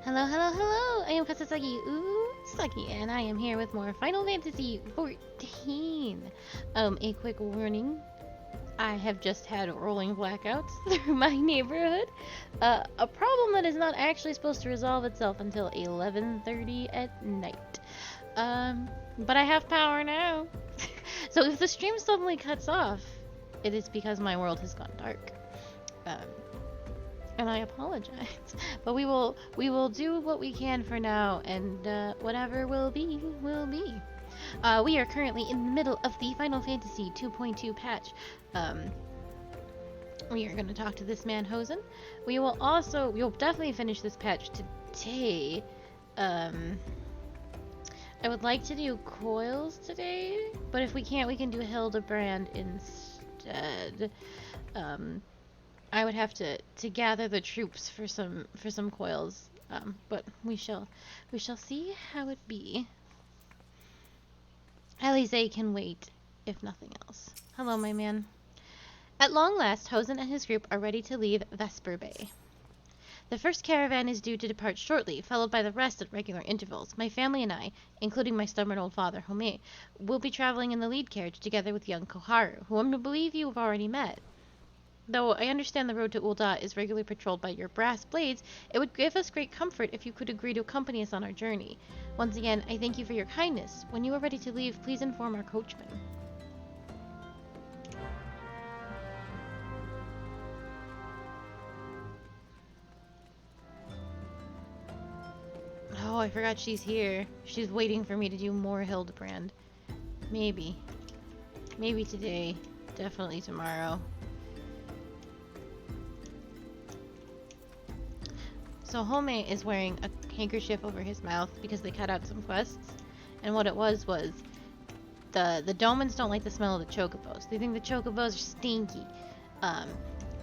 Hello, hello, hello! I am Kasasagi Saki, and I am here with more Final Fantasy XIV. A quick warning. I have just had rolling blackouts through my neighborhood. A problem that is not actually supposed to resolve itself until 11:30 at night. But I have power now. So if the stream suddenly cuts off, it is because my world has gone dark. And I apologize, but we will do what we can for now, and whatever will be, will be. We are currently in the middle of the Final Fantasy 2.2 patch. We are going to talk to this man Hosen. We'll definitely finish this patch today. I would like to do coils today, but if we can't, we can do Hildebrand instead. I would have to gather the troops for some coils, but we shall see how it be. Alize can wait, if nothing else. Hello, my man. At long last, Hosen and his group are ready to leave Vesper Bay. The first caravan is due to depart shortly, followed by the rest at regular intervals. My family and I, including my stubborn old father, Home, will be traveling in the lead carriage together with young Koharu, whom I believe you have already met. Though I understand the road to Ul'dah is regularly patrolled by your brass blades, it would give us great comfort if you could agree to accompany us on our journey. Once again, I thank you for your kindness. When you are ready to leave, please inform our coachman. Oh, I forgot she's here. She's waiting for me to do more Hildebrand. Maybe. Maybe today. Definitely tomorrow. So Home is wearing a handkerchief over his mouth because they cut out some quests, and what it was the Domans don't like the smell of the chocobos. They think the chocobos are stinky,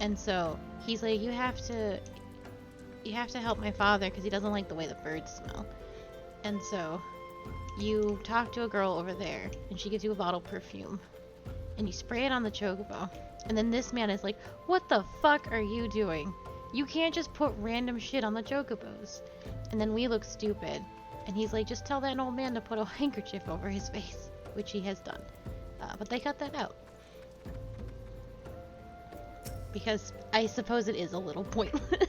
and so he's like, you have to help my father because he doesn't like the way the birds smell. And so you talk to a girl over there, and she gives you a bottle of perfume, and you spray it on the chocobo, and then this man is like, what the fuck are you doing? You can't just put random shit on the chocobos. And then we look stupid. And he's like, just tell that old man to put a handkerchief over his face. Which he has done. But they cut that out. Because I suppose it is a little pointless.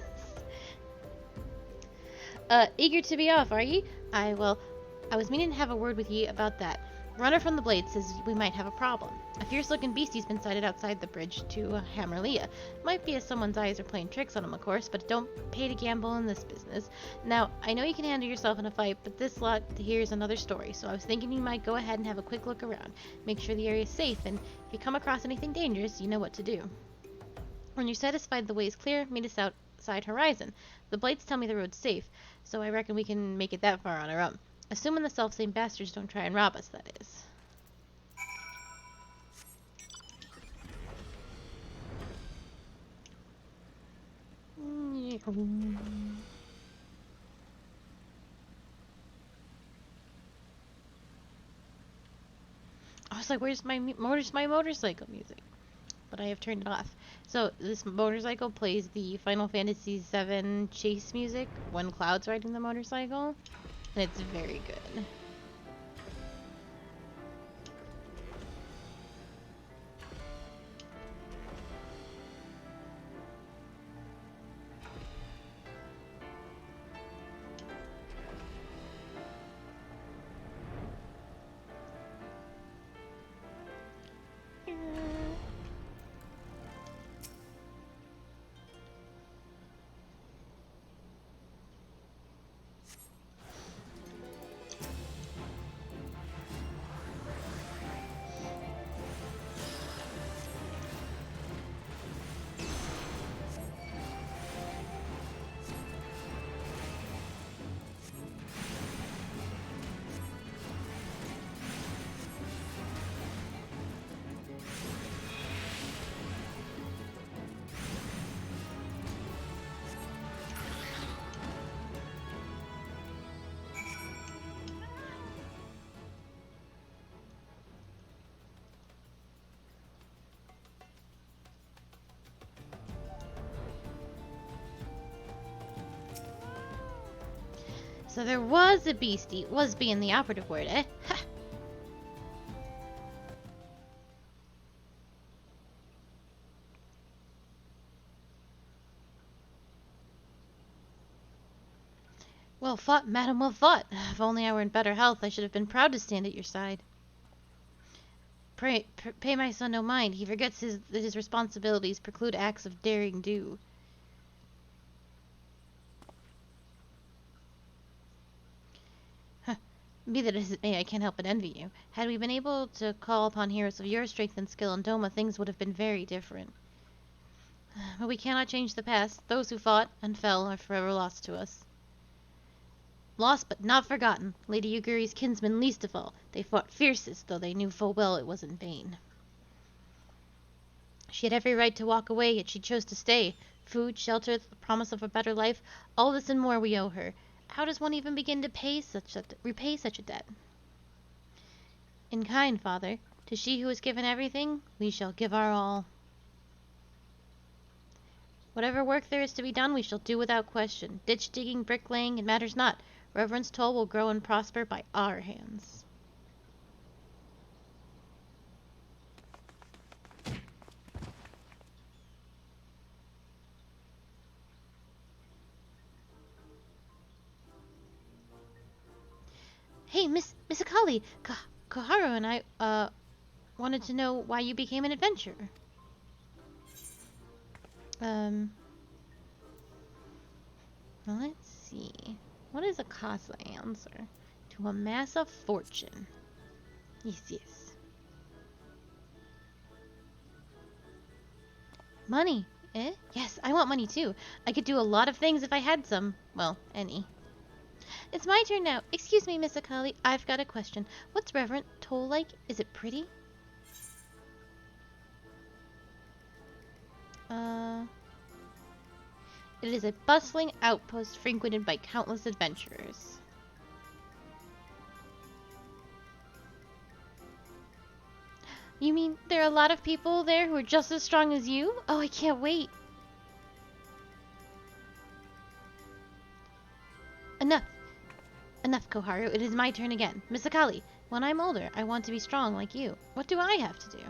Eager to be off, are ye? I was meaning to have a word with ye about that. Runner from the Blade says we might have a problem. A fierce-looking beastie's been sighted outside the bridge to Hammerlia. Might be as someone's eyes are playing tricks on him, of course, but don't pay to gamble in this business. Now, I know you can handle yourself in a fight, but this lot here is another story, so I was thinking you might go ahead and have a quick look around. Make sure the area is safe, and if you come across anything dangerous, you know what to do. When you're satisfied the way is clear, meet us outside Horizon. The Blades tell me the road's safe, so I reckon we can make it that far on our own. Assuming the self-same bastards don't try and rob us, that is. I was like, where's my motorcycle music? But I have turned it off. So this motorcycle plays the Final Fantasy XIV chase music when Cloud's riding the motorcycle. And it's very good. So there was a beastie. Was being the operative word, eh? Ha! Well fought, madam, well fought. If only I were in better health, I should have been proud to stand at your side. Pay my son no mind. He forgets that his responsibilities preclude acts of daring do. Huh. Be that as it may, I can't help but envy you. Had we been able to call upon heroes of your strength and skill in Doma, things would have been very different. But we cannot change the past. Those who fought and fell are forever lost to us. Lost but not forgotten. Lady Yuguri's kinsmen least of all. They fought fiercest, though they knew full well it was in vain. She had every right to walk away, yet she chose to stay. Food, shelter, the promise of a better life, all this and more we owe her. How does one even begin to repay such a debt? In kind, father. To she who has given everything, we shall give our all. Whatever work there is to be done, we shall do without question. Ditch digging, bricklaying, it matters not. Reverend's toll will grow and prosper by our hands. Hey, Miss Akali, Koharu and I, wanted to know why you became an adventurer. Well, let's see. What is a costly answer? To amass a fortune. Yes. Money, eh? Yes, I want money too. I could do a lot of things if I had some. Well, any. It's my turn now. Excuse me, Miss Akali. I've got a question. What's Reverend Toll like? Is it pretty? It is a bustling outpost frequented by countless adventurers. You mean there are a lot of people there who are just as strong as you? Oh, I can't wait. Enough. Enough, Koharu. It is my turn again. Miss Akali, when I'm older, I want to be strong like you. What do I have to do?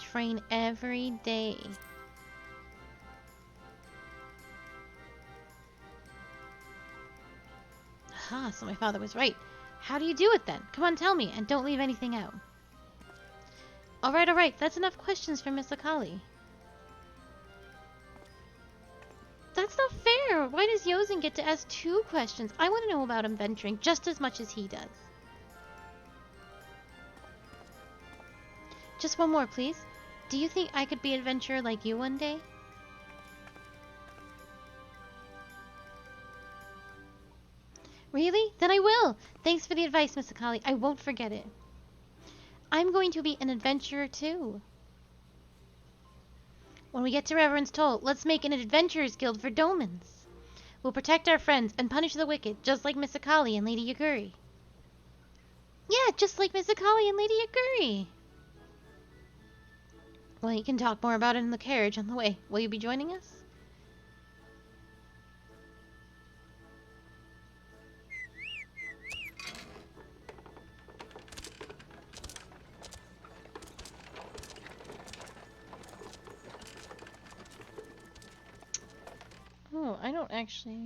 Train every day. Ah, so my father was right. How do you do it then? Come on, tell me, and don't leave anything out. Alright, that's enough questions for Miss Akali. That's not fair! Why does Yozen get to ask 2 questions? I want to know about adventuring just as much as he does. Just one more, please. Do you think I could be an adventurer like you one day? Really? Then I will! Thanks for the advice, Miss Akali. I won't forget it. I'm going to be an adventurer too. When we get to Reverend's Toll, let's make an adventurers guild for Domans. We'll protect our friends and punish the wicked, just like Miss Akali and Lady Yuguri. Yeah, just like Miss Akali and Lady Yuguri. Well, you can talk more about it in the carriage on the way. Will you be joining us? Oh, I don't actually...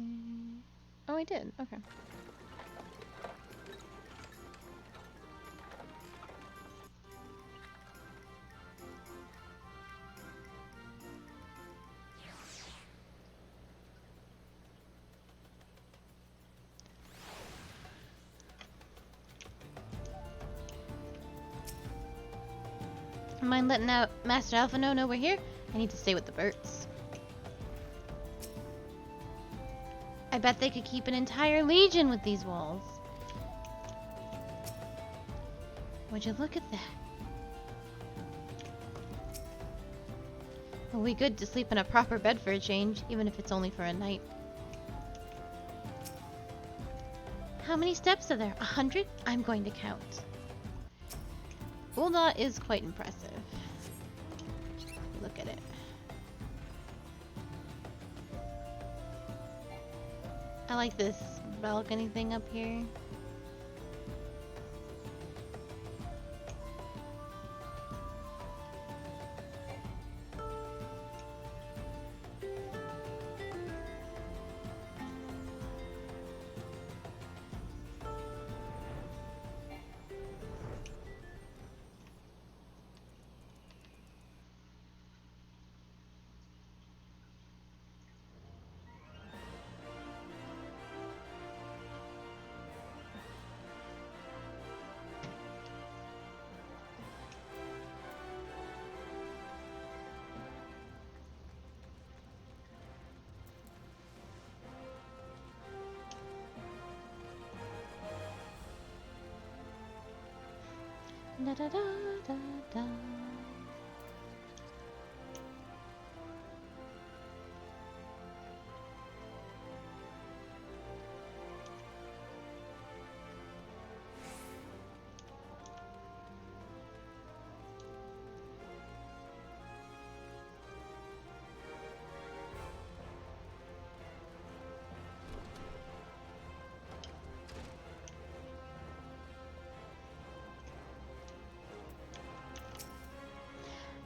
Oh, I did. Okay. Mind letting out Master Alpha know we're here? I need to stay with the birds. I bet they could keep an entire legion with these walls. Would you look at that? It'll be good to sleep in a proper bed for a change, even if it's only for a night. How many steps are there? 100? I'm going to count. Ulda is quite impressive. Look at it. I like this balcony thing up here. Da da da da da.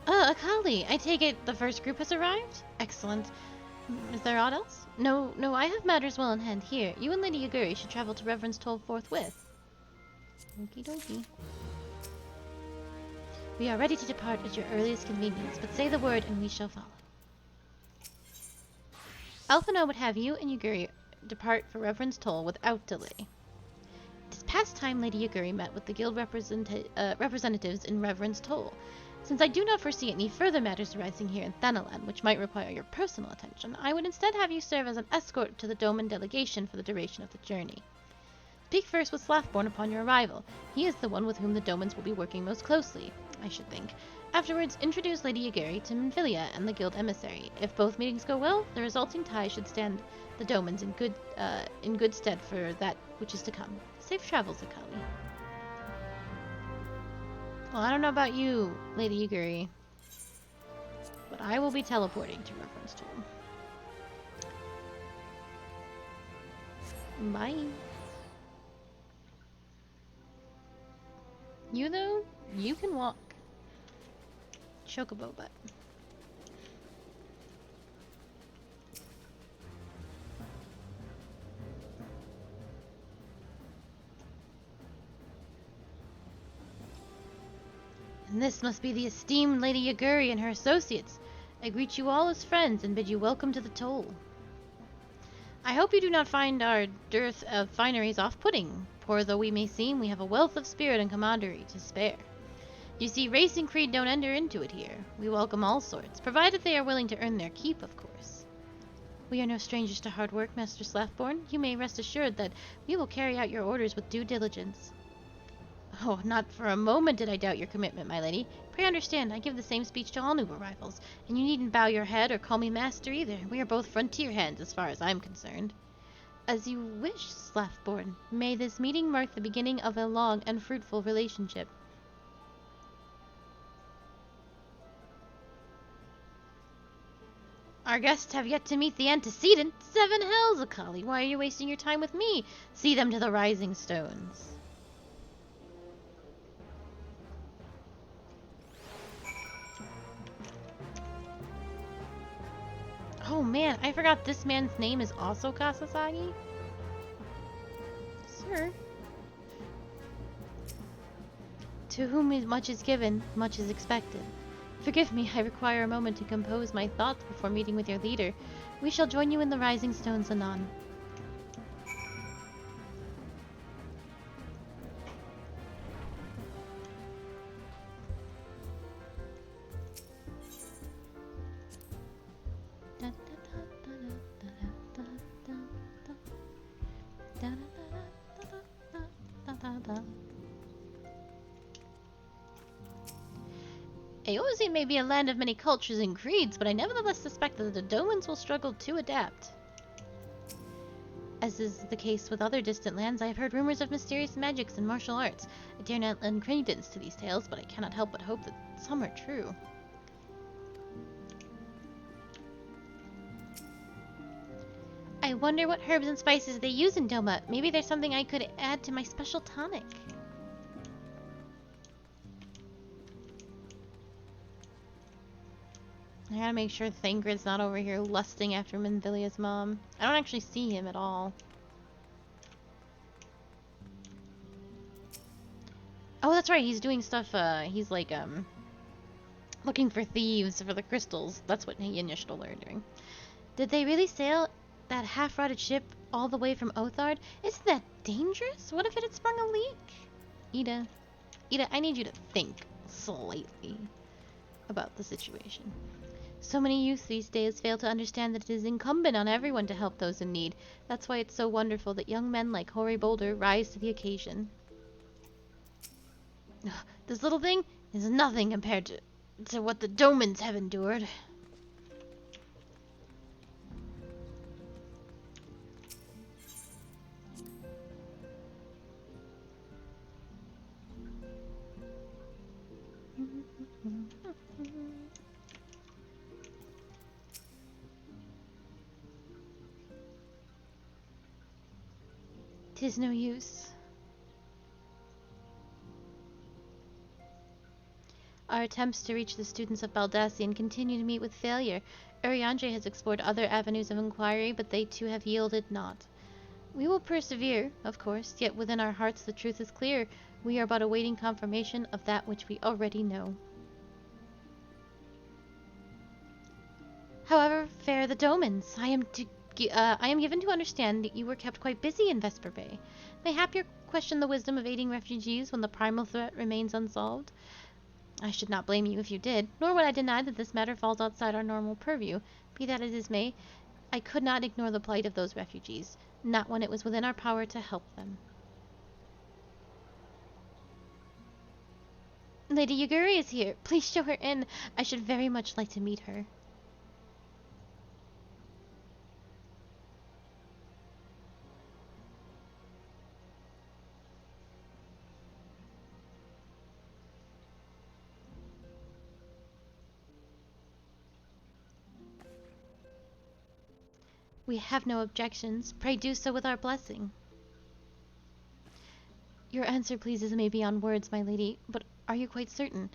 Akali, I take it the first group has arrived? Excellent. Is there aught else? No, I have matters well in hand here. You and Lady Yaguri should travel to Reverend's Toll forthwith. Okie dokie. We are ready to depart at your earliest convenience, but say the word and we shall follow. Alphino would have you and Yaguri depart for Reverend's Toll without delay. It is past time Lady Yaguri met with the guild representatives in Reverend's Toll. Since I do not foresee any further matters arising here in Thanalan which might require your personal attention, I would instead have you serve as an escort to the Doman delegation for the duration of the journey. Speak first with Slathborn upon your arrival. He is the one with whom the Domans will be working most closely, I should think. Afterwards, introduce Lady Yaguri to Minfilia and the guild emissary. If both meetings go well, the resulting tie should stand the Domans in good stead for that which is to come. Safe travels, Akali. Well, I don't know about you, Lady Yaguri, but I will be teleporting to Reverend's Toll. Bye. You, though, you can walk. Chocobo butt. And this must be the esteemed Lady Yaguri and her associates. I greet you all as friends and bid you welcome to the Toll. I hope you do not find our dearth of fineries off-putting. Poor though we may seem, we have a wealth of spirit and camaraderie to spare. You see, race and creed don't enter into it here. We welcome all sorts, provided they are willing to earn their keep, of course. We are no strangers to hard work, Master Slathborn. You may rest assured that we will carry out your orders with due diligence. Oh, not for a moment did I doubt your commitment, my lady. Pray understand, I give the same speech to all new arrivals, and you needn't bow your head or call me master either. We are both frontier hands as far as I'm concerned. As you wish, Slathborn. May this meeting mark the beginning of a long and fruitful relationship. Our guests have yet to meet the antecedent. 7 hells, Akali. Why are you wasting your time with me? See them to the rising stones. Oh man, I forgot this man's name is also Kasasagi? Sir. To whom much is given, much is expected. Forgive me, I require a moment to compose my thoughts before meeting with your leader. We shall join you in the rising stones anon. Eorzea may be a land of many cultures and creeds, but I nevertheless suspect that the Domans will struggle to adapt. As is the case with other distant lands, I have heard rumors of mysterious magics and martial arts. I dare not lend credence to these tales, but I cannot help but hope that some are true. I I wonder what herbs and spices they use in Doma. Maybe there's something I could add to my special tonic. I gotta make sure Thangrid's not over here lusting after Menvilia's mom. I don't actually see him at all. Oh, that's right. He's doing stuff. He's like, looking for thieves for the crystals. That's what he and Yishdol are doing. Did they really sail that half-rotted ship all the way from Othard? Isn't that dangerous? What if it had sprung a leak? Ida, I need you to think slightly about the situation. So many youth these days fail to understand that it is incumbent on everyone to help those in need. That's why it's so wonderful that young men like Hoary Boulder rise to the occasion. This little thing is nothing compared to what the Domans have endured. Tis no use. Our attempts to reach the students of Baldassian continue to meet with failure. Urianger has explored other avenues of inquiry, but they too have yielded naught. We will persevere, of course, yet within our hearts the truth is clear. We are but awaiting confirmation of that which we already know. However, fair the Domans, I am given to understand that you were kept quite busy in Vesper Bay. Mayhap you question the wisdom of aiding refugees when the primal threat remains unsolved? I should not blame you if you did, nor would I deny that this matter falls outside our normal purview. Be that as it may, I could not ignore the plight of those refugees, not when it was within our power to help them. Lady Yuguri is here. Please show her in. I should very much like to meet her. We have no objections. Pray do so with our blessing. Your answer pleases me beyond words, my lady, but are you quite certain?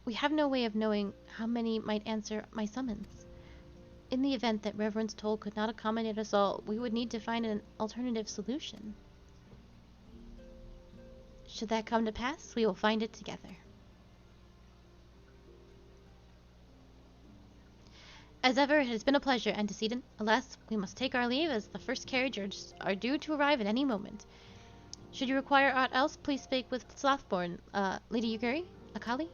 We have no way of knowing how many might answer my summons. In the event that Reverend's toll could not accommodate us all, we would need to find an alternative solution. Should that come to pass, we will find it together. As ever, it has been a pleasure, Antecedent. Alas, we must take our leave, as the first carriages are due to arrive at any moment. Should you require aught else, please speak with Slothborn. Lady Yuguri? Akali?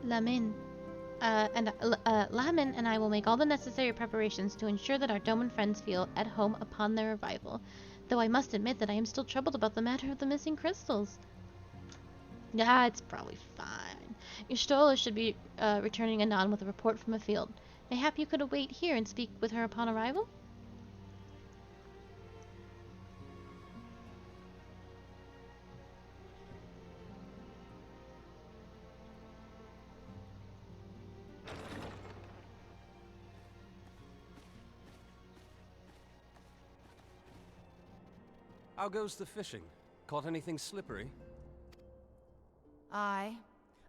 Lamin. Lamin and I will make all the necessary preparations to ensure that our Doman friends feel at home upon their arrival. Though I must admit that I am still troubled about the matter of the missing crystals. Yeah, it's probably fine. Y'shtola should be returning anon with a report from a field. Mayhap you could await here and speak with her upon arrival? How goes the fishing? Caught anything slippery? Aye.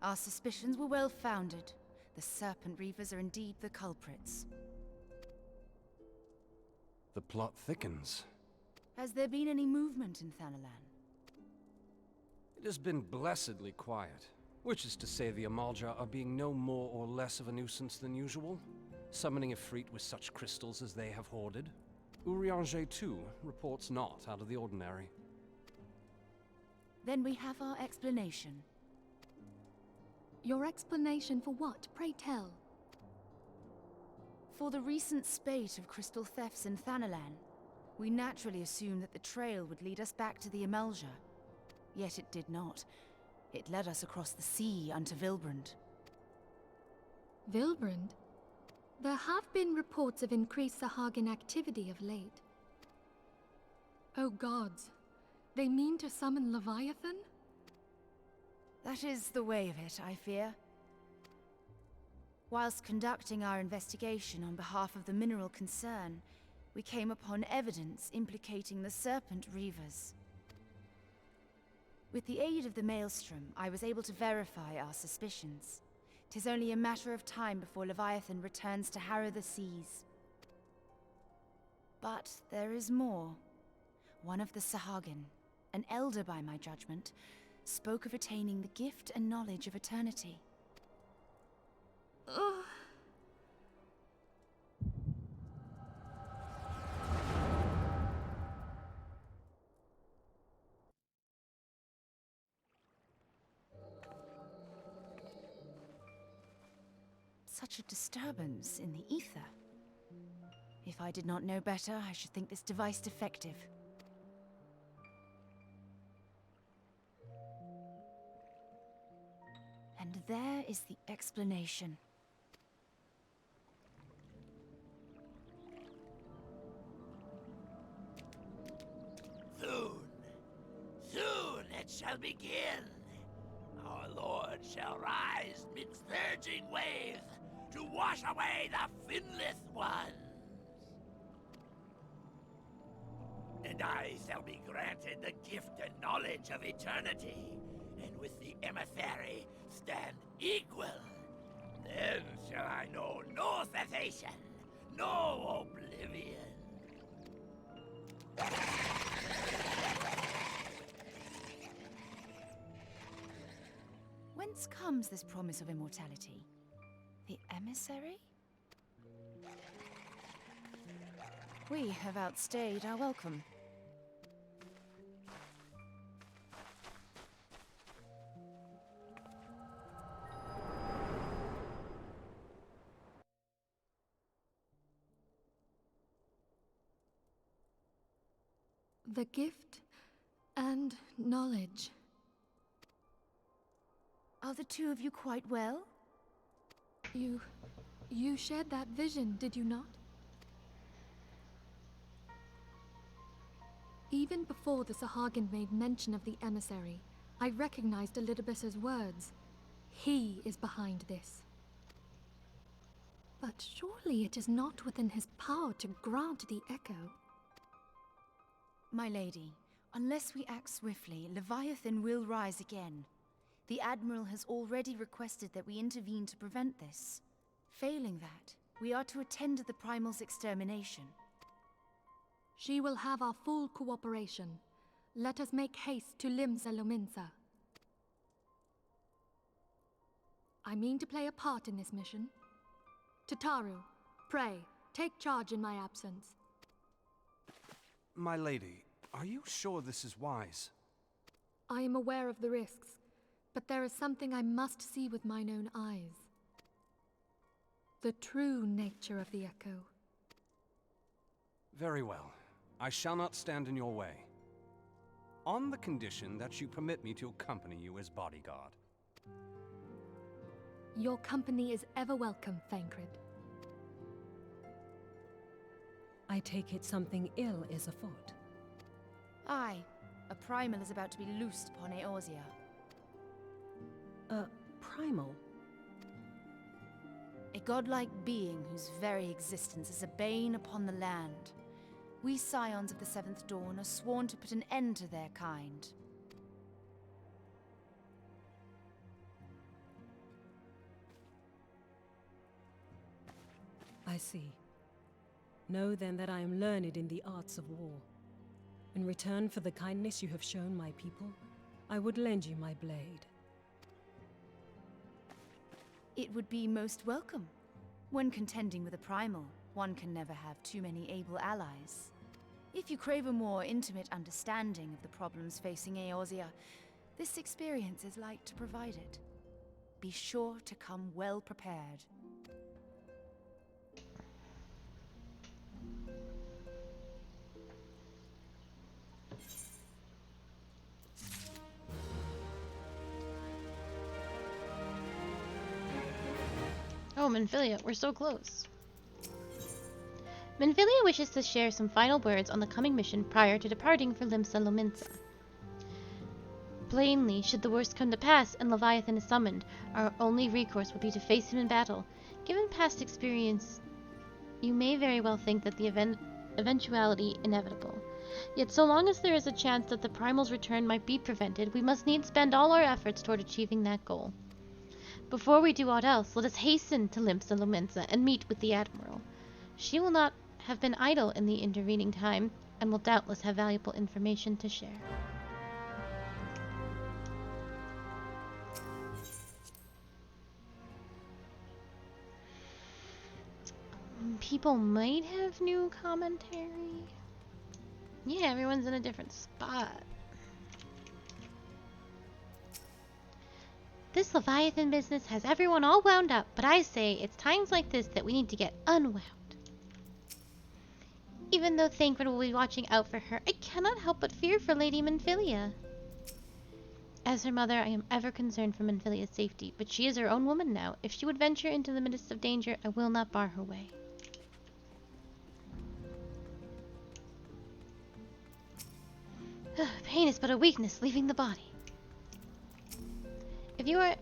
Our suspicions were well founded. The Serpent Reavers are indeed the culprits. The plot thickens. Has there been any movement in Thanalan? It has been blessedly quiet. Which is to say the Amalja are being no more or less of a nuisance than usual, summoning Ifrit with such crystals as they have hoarded. Urianger, too, reports not out of the ordinary. Then we have our explanation. Your explanation for what, pray tell? For the recent spate of crystal thefts in Thanalan, we naturally assumed that the trail would lead us back to the Amalja. Yet it did not. It led us across the sea unto Vilbrand. Vilbrand? There have been reports of increased Sahagin activity of late. Oh gods, they mean to summon Leviathan? That is the way of it, I fear. Whilst conducting our investigation on behalf of the mineral concern, we came upon evidence implicating the Serpent Reavers. With the aid of the Maelstrom, I was able to verify our suspicions. 'Tis only a matter of time before Leviathan returns to harrow the seas. But there is more. One of the Sahagin, an elder by my judgment, spoke of attaining the gift and knowledge of eternity. Ugh. Such a disturbance in the ether. If I did not know better, I should think this device defective. And there is the explanation. Soon it shall begin. Our Lord shall rise midst surging waves to wash away the finless ones. And I shall be granted the gift and knowledge of eternity, and with the emissary stand equal. Then shall I know no cessation, no oblivion. Whence comes this promise of immortality? The emissary? We have outstayed our welcome. The gift and knowledge. Are the two of you quite well? You shared that vision, did you not? Even before the Sahagin made mention of the emissary, I recognized Elidibus's words. He is behind this. But surely it is not within his power to grant the echo. My lady, unless we act swiftly, Leviathan will rise again. The Admiral has already requested that we intervene to prevent this. Failing that, we are to attend to the Primal's extermination. She will have our full cooperation. Let us make haste to Limsa Lominsa. I mean to play a part in this mission. Tataru, pray, take charge in my absence. My lady, are you sure this is wise? I am aware of the risks, but there is something I must see with mine own eyes. The true nature of the echo. Very well. I shall not stand in your way. On the condition that you permit me to accompany you as bodyguard. Your company is ever welcome, Thancred. I take it something ill is afoot. Aye, a Primal is about to be loosed upon Eorzea. A primal? A godlike being whose very existence is a bane upon the land. We scions of the Seventh Dawn are sworn to put an end to their kind. I see. Know then that I am learned in the arts of war. In return for the kindness you have shown my people, I would lend you my blade. It would be most welcome. When contending with a Primal, one can never have too many able allies. If you crave a more intimate understanding of the problems facing Eorzea, this experience is like to provide it. Be sure to come well prepared. Oh, Manphilia, we're so close. Minfilia wishes to share some final words on the coming mission prior to departing for Limsa Lominsa. Plainly, should the worst come to pass and Leviathan is summoned, our only recourse would be to face him in battle. Given past experience, you may very well think that the eventuality inevitable. Yet so long as there is a chance that the Primal's return might be prevented, we must needs spend all our efforts toward achieving that goal. Before we do aught else, let us hasten to Limsa Lominsa and meet with the Admiral. She will not have been idle in the intervening time, and will doubtless have valuable information to share. People might have new commentary. Yeah, everyone's in a different spot. This Leviathan business has everyone all wound up, but I say it's times like this that we need to get unwound. Even though Thancred will be watching out for her, I cannot help but fear for Lady Minfilia. As her mother, I am ever concerned for Minfilia's safety, but she is her own woman now. If she would venture into the midst of danger, I will not bar her way. Pain is but a weakness leaving the body. If you are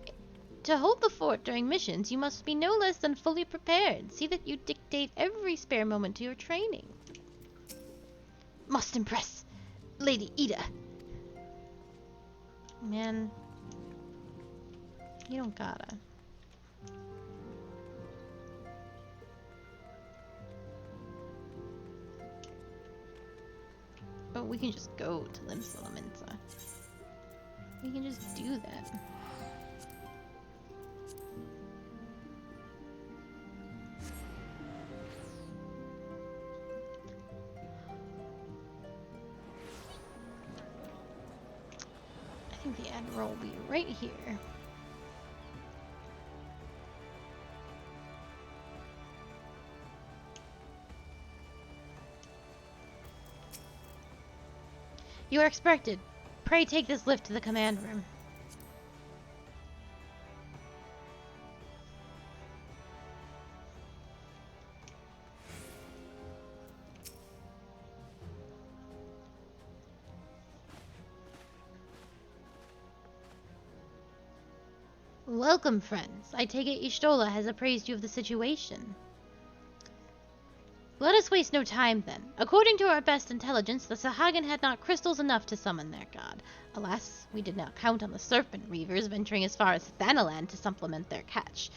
to hold the fort during missions, you must be no less than fully prepared. See that you dictate every spare moment to your training. Must impress Lady Ida. Man, you don't gotta. But we can just go to Limsa Lominsa. We can just do that. I think the Admiral will be right here. You are expected. Pray take this lift to the command room. Welcome, friends. I take it Y'shtola has appraised you of the situation. Let us waste no time, then. According to our best intelligence, the Sahagin had not crystals enough to summon their god. Alas, we did not count on the Serpent Reavers venturing as far as Thanalan to supplement their catch.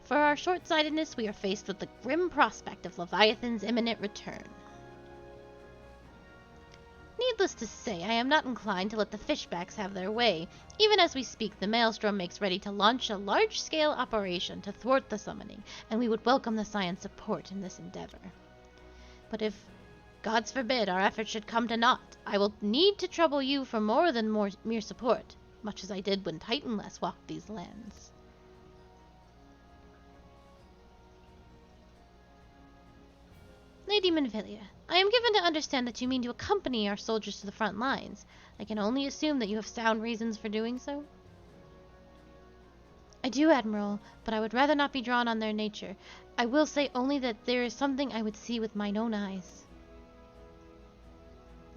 For our short-sightedness, we are faced with the grim prospect of Leviathan's imminent return. Needless to say, I am not inclined to let the fishbacks have their way. Even as we speak, the Maelstrom makes ready to launch a large-scale operation to thwart the summoning, and we would welcome the Scion's support in this endeavor. But if, gods forbid, our efforts should come to naught, I will need to trouble you for more than mere support, much as I did when Titanless walked these lands. Lady Minfilia, I am given to understand that you mean to accompany our soldiers to the front lines. I can only assume that you have sound reasons for doing so. I do, Admiral, but I would rather not be drawn on their nature. I will say only that there is something I would see with mine own eyes.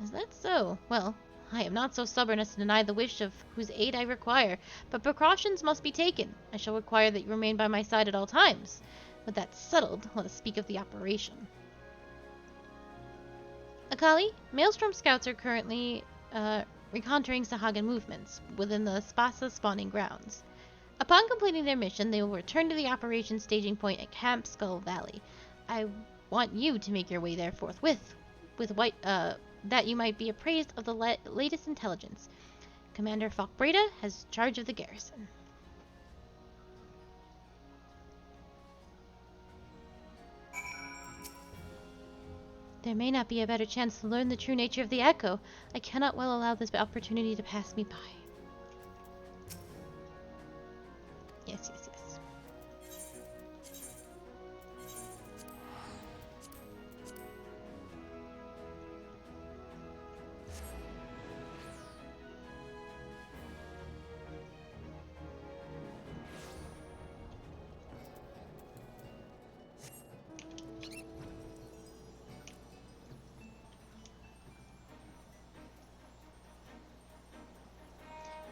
Is that so? Well, I am not so stubborn as to deny the wish of whose aid I require, but precautions must be taken. I shall require that you remain by my side at all times. With that settled, let us speak of the operation. Akali, Maelstrom scouts are currently reconnoitering Sahagin movements within the Spasa spawning grounds. Upon completing their mission, they will return to the operation staging point at Camp Skull Valley. I want you to make your way there forthwith, that you might be appraised of the latest intelligence. Commander Falkbreda has charge of the garrison. There may not be a better chance to learn the true nature of the Echo. I cannot well allow this opportunity to pass me by. Yes.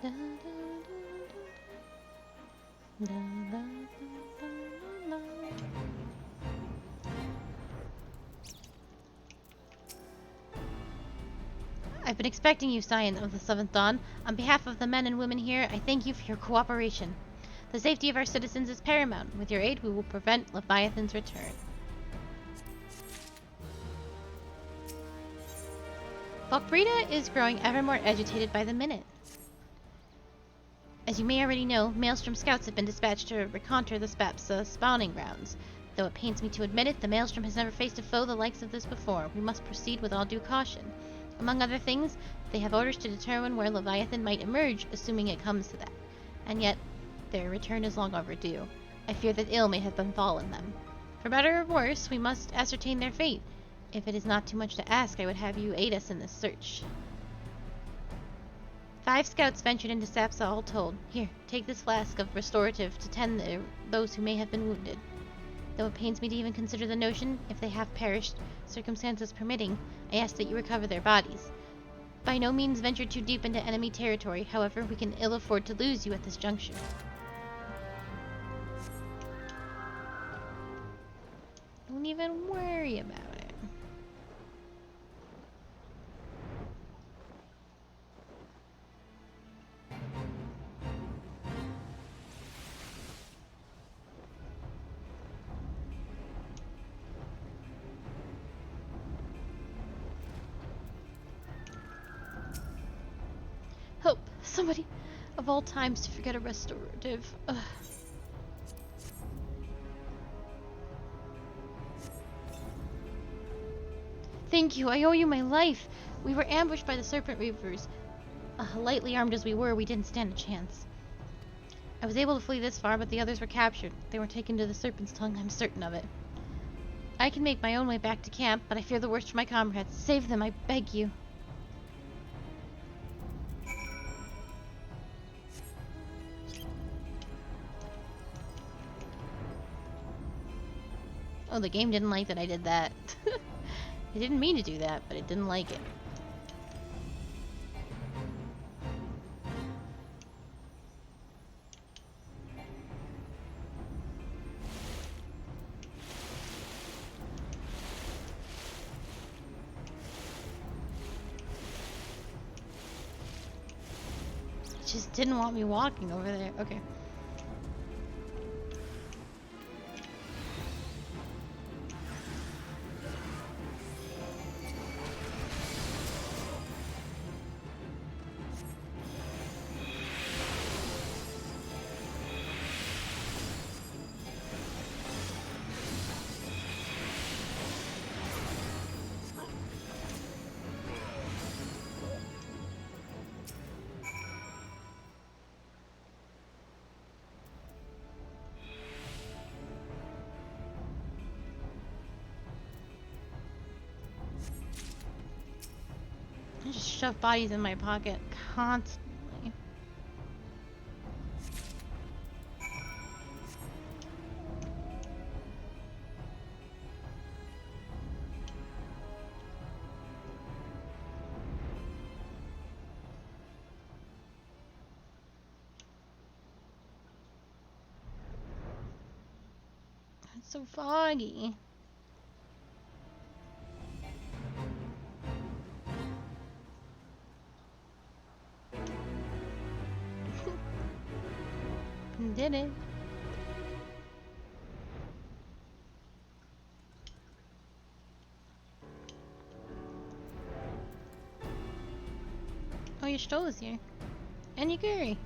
Da, da, da, da, da, da, da. I've been expecting you, Scion of the Seventh Dawn. On behalf of the men and women here, I thank you for your cooperation. The safety of our citizens is paramount. With your aid, we will prevent Leviathan's return. Falkbrita is growing ever more agitated by the minute. As you may already know, Maelstrom scouts have been dispatched to reconnoiter the spawning grounds. Though it pains me to admit it, the Maelstrom has never faced a foe the likes of this before. We must proceed with all due caution. Among other things, they have orders to determine where Leviathan might emerge, assuming it comes to that. And yet, their return is long overdue. I fear that ill may have befallen them. For better or worse, we must ascertain their fate. If it is not too much to ask, I would have you aid us in this search. 5 scouts ventured into Sapsa all told. Here, take this flask of restorative to tend those who may have been wounded. Though it pains me to even consider the notion, if they have perished, circumstances permitting, I ask that you recover their bodies. By no means venture too deep into enemy territory, however, we can ill afford to lose you at this juncture. Don't even worry about it. Hope somebody of all times to forget a restorative. Ugh. Thank you, I owe you my life. We were ambushed by the Serpent Reavers. Lightly armed as we were, we didn't stand a chance. I was able to flee this far, but the others were captured. They were taken to the Serpent's Tongue, I'm certain of it. I can make my own way back to camp, but I fear the worst for my comrades. Save them, I beg you. Oh, the game didn't like that I did that. I didn't mean to do that, but it didn't like it. It just didn't want me walking over there. Okay. I just shove bodies in my pocket constantly. It's so foggy. Did it. Oh, your Stoll is here. And Yaguri.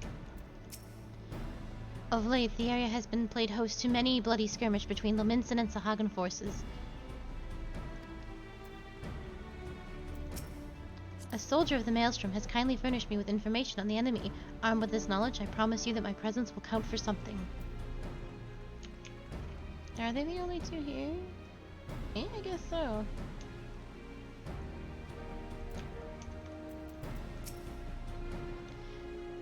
Of late, the area has been played host to many bloody skirmish between Lominsan and Sahagan forces. A soldier of the Maelstrom has kindly furnished me with information on the enemy. Armed with this knowledge, I promise you that my presence will count for something. Are they the only two here? Yeah, I guess so.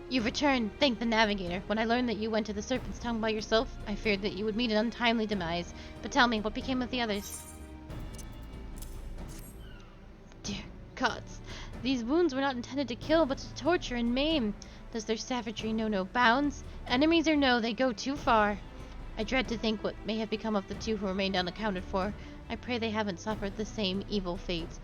You've returned. Thank the Navigator. When I learned that you went to the Serpent's Tongue by yourself, I feared that you would meet an untimely demise. But tell me, what became of the others? Dear gods. These wounds were not intended to kill, but to torture and maim. Does their savagery know no bounds? Enemies or no, they go too far. I dread to think what may have become of the two who remained unaccounted for. I pray they haven't suffered the same evil fate.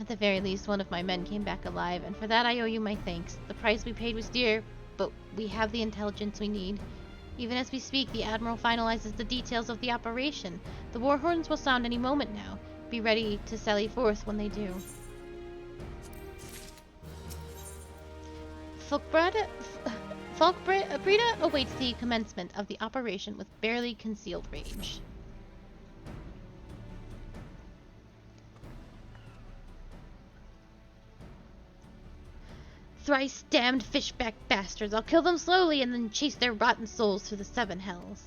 At the very least, one of my men came back alive, and for that I owe you my thanks. The price we paid was dear, but we have the intelligence we need. Even as we speak, the Admiral finalizes the details of the operation. The war horns will sound any moment now. Be ready to sally forth when they do. Brita awaits the commencement of the operation with barely concealed rage. Thrice damned fishback bastards! I'll kill them slowly and then chase their rotten souls through the seven hells.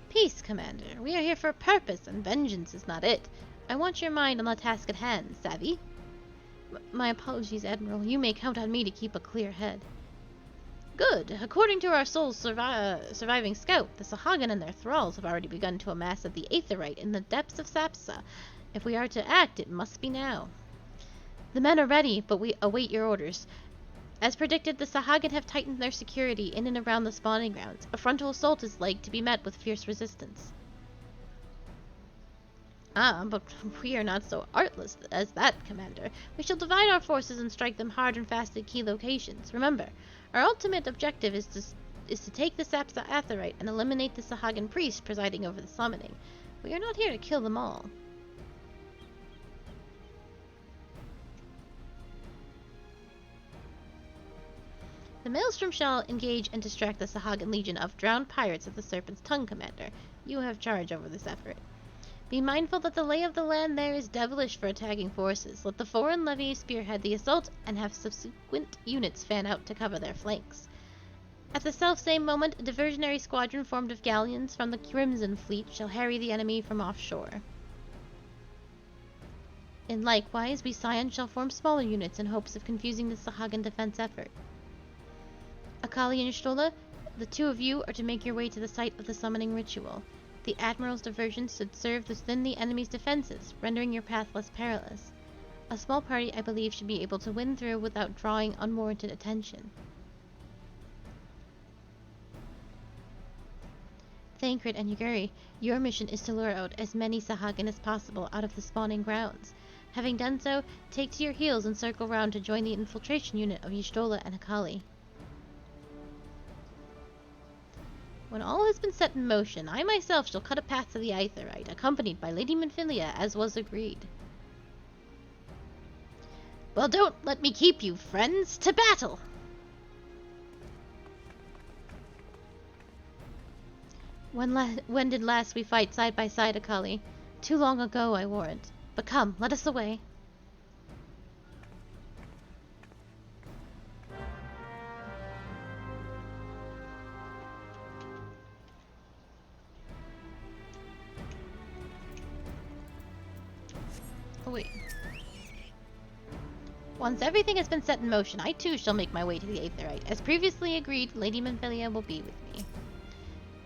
Peace, Commander. We are here for a purpose, and vengeance is not it. I want your mind on the task at hand, savvy? My apologies, Admiral. You may count on me to keep a clear head. Good. According to our sole surviving scout, the Sahagin and their thralls have already begun to amass at the Aetherite in the depths of Sapsa. If we are to act, it must be now. The men are ready, but we await your orders. As predicted, the Sahagin have tightened their security in and around the spawning grounds. A frontal assault is like to be met with fierce resistance. Ah, but we are not so artless as that, Commander. We shall divide our forces and strike them hard and fast at key locations. Remember, our ultimate objective is to take the Sapsa Aetherite and eliminate the Sahagin priest presiding over the summoning. We are not here to kill them all. The Maelstrom shall engage and distract the Sahagin Legion of drowned pirates at the Serpent's Tongue, Commander. You have charge over this effort. Be mindful that the lay of the land there is devilish for attacking forces. Let the foreign levy spearhead the assault and have subsequent units fan out to cover their flanks. At the self-same moment, a diversionary squadron formed of galleons from the Crimson Fleet shall harry the enemy from offshore. And likewise, we Scions shall form smaller units in hopes of confusing the Sahagin defense effort. Akali and Y'shtola, the two of you are to make your way to the site of the summoning ritual. The Admiral's diversion should serve to thin the enemy's defenses, rendering your path less perilous. A small party, I believe, should be able to win through without drawing unwarranted attention. Thancred and Yuguri, your mission is to lure out as many Sahagin as possible out of the spawning grounds. Having done so, take to your heels and circle round to join the infiltration unit of Y'shtola and Akali. When all has been set in motion, I myself shall cut a path to the Aetherite, accompanied by Lady Minfilia, as was agreed. Well, don't let me keep you, friends! To battle! When did last we fight side by side, Akali? Too long ago, I warrant. But come, let us away. Wait. Once everything has been set in motion, I too shall make my way to the Aetherite. As previously agreed, Lady Minfilia will be with me.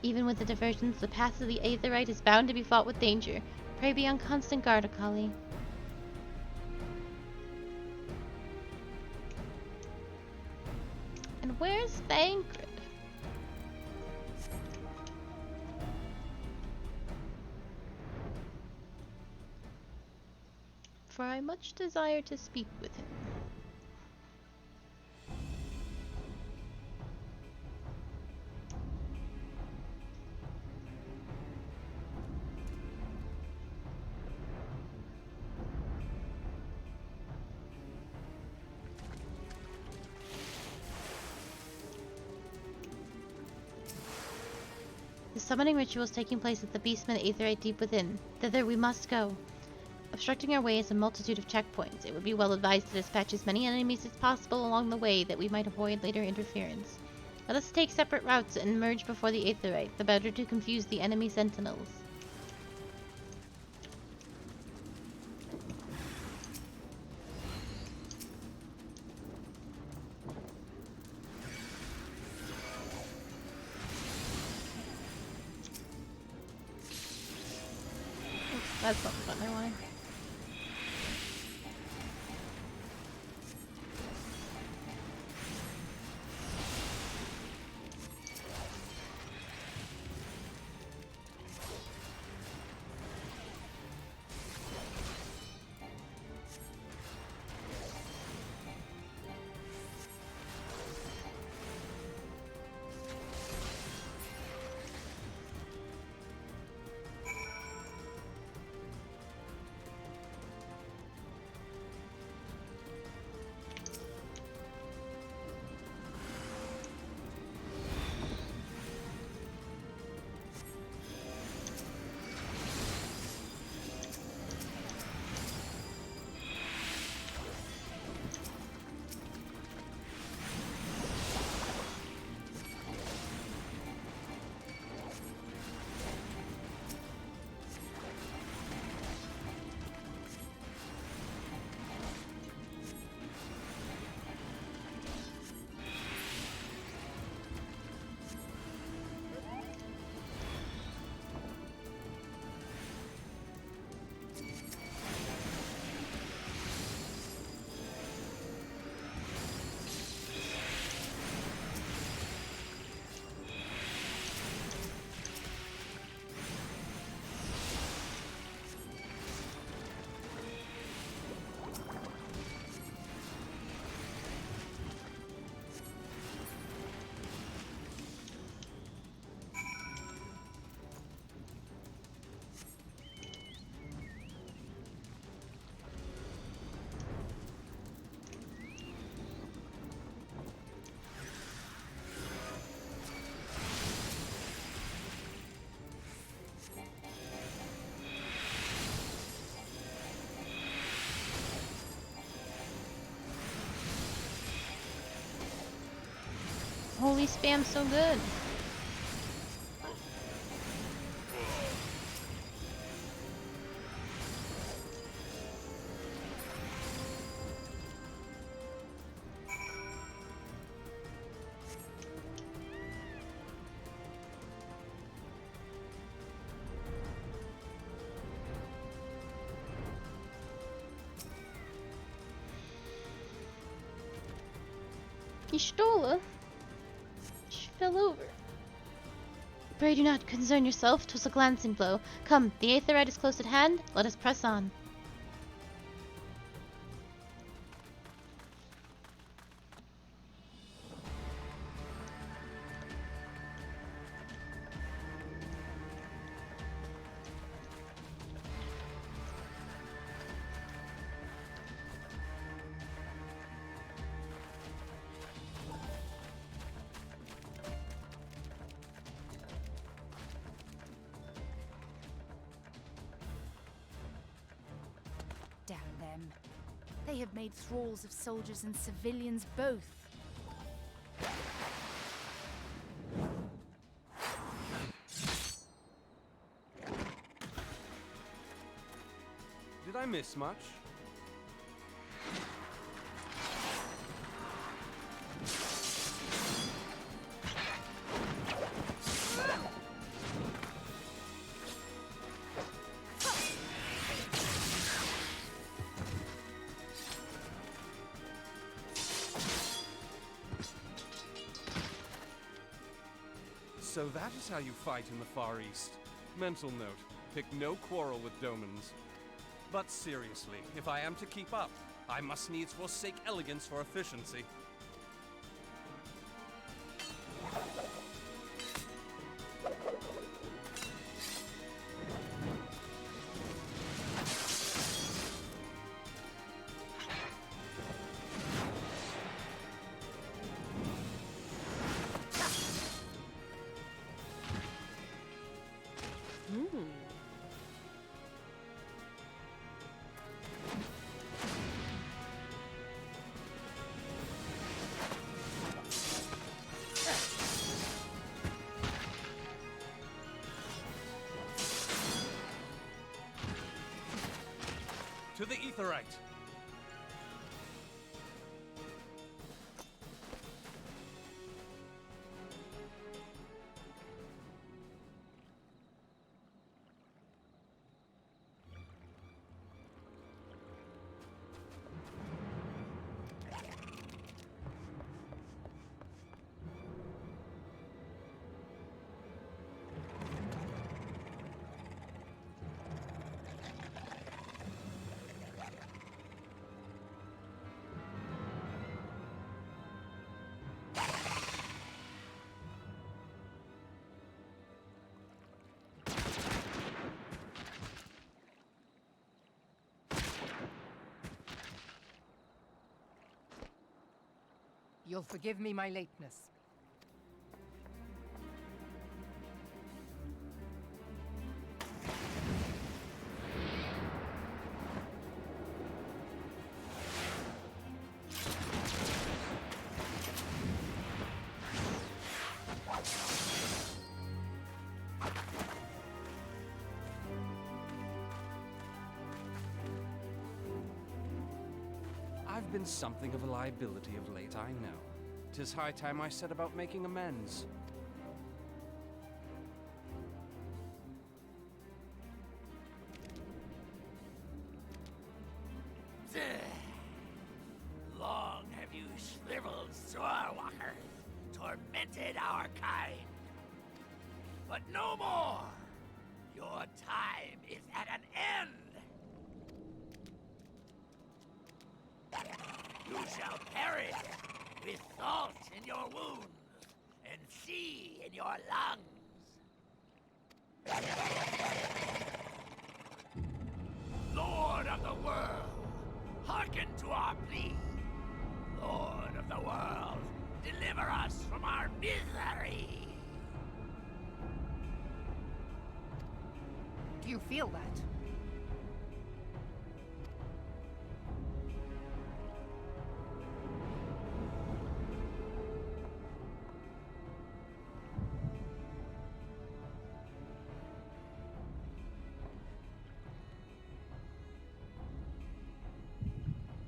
Even with the diversions, the path to the Aetherite is bound to be fought with danger. Pray be on constant guard, Akali. And where's Thancred? For I much desire to speak with him. The summoning ritual is taking place at the Beastman Aetherite deep within. Thither we must go. Obstructing our way is a multitude of checkpoints. It would be well advised to dispatch as many enemies as possible along the way that we might avoid later interference. Let us take separate routes and merge before the Aetherite, the better to confuse the enemy sentinels. That's not the button I wanted. Holy spam, so good. You stole her. She fell over. Pray do not concern yourself, 'twas a glancing blow. Come, the Aetherite is close at hand, let us press on. Damn them. They have made thralls of soldiers and civilians both. Did I miss much? So that is how you fight in the Far East. Mental note, pick no quarrel with Domans. But seriously, if I am to keep up, I must needs forsake elegance for efficiency. To the Aetherite! You'll forgive me my lateness. I've been something of a liability of late, I know. 'Tis high time I set about making amends. Long have you shriveled Sorewalkers tormented our kind. But no more! Your time is at an end! You shall perish with salt in your wounds and sea in your lungs. Lord of the world, hearken to our plea. Lord of the world, deliver us from our misery. Do you feel that?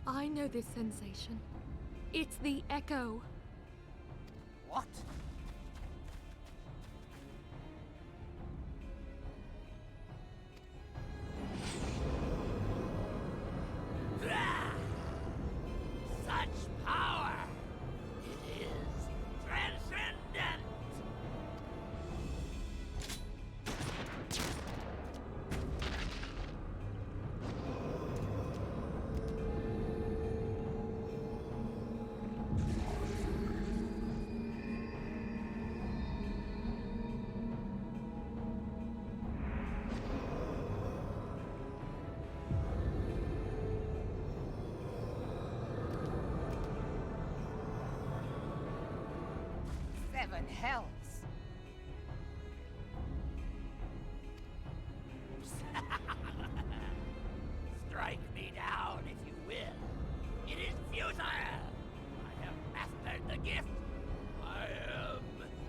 I know this sensation. It's the echo. What? Ah! Such power! It is transcendent! Seven hells! Strike me down if you will. It is futile! I have mastered the gift! I am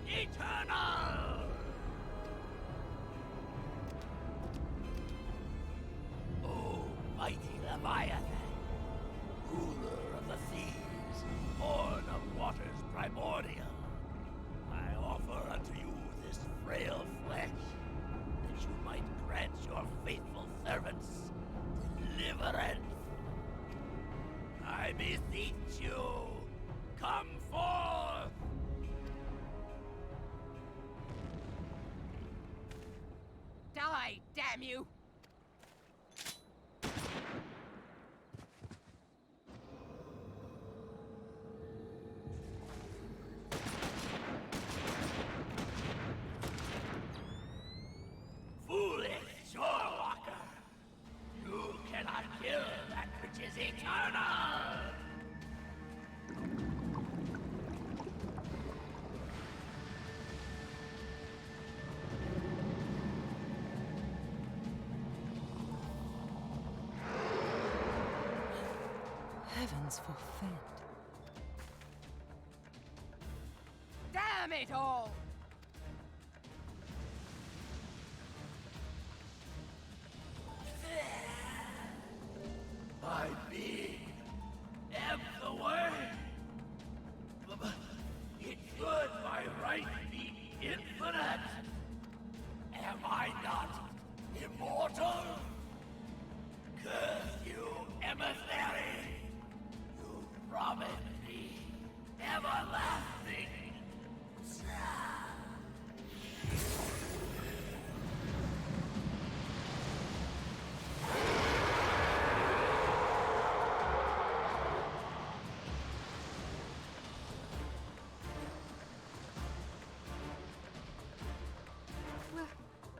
eternal! O mighty Leviathan, ruler of the seas, born of waters primordial, I offer unto you this frail flesh, that you might grant your faithful servants deliverance. I beseech you, come forth! Die, damn you! Foolish Shorewalker! You cannot kill that which is eternal! Heavens forfend. Damn it all! My being ebbs away. But it should by right be infinite. Am I not immortal? Curse you, emissary! You promised me everlasting.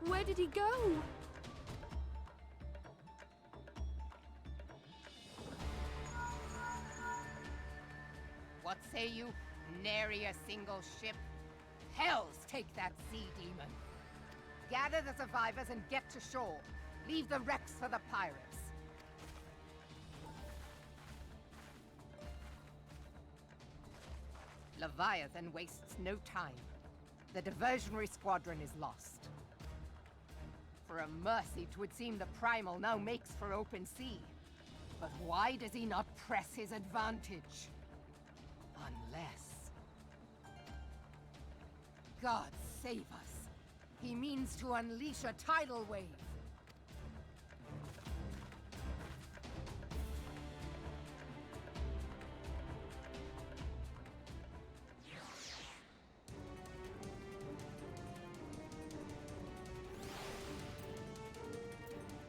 Where did he go? What say you? Nary a single ship. Hells take that sea demon. Gather the survivors and get to shore. Leave the wrecks for the pirates. Leviathan wastes no time. The diversionary squadron is lost. For a mercy, 'twould seem the Primal now makes for open sea. But why does he not press his advantage? Unless... God save us. He means to unleash a tidal wave.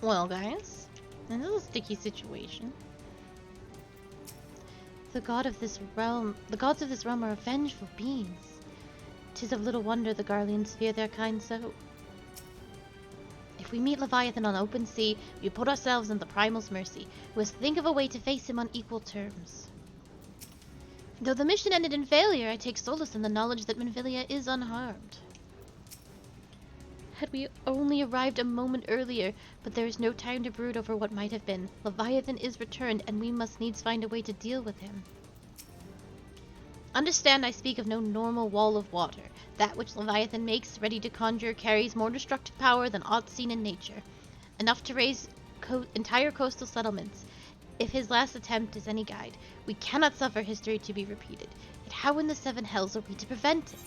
Well, guys, this is a sticky situation. The gods of this realm are vengeful beings. 'Tis of little wonder the Garleans fear their kind so. If we meet Leviathan on open sea, we put ourselves in the Primal's mercy, who must think of a way to face him on equal terms. Though the mission ended in failure, I take solace in the knowledge that Minfilia is unharmed. Had we only arrived a moment earlier, but there is no time to brood over what might have been. Leviathan is returned, and we must needs find a way to deal with him. Understand I speak of no normal wall of water. That which Leviathan makes ready to conjure carries more destructive power than aught seen in nature. Enough to raise entire coastal settlements. If his last attempt is any guide, we cannot suffer history to be repeated. Yet how in the seven hells are we to prevent it?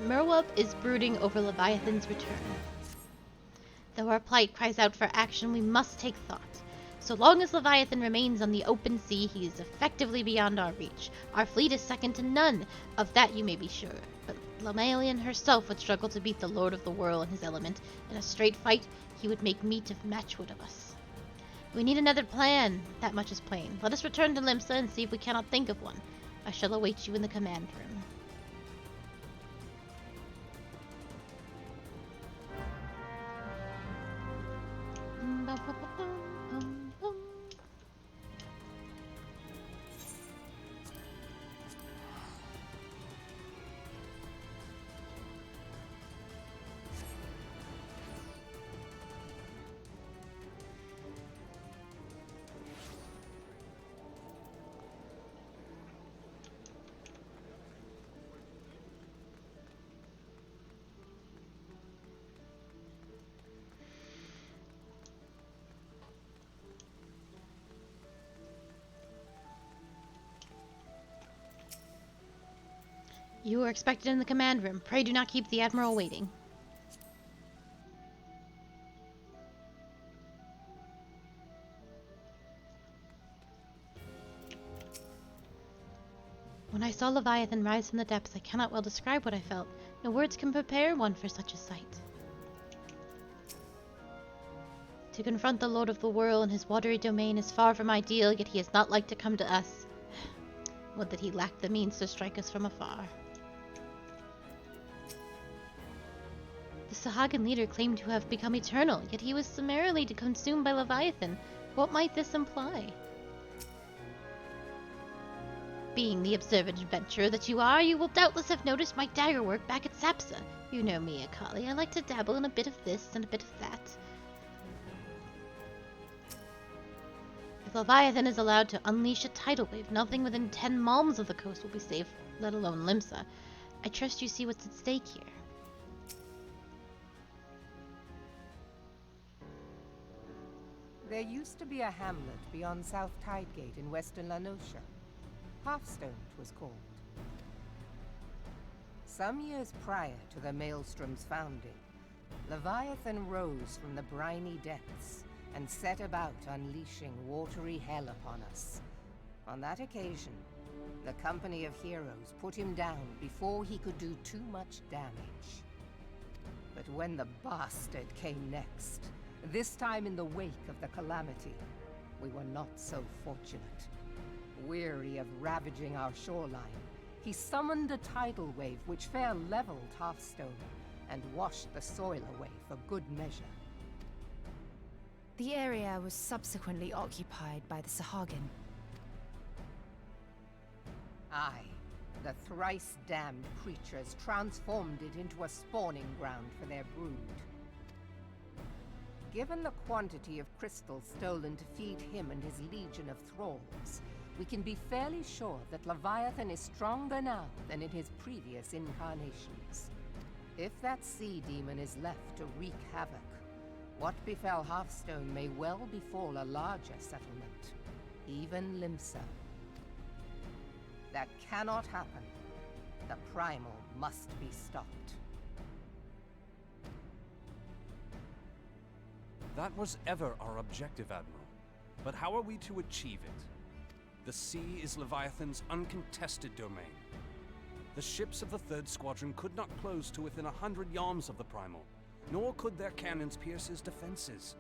Merwub is brooding over Leviathan's return. Though our plight cries out for action, we must take thought. So long as Leviathan remains on the open sea, he is effectively beyond our reach. Our fleet is second to none, of that you may be sure. But Lamalian herself would struggle to beat the Lord of the Whirl in his element. In a straight fight, he would make meat of matchwood of us. We need another plan, that much is plain. Let us return to Limsa and see if we cannot think of one. I shall await you in the command room. You are expected in the command room. Pray do not keep the Admiral waiting. When I saw Leviathan rise from the depths, I cannot well describe what I felt. No words can prepare one for such a sight. To confront the Lord of the Whirl in his watery domain is far from ideal, yet he is not like to come to us. Would that he lacked the means to strike us from afar. The Sahagan leader claimed to have become eternal, yet he was summarily consumed by Leviathan. What might this imply? Being the observant adventurer that you are, you will doubtless have noticed my dagger work back at Sapsa. You know me, Akali. I like to dabble in a bit of this and a bit of that. If Leviathan is allowed to unleash a tidal wave, nothing within 10 malms of the coast will be safe, let alone Limsa. I trust you see what's at stake here. There used to be a hamlet beyond South Tidegate in western Lanosha. Hearthstone, 'twas called. Some years prior to the Maelstrom's founding, Leviathan rose from the briny depths and set about unleashing watery hell upon us. On that occasion, the company of heroes put him down before he could do too much damage. But when the bastard came next, this time in the wake of the calamity, we were not so fortunate. Weary of ravaging our shoreline, he summoned a tidal wave which fair leveled Hearthstone and washed the soil away for good measure. The area was subsequently occupied by the Sahagan. Aye, the thrice-damned creatures transformed it into a spawning ground for their brood. Given the quantity of crystals stolen to feed him and his legion of thralls, we can be fairly sure that Leviathan is stronger now than in his previous incarnations. If that sea demon is left to wreak havoc, what befell Hearthstone may well befall a larger settlement, even Limsa. That cannot happen. The primal must be stopped. That was ever our objective, Admiral. But how are we to achieve it? The sea is Leviathan's uncontested domain. The ships of the 3rd Squadron could not close to within 100 yards of the primal, nor could their cannons pierce his defenses.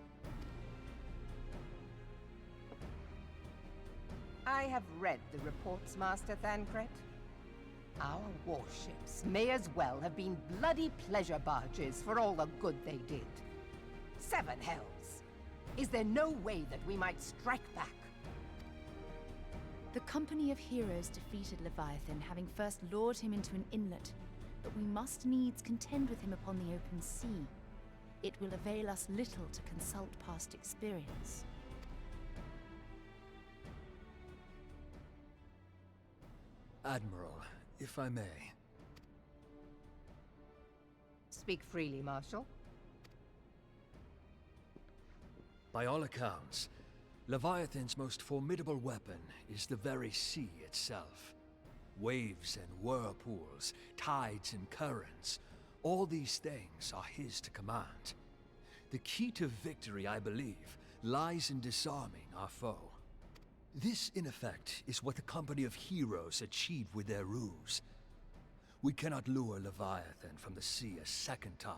I have read the reports, Master Thancred. Our warships may as well have been bloody pleasure barges for all the good they did. 7 hells! Is there no way that we might strike back? The company of heroes defeated Leviathan, having first lured him into an inlet, but we must needs contend with him upon the open sea. It will avail us little to consult past experience. Admiral, if I may. Speak freely, Marshal. By all accounts, Leviathan's most formidable weapon is the very sea itself. Waves and whirlpools, tides and currents, all these things are his to command. The key to victory, I believe, lies in disarming our foe. This, in effect, is what the company of heroes achieved with their ruse. We cannot lure Leviathan from the sea a second time.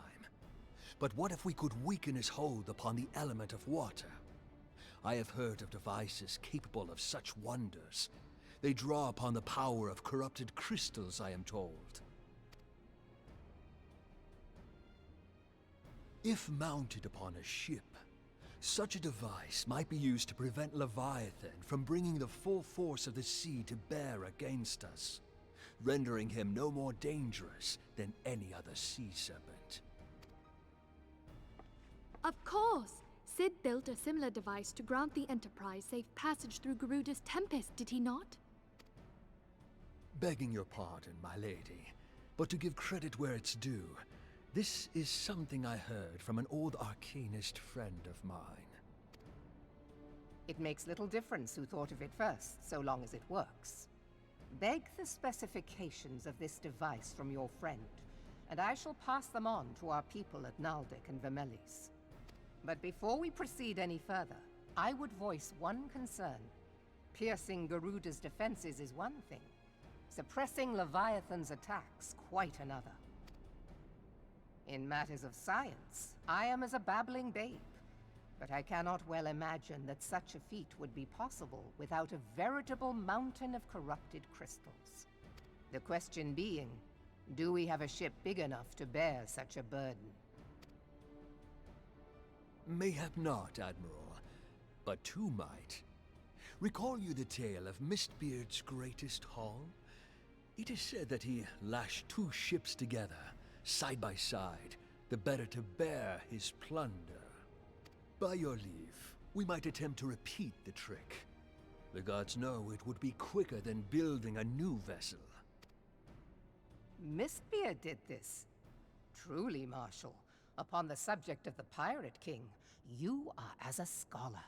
But what if we could weaken his hold upon the element of water? I have heard of devices capable of such wonders. They draw upon the power of corrupted crystals, I am told. If mounted upon a ship, such a device might be used to prevent Leviathan from bringing the full force of the sea to bear against us, rendering him no more dangerous than any other sea serpent. Of course! Sid built a similar device to grant the Enterprise safe passage through Garuda's Tempest, did he not? Begging your pardon, my lady, but to give credit where it's due, this is something I heard from an old arcanist friend of mine. It makes little difference who thought of it first, so long as it works. Beg the specifications of this device from your friend, and I shall pass them on to our people at Naldic and Vermelis. But before we proceed any further, I would voice one concern. Piercing Garuda's defenses is one thing. Suppressing Leviathan's attacks, quite another. In matters of science, I am as a babbling babe, but I cannot well imagine that such a feat would be possible without a veritable mountain of corrupted crystals. The question being, do we have a ship big enough to bear such a burden? Mayhap not, Admiral, but two might. Recall you the tale of Mistbeard's greatest haul? It is said that he lashed 2 ships together, side by side, the better to bear his plunder. By your leave, we might attempt to repeat the trick. The gods know it would be quicker than building a new vessel. Mistbeard did this. Truly, Marshal, upon the subject of the Pirate King, you are as a scholar.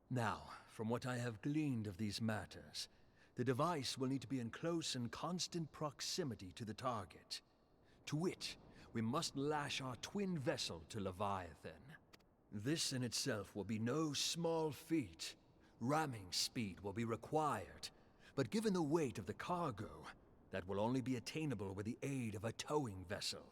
Now, from what I have gleaned of these matters, the device will need to be in close and constant proximity to the target. To wit, we must lash our twin vessel to Leviathan. This in itself will be no small feat. Ramming speed will be required, but given the weight of the cargo, that will only be attainable with the aid of a towing vessel.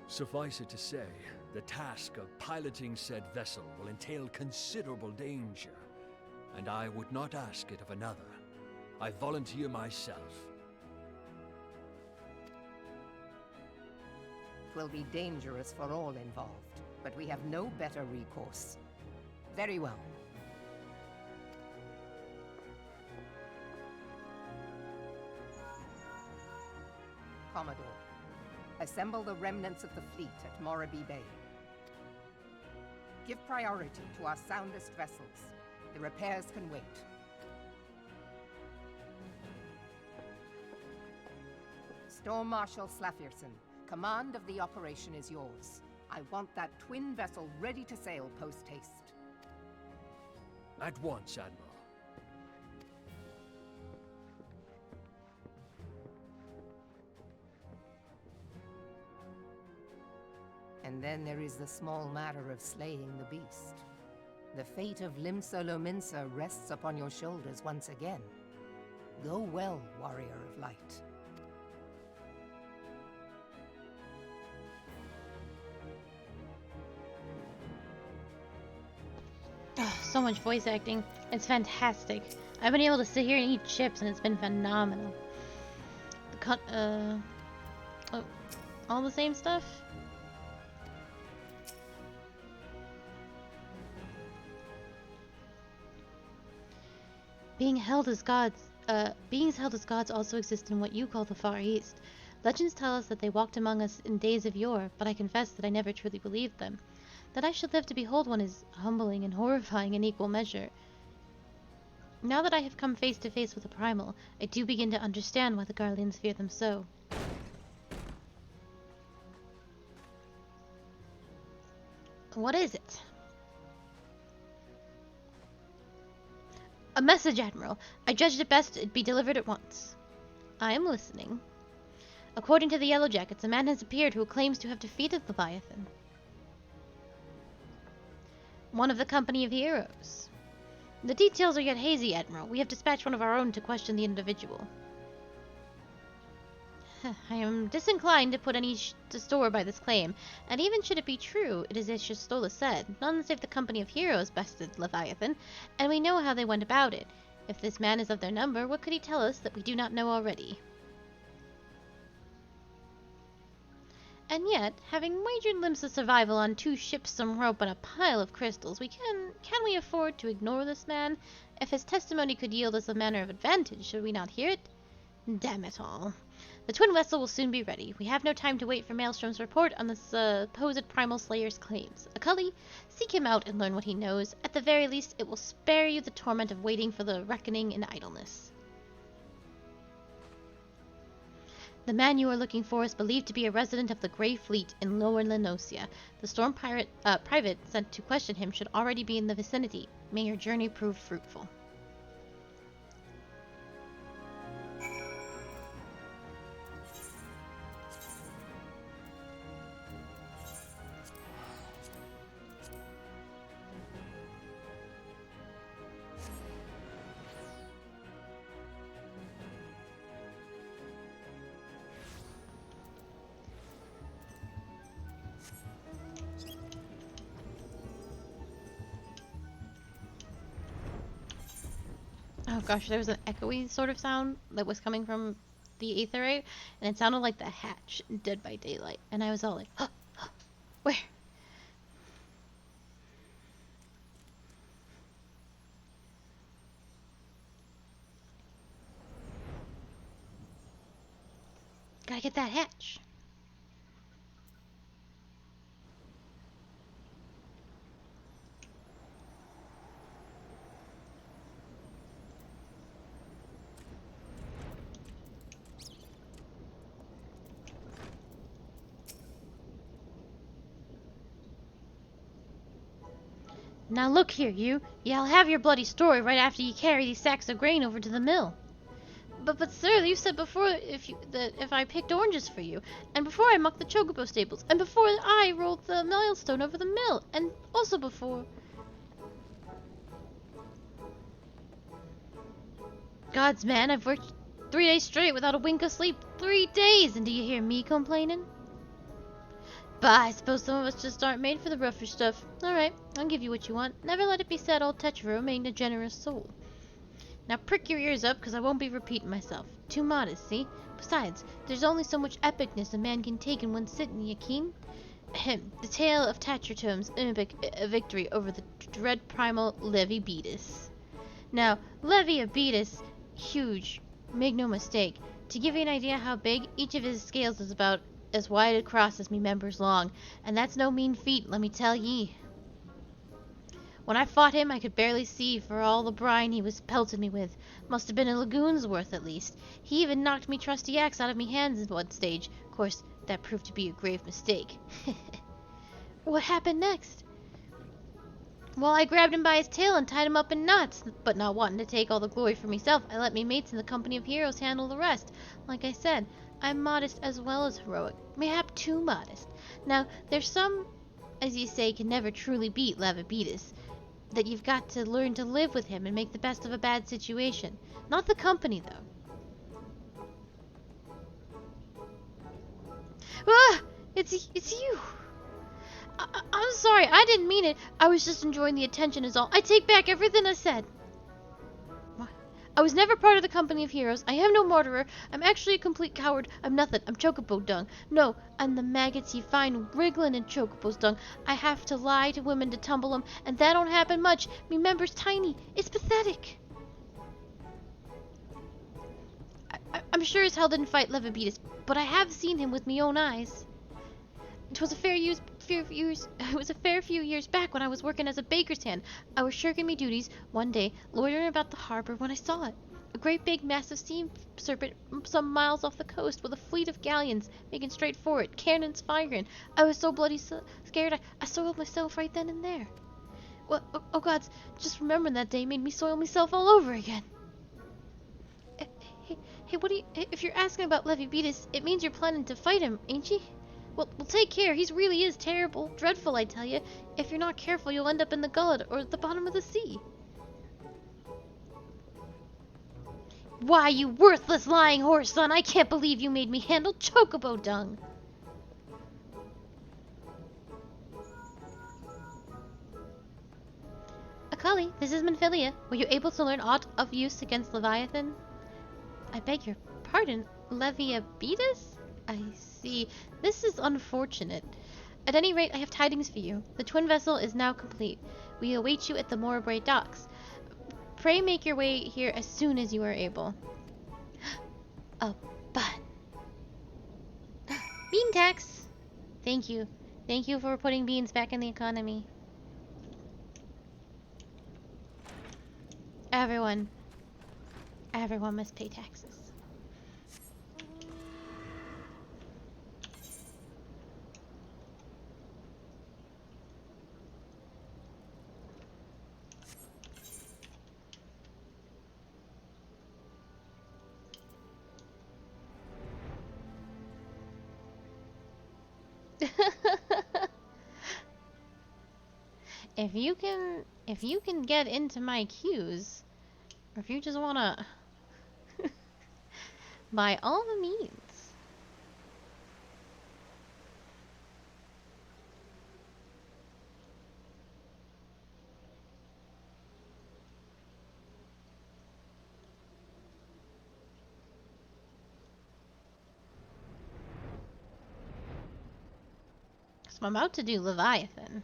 Suffice it to say, the task of piloting said vessel will entail considerable danger, and I would not ask it of another. I volunteer myself. will be dangerous for all involved, but we have no better recourse. Very well. Commodore, assemble the remnants of the fleet at Morabee Bay. Give priority to our soundest vessels. The repairs can wait. Storm Marshal Slafierson, command of the operation is yours. I want that twin vessel ready to sail post-haste. At once, Admiral. And then there is the small matter of slaying the beast. The fate of Limsa Lominsa rests upon your shoulders once again. Go well, warrior of light. Oh, so much voice acting. It's fantastic. I've been able to sit here and eat chips, and it's been phenomenal. Oh, all the same stuff? Beings held as gods also exist in what you call the Far East. Legends tell us that they walked among us in days of yore, but I confess that I never truly believed them. That I should live to behold one is humbling and horrifying in equal measure. Now that I have come face to face with the Primal, I do begin to understand why the Garleans fear them so. What is it? A message, Admiral. I judged it best it be delivered at once. I am listening. According to the Yellow Jackets, a man has appeared who claims to have defeated Leviathan. One of the company of heroes. The details are yet hazy, Admiral. We have dispatched one of our own to question the individual. I am disinclined to put any store by this claim, and even should it be true, it is as Shastola said, none save the company of heroes bested Leviathan, and we know how they went about it. If this man is of their number, what could he tell us that we do not know already? And yet, having wagered Limsa's survival on 2 ships, some rope, and a pile of crystals, can we afford to ignore this man? If his testimony could yield us a manner of advantage, should we not hear it? Damn it all. The twin vessel will soon be ready. We have no time to wait for Maelstrom's report on the supposed Primal Slayer's claims. Acully, seek him out and learn what he knows. At the very least, it will spare you the torment of waiting for the reckoning in idleness. The man you are looking for is believed to be a resident of the Grey Fleet in Lower Lenosia. The Storm private sent to question him should already be in the vicinity. May your journey prove fruitful. Oh gosh, there was an echoey sort of sound that was coming from the aetherite, and it sounded like the hatch in Dead by Daylight. And I was all like, huh, huh, where? Gotta get that hatch. Now look here, you. Yeah, I'll have your bloody story right after you carry these sacks of grain over to the mill. But sir, you said before that if I picked oranges for you, and before I mucked the chocobo stables, and before I rolled the milestone over the mill, and also before... Gods, man, I've worked 3 days straight without a wink of sleep. 3 days, and do you hear me complaining? But I suppose some of us just aren't made for the rougher stuff. Alright, I'll give you what you want. Never let it be said old Tetraro ain't a generous soul. Now prick your ears up, because I won't be repeating myself. Too modest, see? Besides, there's only so much epicness a man can take in one sitting, Yakin. The tale of Tatratum's victory over the dread primal Levi-Beatus. Now, Levi-Beatus, huge, make no mistake. To give you an idea how big, each of his scales is about as wide across as me members long, and that's no mean feat, let me tell ye. When I fought him, I could barely see for all the brine he was pelting me with. Must have been a lagoon's worth, at least. He even knocked me trusty axe out of me hands at one stage. Of course, that proved to be a grave mistake. What happened next? Well, I grabbed him by his tail and tied him up in knots, but not wanting to take all the glory for myself, I let me mates in the company of heroes handle the rest. Like I said, I'm modest as well as heroic, mayhap too modest. Now, there's some, as you say, can never truly beat Levi-Beatus, that you've got to learn to live with him and make the best of a bad situation. Not the company, though. Ah! It's you! I'm sorry, I didn't mean it. I was just enjoying the attention is all. I take back everything I said. What? I was never part of the company of heroes. I am no murderer. I'm actually a complete coward. I'm nothing. I'm chocobo dung. No, I'm the maggots you find wriggling in chocobo's dung. I have to lie to women to tumble 'em, and that don't happen much. Me member's tiny. It's pathetic. I'm sure as hell didn't fight Levi-Beatus, but I have seen him with me own eyes. It was a fair few years back when I was working as a baker's hand. I was shirking me duties one day, loitering about the harbor when I saw it. A great big massive steam serpent some miles off the coast with a fleet of galleons making straight for it, cannons firing. I was so bloody scared I soiled myself right then and there. Well, oh gods, just remembering that day made me soil myself all over again. Hey, what do you... If you're asking about Levi-Beatus, it means you're planning to fight him, ain't ye? Well, take care. He really is terrible. Dreadful, I tell you. If you're not careful, you'll end up in the gullet or at the bottom of the sea. Why, you worthless lying horse, son! I can't believe you made me handle chocobo dung! Akali, this is Minfilia. Were you able to learn aught of use against Leviathan? I beg your pardon, Levi-Beatus? I see. This is unfortunate. At any rate, I have tidings for you. The twin vessel is now complete. We await you at the Morbray docks. Pray make your way here as soon as you are able. A bun. Bean tax! Thank you. Thank you for putting beans back in the economy. Everyone must pay taxes. If you can get into my queues, or if you just wanna by all the means. So I'm about to do Leviathan.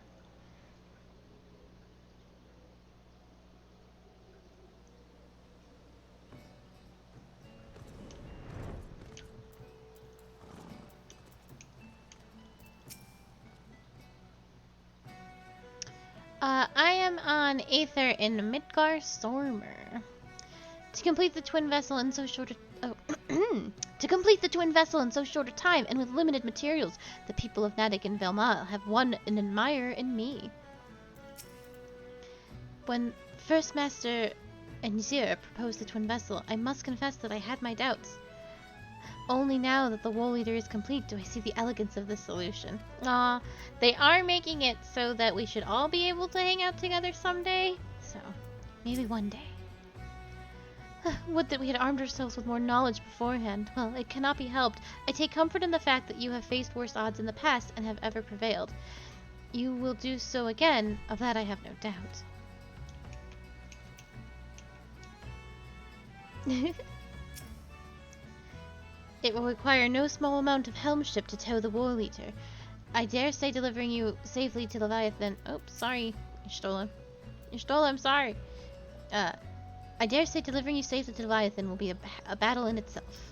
I am on Aether in Midgar Stormer. To complete the twin vessel in so short a time and with limited materials, the people of Natick and Velma have won an admirer in me. When First Master Enzir proposed the twin vessel, I must confess that I had my doubts. Only now that the Wool Eater is complete do I see the elegance of this solution. They are making it so that we should all be able to hang out together someday. So, maybe one day. Would that we had armed ourselves with more knowledge beforehand. Well, it cannot be helped. I take comfort in the fact that you have faced worse odds in the past and have ever prevailed. You will do so again, of that I have no doubt. It will require no small amount of helmship to tow the War Eater. I dare say delivering you safely to Leviathan... Oh, sorry, Y'shtola. Y'shtola, I'm sorry. I dare say delivering you safely to Leviathan will be a battle in itself.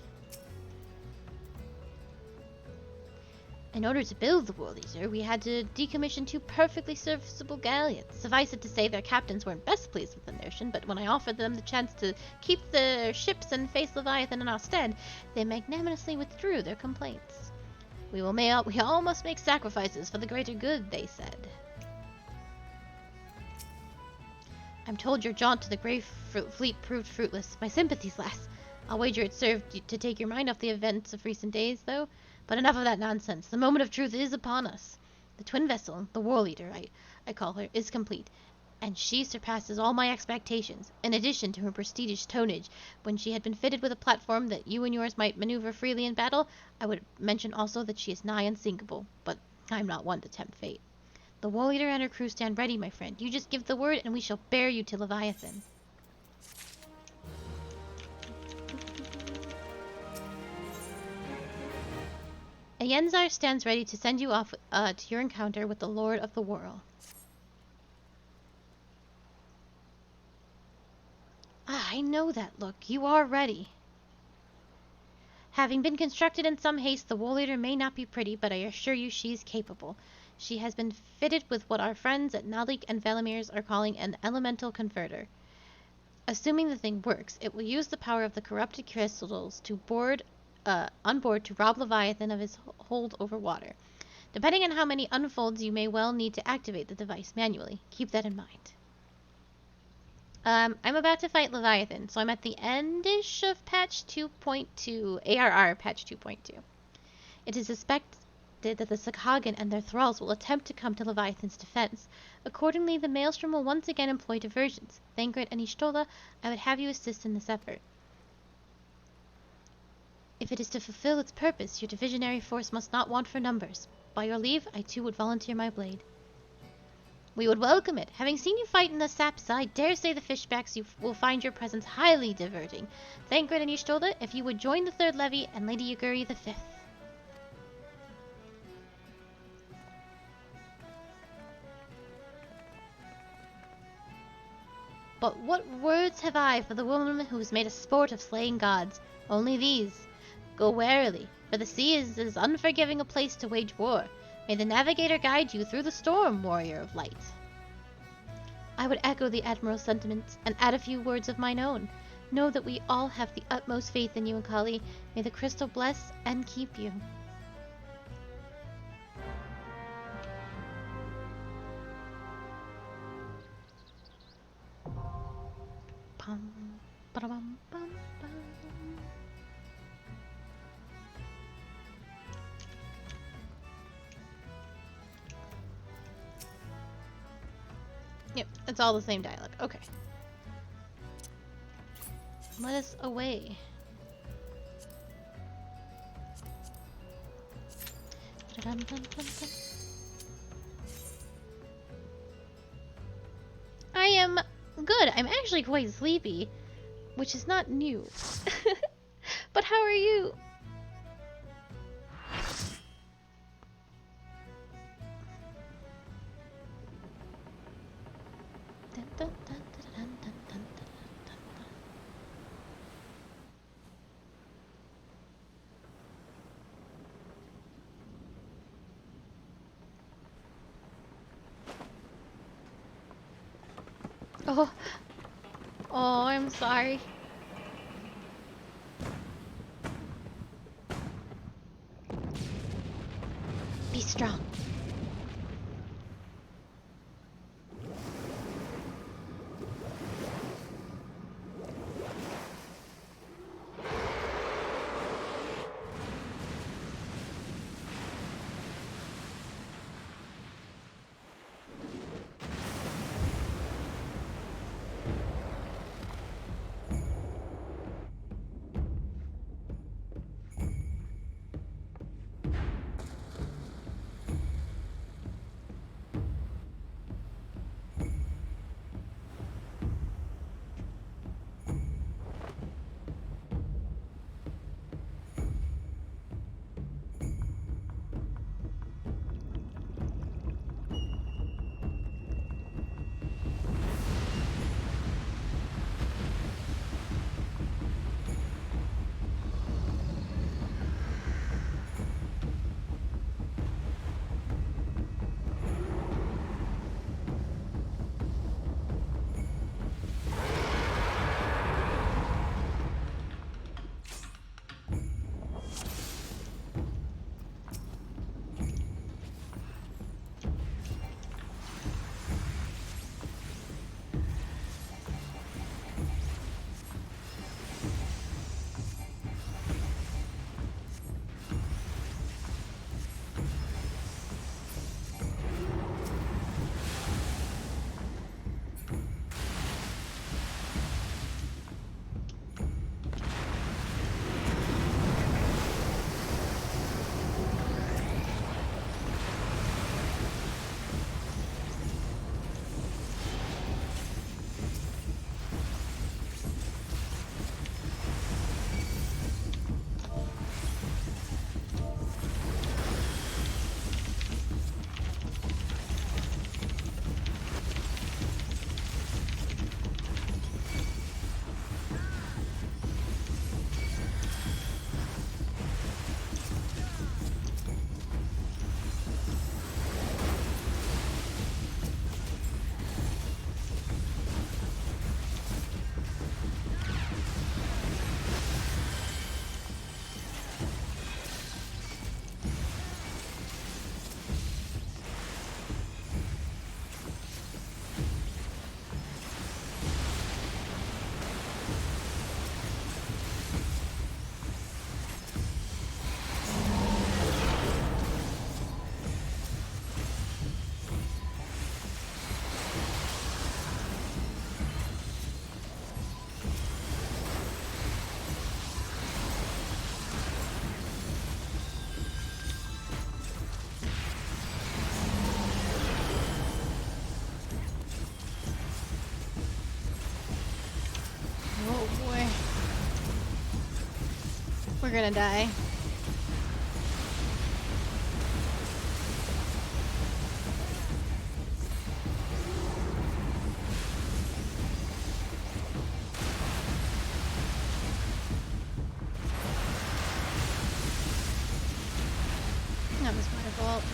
In order to build the War Eater, we had to decommission 2 perfectly serviceable galleons. Suffice it to say, their captains weren't best pleased with the notion, but when I offered them the chance to keep their ships and face Leviathan in our stead, they magnanimously withdrew their complaints. We all must make sacrifices for the greater good, they said. I'm told your jaunt to the Grey Fleet proved fruitless. My sympathies, lass. I'll wager it served to take your mind off the events of recent days, though. But enough of that nonsense. The moment of truth is upon us. The twin vessel, the War Leader, I call her, is complete. And she surpasses all my expectations. In addition to her prestigious tonnage, when she had been fitted with a platform that you and yours might maneuver freely in battle, I would mention also that she is nigh unsinkable. But I'm not one to tempt fate. The War Leader and her crew stand ready, my friend. You just give the word, and we shall bear you to Leviathan. Yenzar stands ready to send you off to your encounter with the Lord of the Whirl. Ah, I know that look. You are ready. Having been constructed in some haste, the War Leader may not be pretty, but I assure you she is capable. She has been fitted with what our friends at Nalik and Velimirs are calling an elemental converter. Assuming the thing works, it will use the power of the corrupted crystals on board to rob Leviathan of his hold over water. Depending on how many unfolds, you may well need to activate the device manually. Keep that in mind. I'm about to fight Leviathan, so I'm at the end-ish of patch 2.2, ARR patch 2.2. It is suspected that the Sakagan and their thralls will attempt to come to Leviathan's defense. Accordingly, the Maelstrom will once again employ diversions. Thancred and Y'shtola, I would have you assist in this effort. If it is to fulfill its purpose, your divisionary force must not want for numbers. By your leave, I too would volunteer my blade. We would welcome it. Having seen you fight in the saps, I dare say the fishbacks will find your presence highly diverting. Thancred and Y'shtola, if you would join the 3rd Levy and Lady Yuguri the 5th. But what words have I for the woman who has made a sport of slaying gods? Only these. Go warily, for the sea is as unforgiving a place to wage war. May the navigator guide you through the storm, warrior of light. I would echo the Admiral's sentiments and add a few words of mine own. Know that we all have the utmost faith in you, Akali. May the crystal bless and keep you. Pum, ba-da-bum, bum, bum. Yep, it's all the same dialogue. Okay. Let us away. Dun-dun-dun-dun. I am good. I'm actually quite sleepy, which is not new. But how are you? Oh, I'm sorry. Be strong. We're gonna die. That was my fault.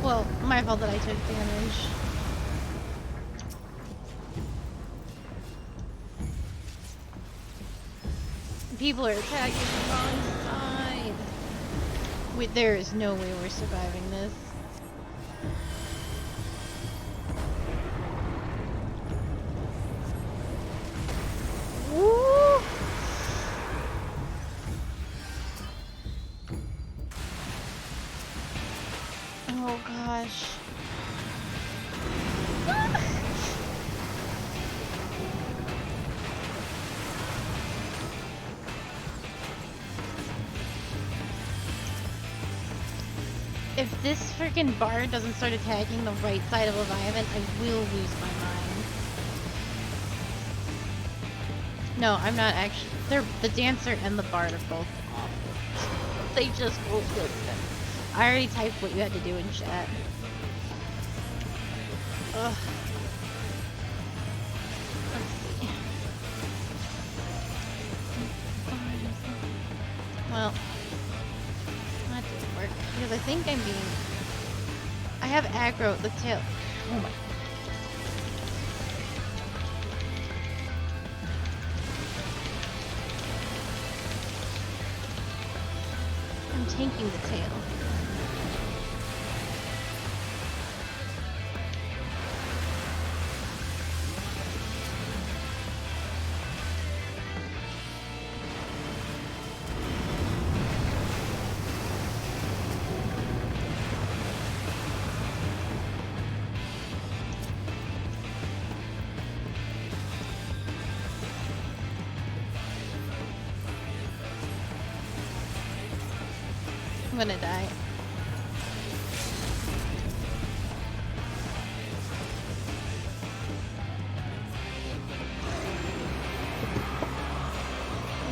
Well, my fault that I took damage. People are attacking the wrong side. Wait, there is no way we're surviving this. Woo! Oh gosh. If this freaking bard doesn't start attacking the right side of Leviathan, I will lose my mind. No, I'm not actually. The dancer and the bard are both awful. They just won't listen. I already typed what you had to do in chat. Ugh. Let's see. Well, that didn't work because I think I'm being. I have aggro the tail. Oh my. I'm tanking the tail. I'm gonna die.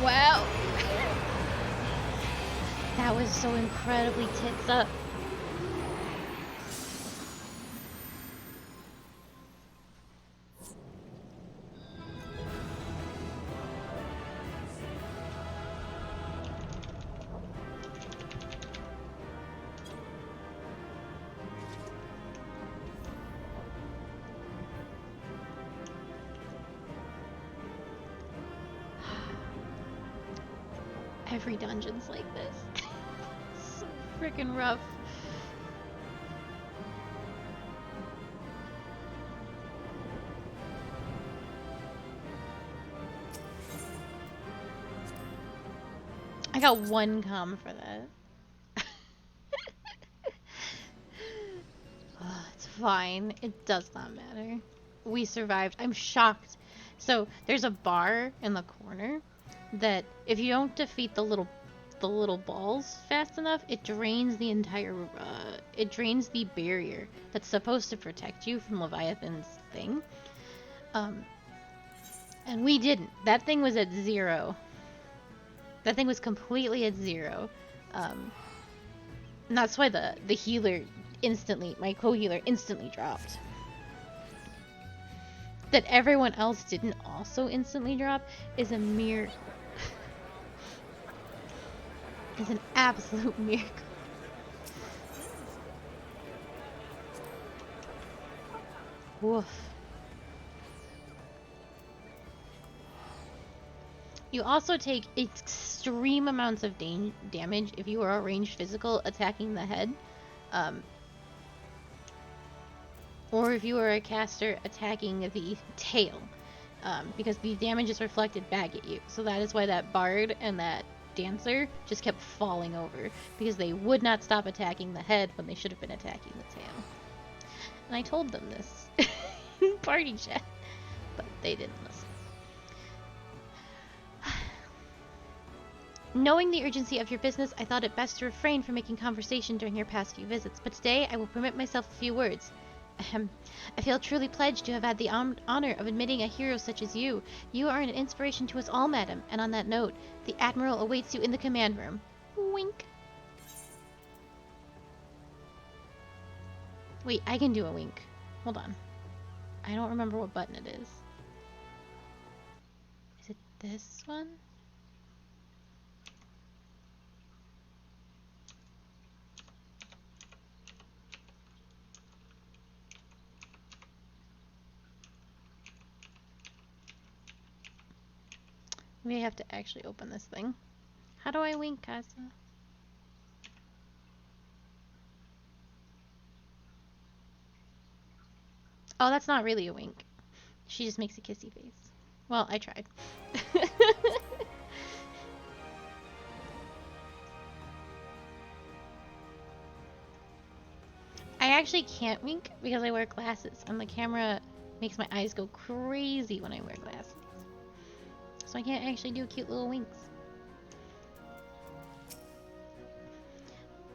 Wow. That was so incredibly tits up. Every dungeon's like this. So freaking rough. I got one comm for that. It's fine. It does not matter. We survived. I'm shocked. So there's a bar in the corner that if you don't defeat the little balls fast enough, it drains the entire it drains the barrier that's supposed to protect you from Leviathan's thing. And we didn't. That thing was at 0. That thing was completely at 0. And that's why the healer instantly, my co-healer instantly dropped. That everyone else didn't also instantly drop is a miracle. It's an absolute miracle. Woof. You also take extreme amounts of damage if you are a ranged physical attacking the head. Or if you are a caster attacking the tail. Because the damage is reflected back at you. So that is why that bard and that dancer just kept falling over, because they would not stop attacking the head when they should have been attacking the tail. And I told them this in party chat, but they didn't listen. Knowing the urgency of your business, I thought it best to refrain from making conversation during your past few visits, but today I will permit myself a few words. Ahem. I feel truly pledged to have had the honor of admitting a hero such as you. You are an inspiration to us all, madam. And on that note, the Admiral awaits you in the command room. Wink. Wait, I can do a wink. Hold on. I don't remember what button it is. Is it this one? We have to actually open this thing. How do I wink, Casa? Oh, that's not really a wink. She just makes a kissy face. Well, I tried. I actually can't wink because I wear glasses, and the camera makes my eyes go crazy when I wear glasses. So I can't actually do cute little winks.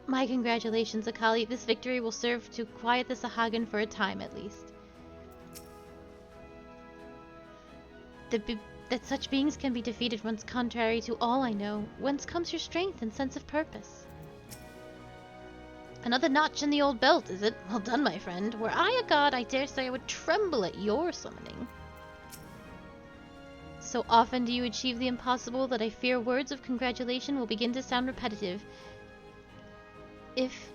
My congratulations, Akali. This victory will serve to quiet the Sahagin for a time, at least. That such beings can be defeated runs contrary to all I know. Whence comes your strength and sense of purpose? Another notch in the old belt, is it? Well done, my friend. Were I a god, I dare say I would tremble at your summoning. So often do you achieve the impossible that I fear words of congratulation will begin to sound repetitive. If...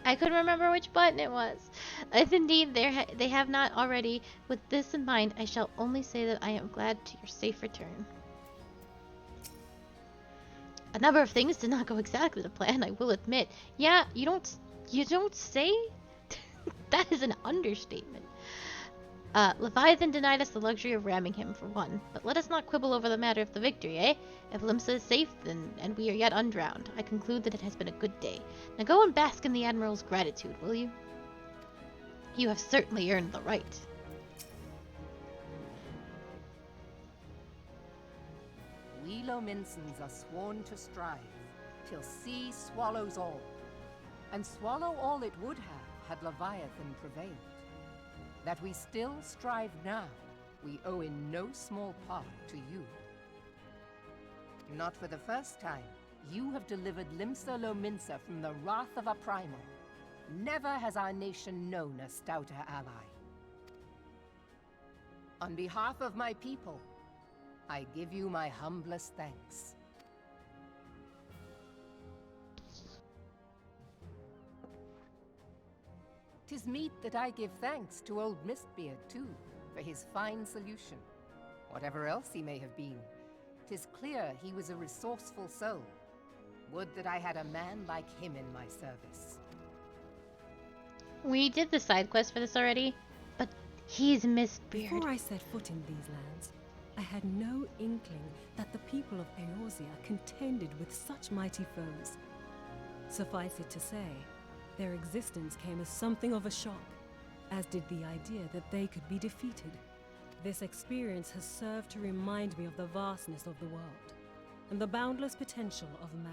I couldn't remember which button it was. If indeed they have not already, with this in mind, I shall only say that I am glad to your safe return. A number of things did not go exactly to plan, I will admit. Yeah, you don't say? That is an understatement. Leviathan denied us the luxury of ramming him, for one. But let us not quibble over the matter of the victory, eh? If Limsa is safe, and we are yet undrowned, I conclude that it has been a good day. Now go and bask in the Admiral's gratitude, will you? You have certainly earned the right. We Lominsons are sworn to strive, till sea swallows all. And swallow all it would have, had Leviathan prevailed. That we still strive now, we owe in no small part to you. Not for the first time, you have delivered Limsa Lominsa from the wrath of a primal. Never has our nation known a stouter ally. On behalf of my people, I give you my humblest thanks. 'Tis meet that I give thanks to old Mistbeard, too, for his fine solution. Whatever else he may have been, 'tis clear he was a resourceful soul. Would that I had a man like him in my service. We did the side quest for this already, but he's Mistbeard. Before I set foot in these lands, I had no inkling that the people of Eorzea contended with such mighty foes. Suffice it to say, their existence came as something of a shock, as did the idea that they could be defeated. This experience has served to remind me of the vastness of the world, and the boundless potential of man.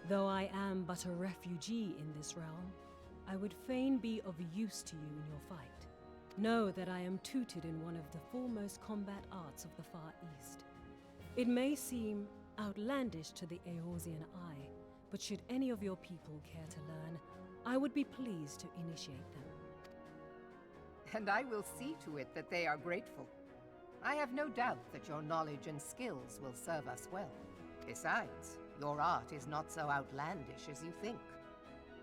Though I am but a refugee in this realm, I would fain be of use to you in your fight. Know that I am tutored in one of the foremost combat arts of the Far East. It may seem outlandish to the Eorzean eye, but should any of your people care to learn, I would be pleased to initiate them. And I will see to it that they are grateful. I have no doubt that your knowledge and skills will serve us well. Besides, your art is not so outlandish as you think.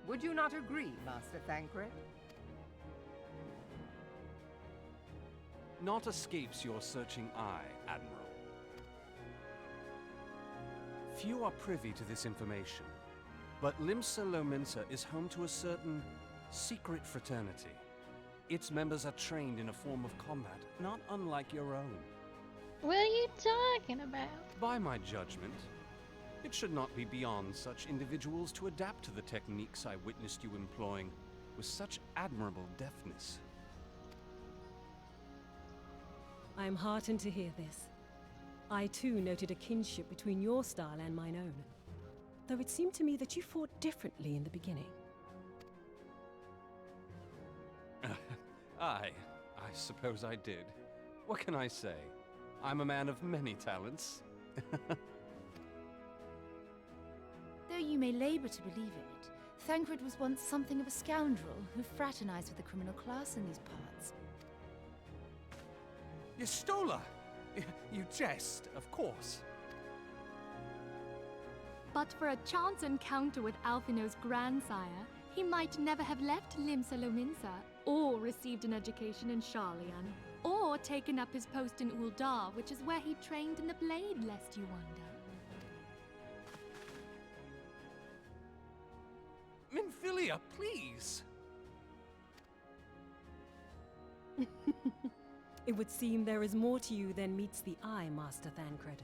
Would you not agree, Master Thancred? Naught escapes your searching eye, Admiral. Few are privy to this information, but Limsa Lominsa is home to a certain secret fraternity. Its members are trained in a form of combat not unlike your own. What are you talking about? By my judgment, it should not be beyond such individuals to adapt to the techniques I witnessed you employing with such admirable deftness. I am heartened to hear this. I too noted a kinship between your style and mine own, though it seemed to me that you fought differently in the beginning. I suppose I did. What can I say? I'm a man of many talents. Though you may labor to believe it, Thancred was once something of a scoundrel who fraternized with the criminal class in these parts. Yestola! You jest, of course. But for a chance encounter with Alphino's grandsire, he might never have left Limsa Lominsa, or received an education in Sharlayan, or taken up his post in Uldar, which is where he trained in the blade, lest you wonder. Minfilia, please! It would seem there is more to you than meets the eye, Master Thancred.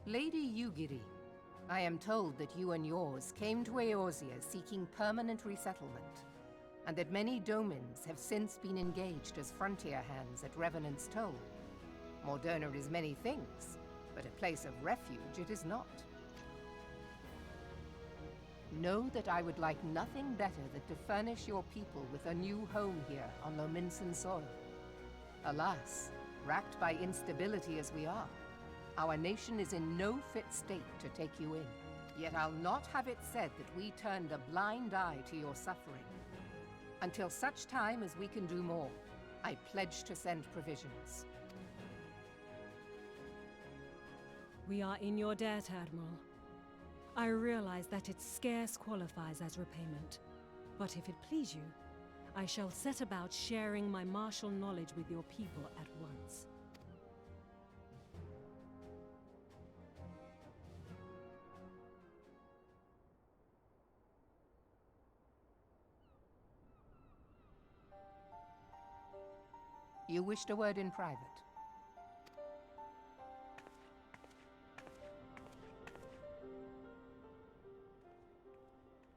Lady Yugiri, I am told that you and yours came to Eorzea seeking permanent resettlement, and that many domins have since been engaged as frontier hands at Revenant's Toll. Moderna is many things, but a place of refuge it is not. Know that I would like nothing better than to furnish your people with a new home here on Lominsan soil. Alas, racked by instability as we are, our nation is in no fit state to take you in. Yet I'll not have it said that we turned a blind eye to your suffering. Until such time as we can do more, I pledge to send provisions. We are in your debt, Admiral. I realize that it scarce qualifies as repayment, but if it please you, I shall set about sharing my martial knowledge with your people at once. You wished a word in private.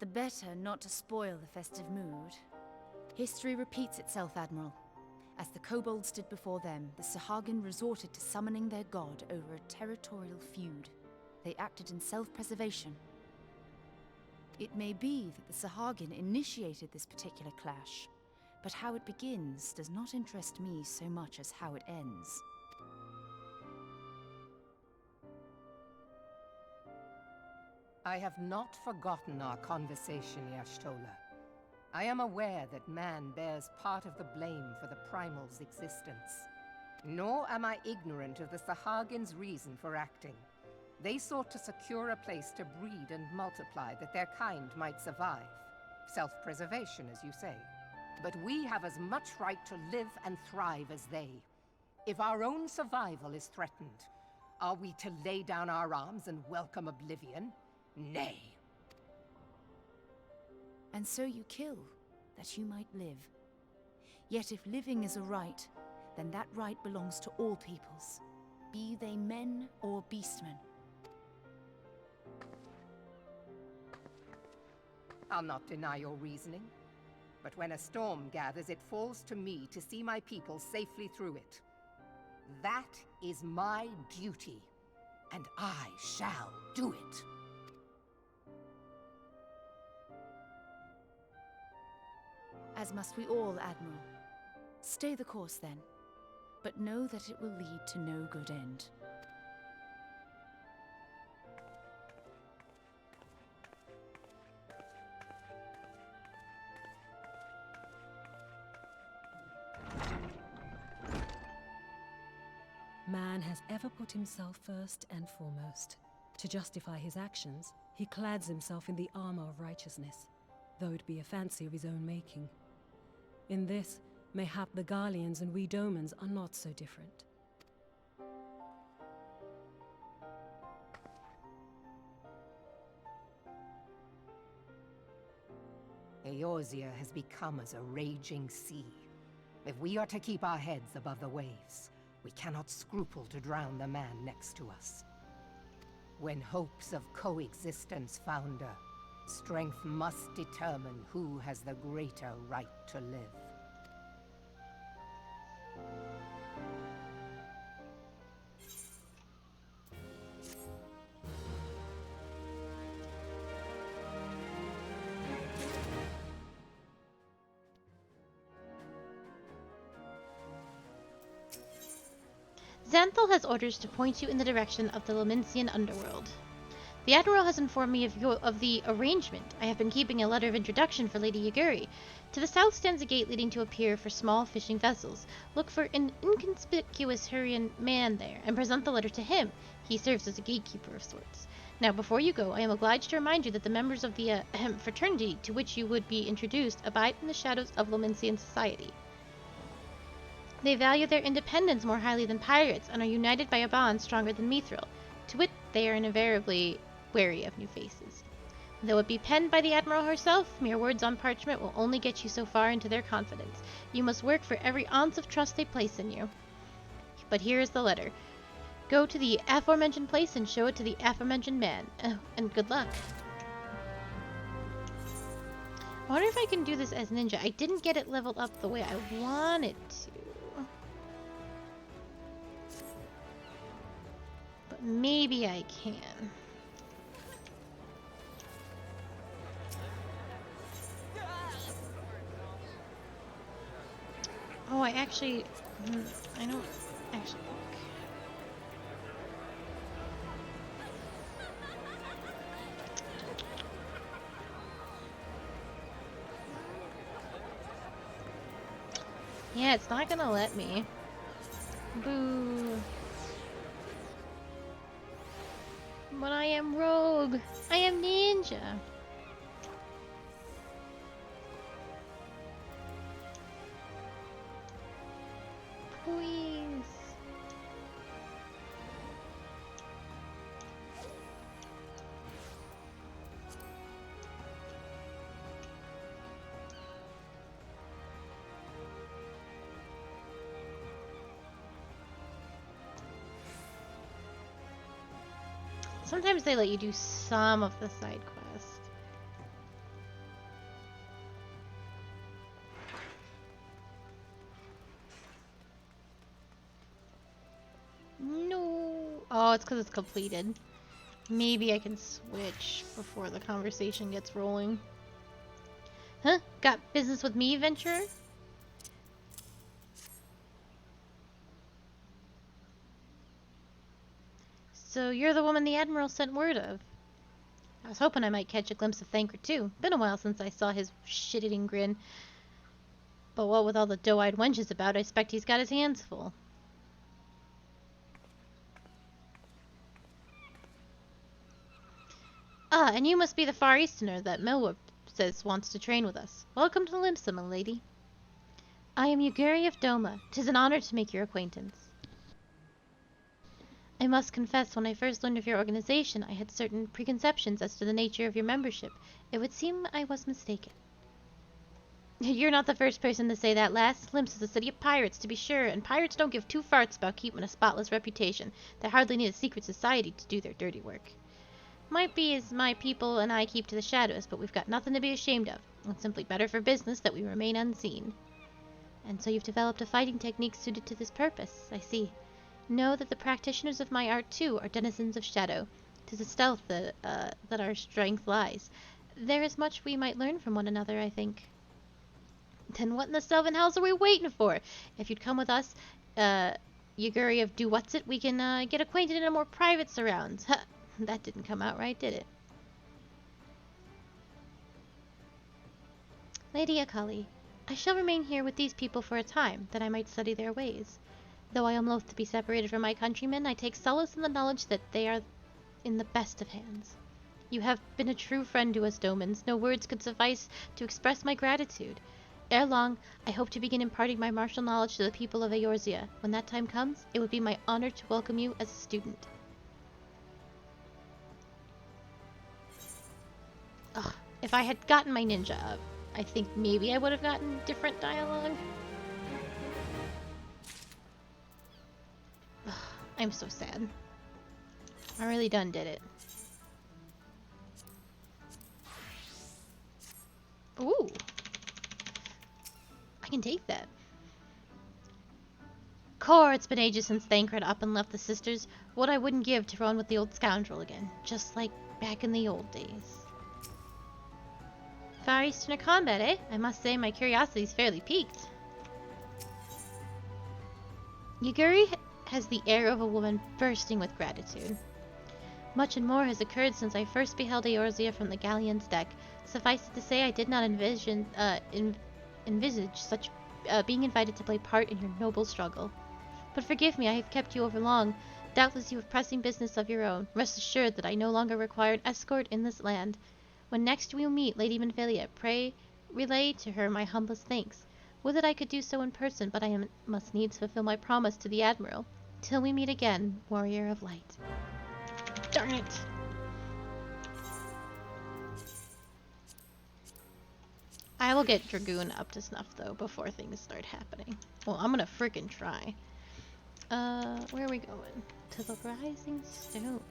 The better not to spoil the festive mood. History repeats itself, Admiral. As the kobolds did before them, the Sahagin resorted to summoning their god over a territorial feud. They acted in self-preservation. It may be that the Sahagin initiated this particular clash, but how it begins does not interest me so much as how it ends. I have not forgotten our conversation, Y'shtola. I am aware that man bears part of the blame for the Primal's existence. Nor am I ignorant of the Sahagin's reason for acting. They sought to secure a place to breed and multiply that their kind might survive. Self-preservation, as you say. But we have as much right to live and thrive as they. If our own survival is threatened, are we to lay down our arms and welcome oblivion? Nay. And so you kill, that you might live. Yet if living is a right, then that right belongs to all peoples, be they men or beastmen. I'll not deny your reasoning. But when a storm gathers, it falls to me to see my people safely through it. That is my duty, and I shall do it. As must we all, Admiral. Stay the course, then, but know that it will lead to no good end. Man has ever put himself first and foremost. To justify his actions, he clads himself in the armor of righteousness, though it be a fancy of his own making. In this, mayhap the Garleans and we Domans are not so different. Eorzea has become as a raging sea. If we are to keep our heads above the waves, we cannot scruple to drown the man next to us. When hopes of coexistence founder, strength must determine who has the greater right to live. Xanthal has orders to point you in the direction of the Lominsian underworld. The Admiral has informed me of the arrangement. I have been keeping a letter of introduction for Lady Yaguri. To the south stands a gate leading to a pier for small fishing vessels. Look for an inconspicuous Hurrian man there, and present the letter to him. He serves as a gatekeeper of sorts. Now, before you go, I am obliged to remind you that the members of the fraternity to which you would be introduced abide in the shadows of Lominsian society. They value their independence more highly than pirates, and are united by a bond stronger than mithril. To wit, they are invariably wary of new faces. Though it be penned by the Admiral herself, mere words on parchment will only get you so far into their confidence. You must work for every ounce of trust they place in you. But here is the letter. Go to the aforementioned place and show it to the aforementioned man. And good luck. I wonder if I can do this as ninja. I didn't get it leveled up the way I wanted to. But maybe I can. Oh, I don't actually think. Yeah, it's not gonna let me. Boo. But I am rogue. I am ninja. Please. Sometimes they let you do some of the side quests. No. Oh, it's because it's completed. Maybe I can switch before the conversation gets rolling. Huh? Got business with me, adventurer? So you're the woman the Admiral sent word of. I was hoping I might catch a glimpse of Thancred too. Been a while since I saw his shit-eating grin. But what with all the doe-eyed wenches about, I expect he's got his hands full. Ah, and you must be the Far Easterner that Milwarp says wants to train with us. Welcome to Limsa, my lady. I am Yuguri of Doma. 'Tis an honor to make your acquaintance. I must confess, when I first learned of your organization, I had certain preconceptions as to the nature of your membership. It would seem I was mistaken. You're not the first person to say that, lass. Limsa is a city of pirates, to be sure, and pirates don't give two farts about keeping a spotless reputation. They hardly need a secret society to do their dirty work. Might be as my people and I keep to the shadows, but we've got nothing to be ashamed of. It's simply better for business that we remain unseen. And so you've developed a fighting technique suited to this purpose, I see. Know that the practitioners of my art, too, are denizens of shadow. 'Tis a stealth that our strength lies. There is much we might learn from one another, I think. Then what in the seven hells are we waiting for? If you'd come with us, Yaguri of Do-What's-It, we can get acquainted in a more private surrounds. Huh, that didn't come out right, did it? Lady Akali, I shall remain here with these people for a time, that I might study their ways. Though I am loath to be separated from my countrymen, I take solace in the knowledge that they are in the best of hands. You have been a true friend to us, Domans. No words could suffice to express my gratitude. Ere long, I hope to begin imparting my martial knowledge to the people of Eorzea. When that time comes, it would be my honor to welcome you as a student. Ugh, if I had gotten my ninja up, I think maybe I would have gotten different dialogue. Ugh, I'm so sad. I really done did it. Ooh. I can take that. Core, it's been ages since Thancred up and left the sisters. What I wouldn't give to run with the old scoundrel again. Just like back in the old days. Far Easterner combat, eh? I must say my curiosity's fairly piqued. Yaguri has the air of a woman bursting with gratitude. Much and more has occurred since I first beheld Eorzea from the galleon's deck. Suffice it to say, I did not envisage such being invited to play part in your noble struggle. But forgive me, I have kept you over long. Doubtless you have pressing business of your own. Rest assured that I no longer require an escort in this land. When next we will meet, Lady Minfilia, pray relay to her my humblest thanks. Would that I could do so in person, but I must needs fulfill my promise to the Admiral. Till we meet again, Warrior of Light. Darn it! I will get Dragoon up to snuff, though, before things start happening. Well, I'm gonna frickin' try. Where are we going? To the Rising Stones.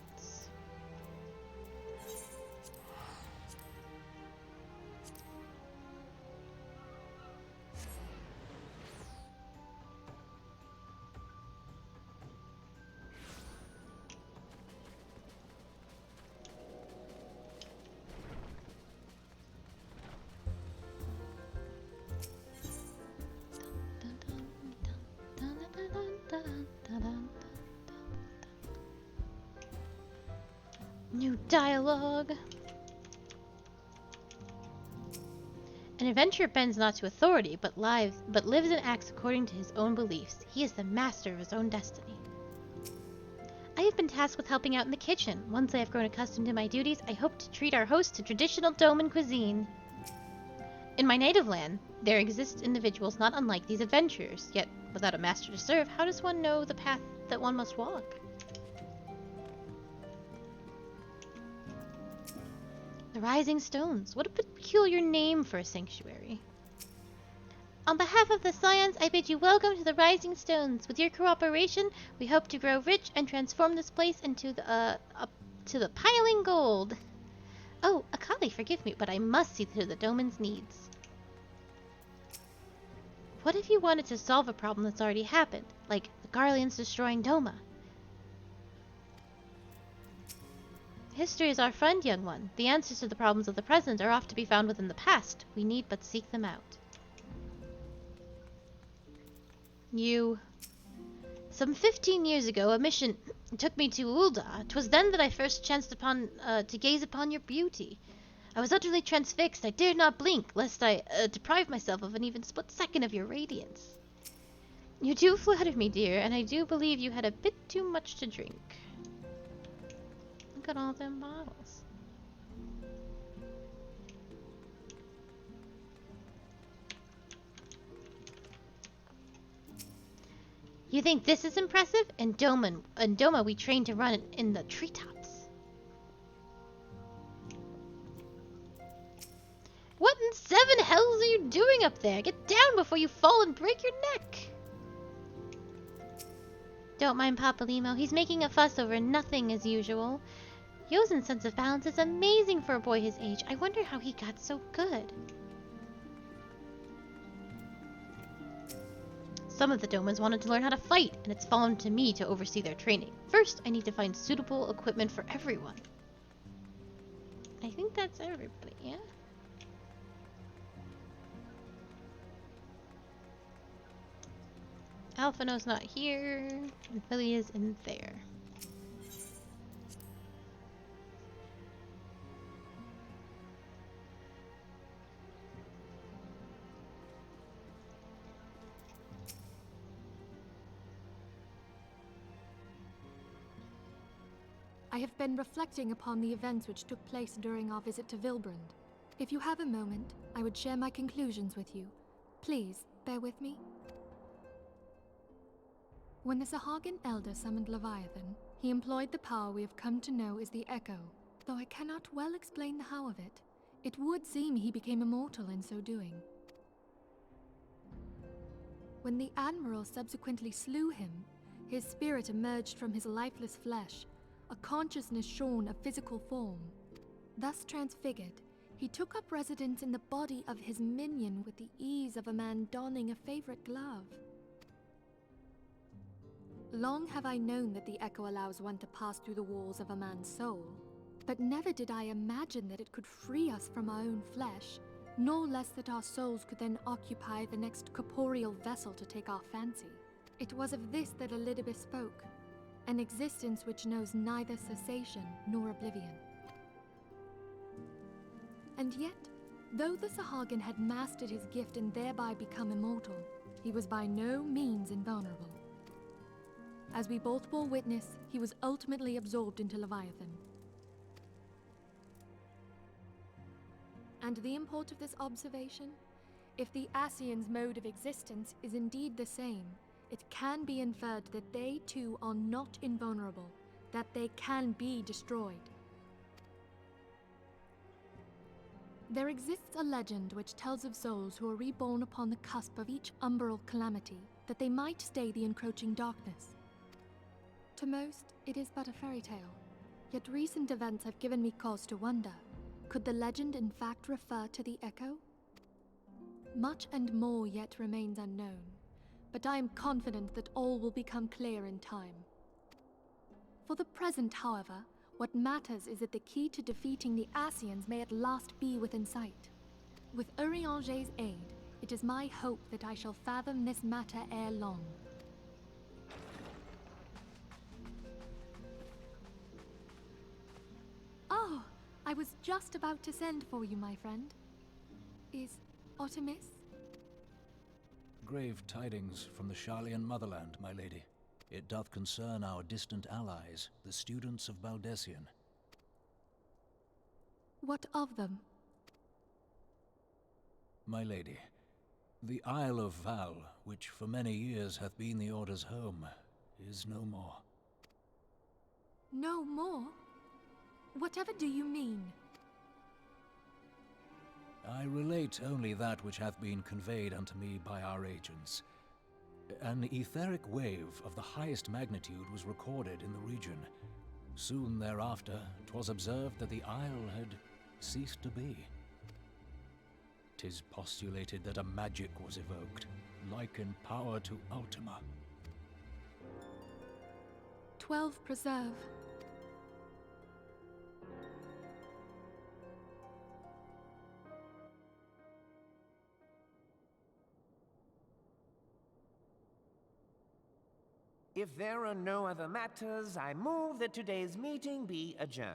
New dialogue. An adventurer bends not to authority, but lives and acts according to his own beliefs. He is the master of his own destiny. I have been tasked with helping out in the kitchen. Once I have grown accustomed to my duties, I hope to treat our hosts to traditional Doman cuisine. In my native land, there exist individuals not unlike these adventurers, yet without a master to serve, how does one know the path that one must walk? The Rising Stones. What a peculiar name for a sanctuary. On behalf of the Scions, I bid you welcome to the Rising Stones. With your cooperation, we hope to grow rich and transform this place into the piling gold. Oh, Akali, forgive me, but I must see to the Doman's needs. What if you wanted to solve a problem that's already happened, like the Garleans destroying Doma? History is our friend, young one. The answers to the problems of the present are oft to be found within the past. We need but seek them out. Some 15 years ago, a mission took me to Ul'dah. 'Twas then that I first chanced upon to gaze upon your beauty. I was utterly transfixed. I dared not blink, lest I deprive myself of an even split second of your radiance. You do flatter me, dear, and I do believe you had a bit too much to drink. Look at all them bottles. You think this is impressive? In Doma we train to run in the treetops. What in seven hells are you doing up there? Get down before you fall and break your neck. Don't mind Papa Limo. He's making a fuss over nothing as usual. Yozen's sense of balance is amazing for a boy his age. I wonder how he got so good. Some of the Domans wanted to learn how to fight, and it's fallen to me to oversee their training. First, I need to find suitable equipment for everyone. I think that's everybody, yeah? Alphino's not here, and Philia's in there. I have been reflecting upon the events which took place during our visit to Vilbrand. If you have a moment, I would share my conclusions with you. Please, bear with me. When the Sahagin Elder summoned Leviathan, he employed the power we have come to know as the Echo. Though I cannot well explain the how of it, it would seem he became immortal in so doing. When the Admiral subsequently slew him, his spirit emerged from his lifeless flesh, a consciousness shorn of physical form. Thus transfigured, he took up residence in the body of his minion with the ease of a man donning a favorite glove. Long have I known that the Echo allows one to pass through the walls of a man's soul, but never did I imagine that it could free us from our own flesh, nor less that our souls could then occupy the next corporeal vessel to take our fancy. It was of this that Elidibeth spoke, an existence which knows neither cessation nor oblivion. And yet, though the Sahagin had mastered his gift and thereby become immortal, he was by no means invulnerable. As we both bore witness, he was ultimately absorbed into Leviathan. And the import of this observation? If the Ascians' mode of existence is indeed the same, it can be inferred that they too are not invulnerable, that they can be destroyed. There exists a legend which tells of souls who are reborn upon the cusp of each umbral calamity, that they might stay the encroaching darkness. To most, it is but a fairy tale, yet recent events have given me cause to wonder, could the legend in fact refer to the Echo? Much and more yet remains unknown, but I am confident that all will become clear in time. For the present, however, what matters is that the key to defeating the Ascians may at last be within sight. With Urianger's aid, it is my hope that I shall fathom this matter ere long. Oh, I was just about to send for you, my friend. Is Artemis? Grave tidings from the Sharlayan motherland, my lady. It doth concern our distant allies, the students of Baldessian. What of them? My lady, the Isle of Val, which for many years hath been the Order's home, is no more. No more? Whatever do you mean? I relate only that which hath been conveyed unto me by our agents. An etheric wave of the highest magnitude was recorded in the region. Soon thereafter, 'twas observed that the isle had ceased to be. 'Tis postulated that a magic was evoked, like in power to Ultima. 12 preserve. If there are no other matters, I move that today's meeting be adjourned.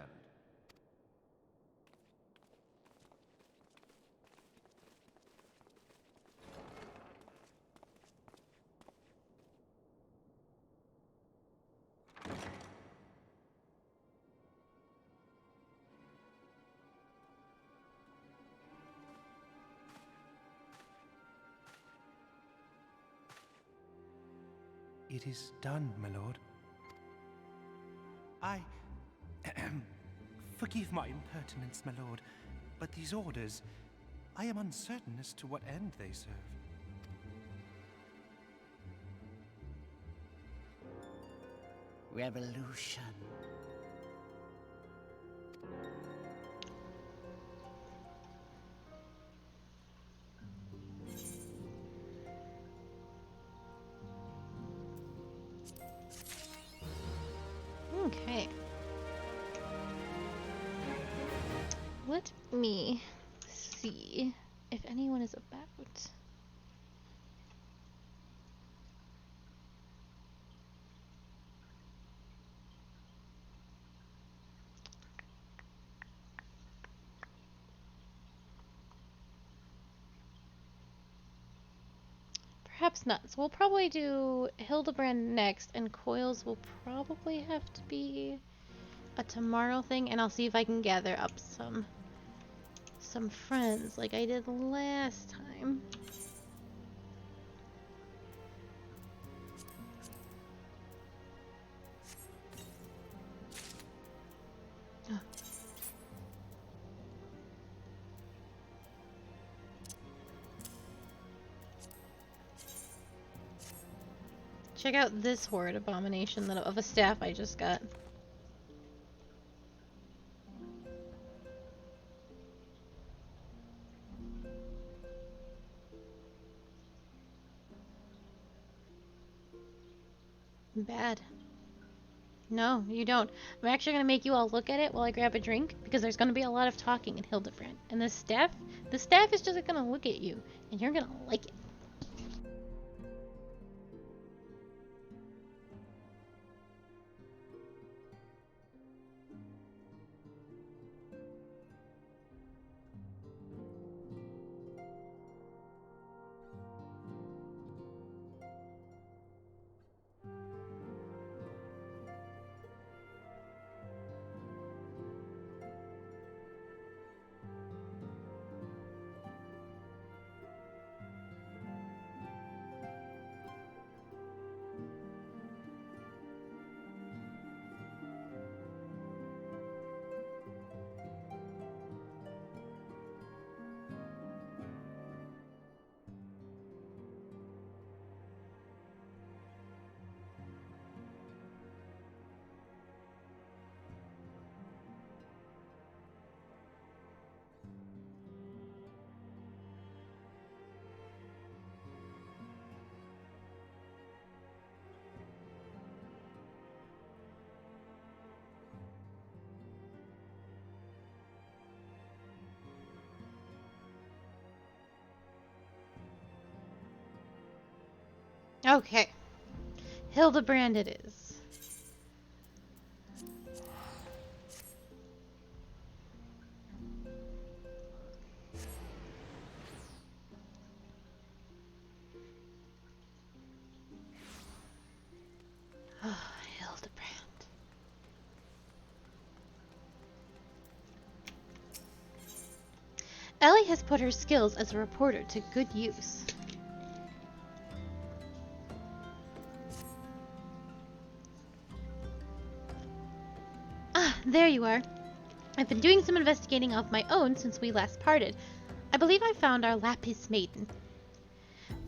It is done, my lord. Forgive my impertinence, my lord, but these orders, I am uncertain as to what end they serve. Revolution. Okay. Let me see if anyone is about. Perhaps not. So we'll probably do Hildebrand next, and coils will probably have to be a tomorrow thing, and I'll see if I can gather up some friends like I did last time. Check out this horrid abomination of a staff I just got. Bad. No, you don't. I'm actually going to make you all look at it while I grab a drink, because there's going to be a lot of talking in Hildebrand. And the staff is just going to look at you, and you're going to like it. Okay. Hildebrand it is. Oh, Hildebrand. Ellie has put her skills as a reporter to good use. Ah, there you are. I've been doing some investigating of my own since we last parted. I believe I found our Lapis Maiden.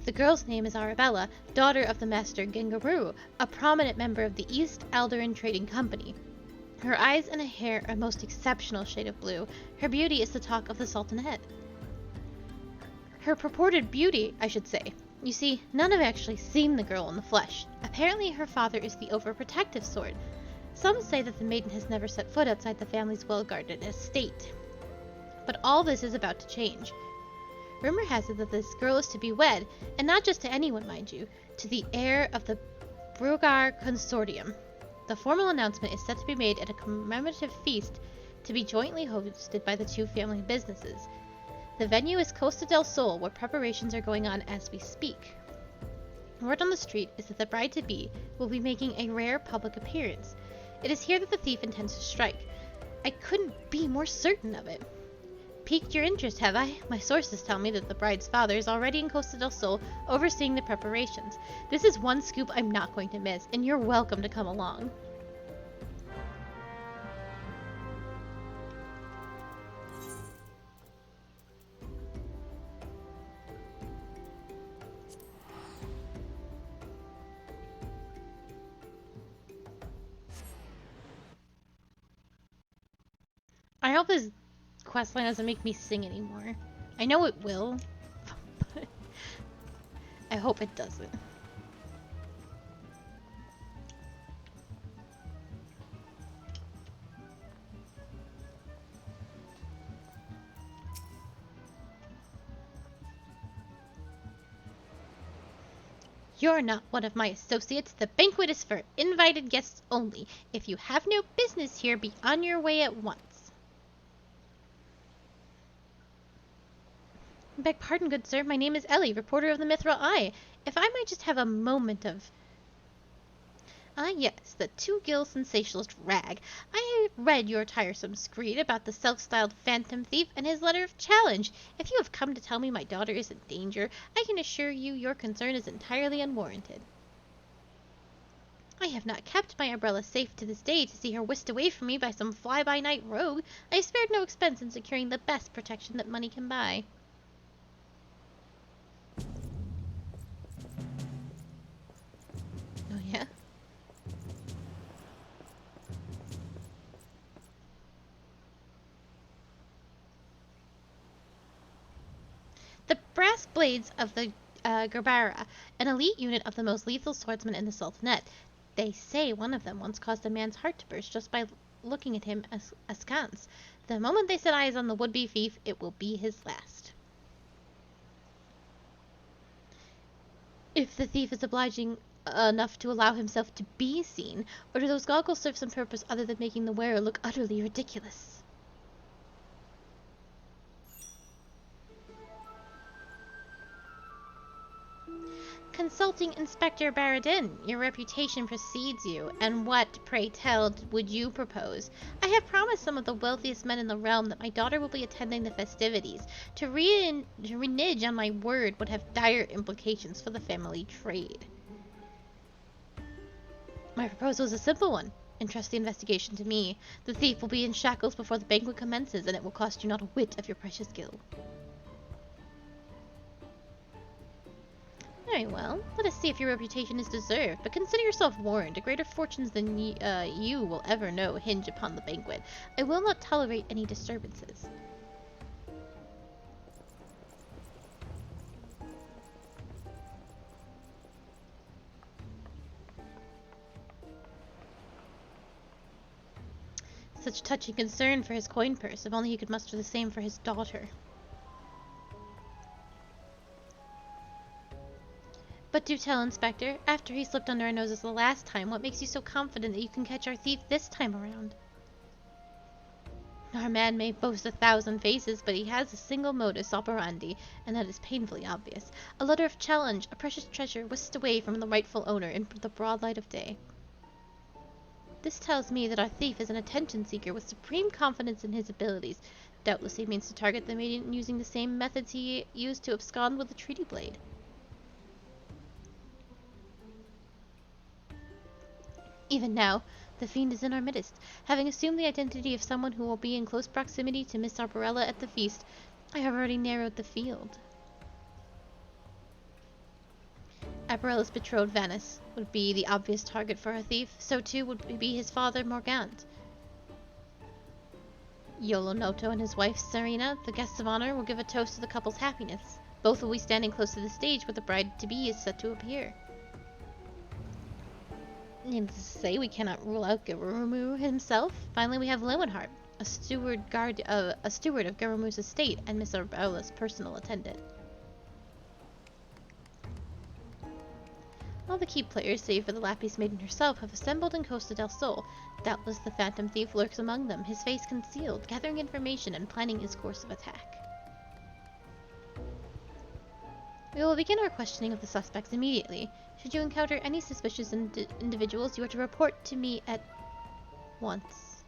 The girl's name is Arabella, daughter of the Master Gengaroo, a prominent member of the East Alderan Trading Company. Her eyes and hair are a most exceptional shade of blue. Her beauty is the talk of the Sultanate. Her purported beauty, I should say. You see, none have actually seen the girl in the flesh. Apparently her father is the overprotective sort. Some say that the maiden has never set foot outside the family's well-guarded estate. But all this is about to change. Rumor has it that this girl is to be wed, and not just to anyone, mind you, to the heir of the Brugar Consortium. The formal announcement is set to be made at a commemorative feast to be jointly hosted by the two family businesses. The venue is Costa del Sol, where preparations are going on as we speak. Word on the street is that the bride-to-be will be making a rare public appearance. It is here that the thief intends to strike. I couldn't be more certain of it. Piqued your interest, have I? My sources tell me that the bride's father is already in Costa del Sol, overseeing the preparations. This is one scoop I'm not going to miss, and you're welcome to come along. I hope this questline doesn't make me sing anymore. I know it will, but I hope it doesn't. You're not one of my associates. The banquet is for invited guests only. If you have no business here, be on your way at once. Beg pardon, good sir. My name is Ellie, reporter of the Mithril Eye. If I might just have a moment of... Ah, yes, the two-gill sensationalist rag. I read your tiresome screed about the self-styled phantom thief and his letter of challenge. If you have come to tell me my daughter is in danger, I can assure you your concern is entirely unwarranted. I have not kept my umbrella safe to this day to see her whisked away from me by some fly-by-night rogue. I have spared no expense in securing the best protection that money can buy. Oh, yeah? The brass blades of the Gerbera, an elite unit of the most lethal swordsmen in the Sultanate. They say one of them once caused a man's heart to burst just by looking at him askance. The moment they set eyes on the would-be thief, it will be his last. If the thief is obliging enough to allow himself to be seen, or do those goggles serve some purpose other than making the wearer look utterly ridiculous? Consulting Inspector Baradin, your reputation precedes you, and what, pray tell, would you propose? I have promised some of the wealthiest men in the realm that my daughter will be attending the festivities. To renege on my word would have dire implications for the family trade. My proposal is a simple one. Entrust the investigation to me. The thief will be in shackles before the banquet commences, and it will cost you not a whit of your precious gil. Very well. Let us see if your reputation is deserved, but consider yourself warned. Greater fortunes than you will ever know hinge upon the banquet. I will not tolerate any disturbances. Such touching concern for his coin purse. If only he could muster the same for his daughter. But do tell, Inspector, after he slipped under our noses the last time, what makes you so confident that you can catch our thief this time around? Our man may boast 1,000 faces, but he has a single modus operandi, and that is painfully obvious. A letter of challenge, a precious treasure whisked away from the rightful owner in the broad light of day. This tells me that our thief is an attention seeker with supreme confidence in his abilities. Doubtless he means to target the maiden using the same methods he used to abscond with the treaty blade. Even now, the fiend is in our midst. Having assumed the identity of someone who will be in close proximity to Miss Arabella at the feast, I have already narrowed the field. Arabella's betrothed Vanus would be the obvious target for a thief. So too would be his father Morgant. Yolonoto and his wife Serena, the guests of honor, will give a toast to the couple's happiness. Both will be standing close to the stage where the bride-to-be is set to appear. Needless to say, we cannot rule out Garamu himself. Finally, we have Lewenhart, a steward of Garamu's estate and Miss Arabella's personal attendant. All the key players, save for the Lapis Maiden herself, have assembled in Costa del Sol. Doubtless the Phantom Thief lurks among them, his face concealed, gathering information and planning his course of attack. We will begin our questioning of the suspects immediately. Should you encounter any suspicious individuals, you are to report to me at once.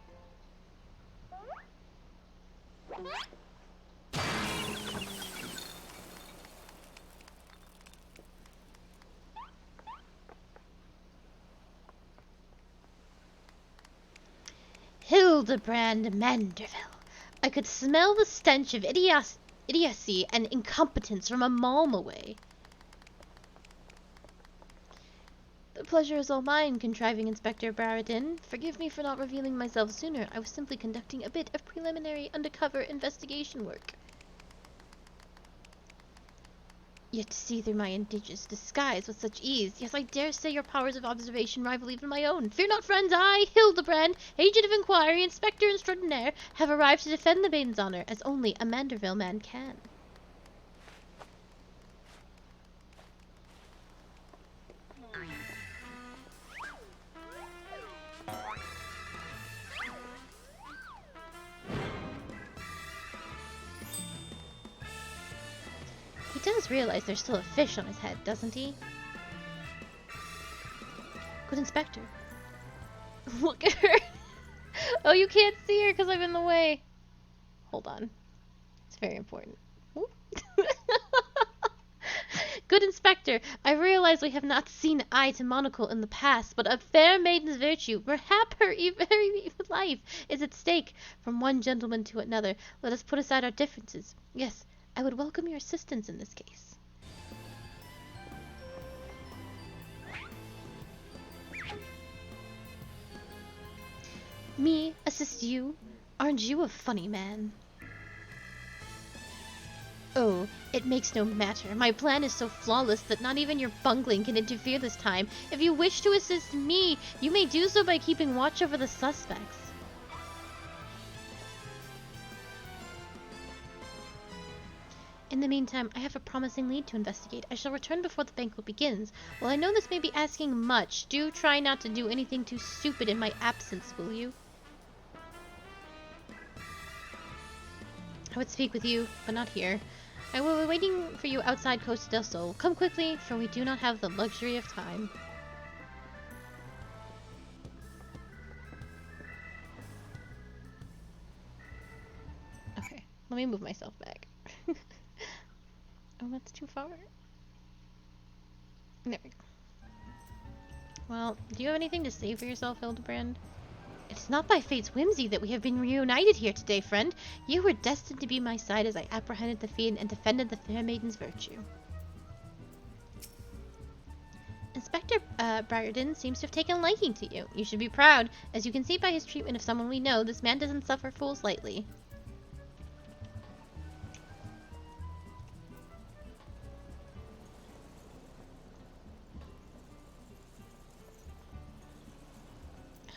Hildebrand Manderville. I could smell the stench of idiocy and incompetence from a mile away. The pleasure is all mine, contriving Inspector Barradin. Forgive me for not revealing myself sooner. I was simply conducting a bit of preliminary undercover investigation work. Yet to see through my indigenous disguise with such ease, yes, I dare say your powers of observation rival even my own. Fear not, friends, I, Hildebrand, agent of inquiry, inspector extraordinaire, have arrived to defend the maiden's honor, as only a Manderville man can. He does realize there's still a fish on his head, doesn't he? Good Inspector. Look at her. Oh, you can't see her because I'm in the way. Hold on. It's very important. Good Inspector, I realize we have not seen eye to monocle in the past, but a fair maiden's virtue, perhaps her very life, is at stake. From one gentleman to another, let us put aside our differences. Yes, I would welcome your assistance in this case. Me assist you? Aren't you a funny man? Oh, it makes no matter. My plan is so flawless that not even your bungling can interfere this time. If you wish to assist me, you may do so by keeping watch over the suspects. In the meantime, I have a promising lead to investigate. I shall return before the banquet begins. While I know this may be asking much, do try not to do anything too stupid in my absence, will you? I would speak with you, but not here. I will be waiting for you outside Costa del Sol. Come quickly, for we do not have the luxury of time. Okay, let me move myself back. Oh, that's too far. There we go. Well, do you have anything to say for yourself, Hildebrand? It is not by fate's whimsy that we have been reunited here today, friend. You were destined to be my side as I apprehended the fiend and defended the fair maiden's virtue. Inspector Barradin seems to have taken a liking to you. You should be proud. As you can see by his treatment of someone we know, this man doesn't suffer fools lightly.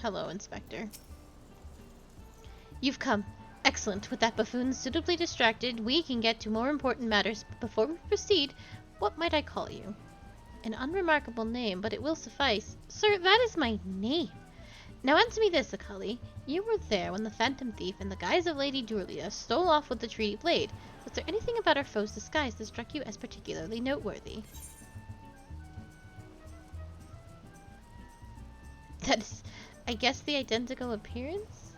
Hello, Inspector. You've come. Excellent. With that buffoon suitably distracted, we can get to more important matters. But before we proceed, what might I call you? An unremarkable name, but it will suffice. Sir, that is my name. Now answer me this, Akali. You were there when the Phantom Thief, in the guise of Lady Julia, stole off with the treaty blade. Was there anything about our foe's disguise that struck you as particularly noteworthy? That is, I guess, the identical appearance?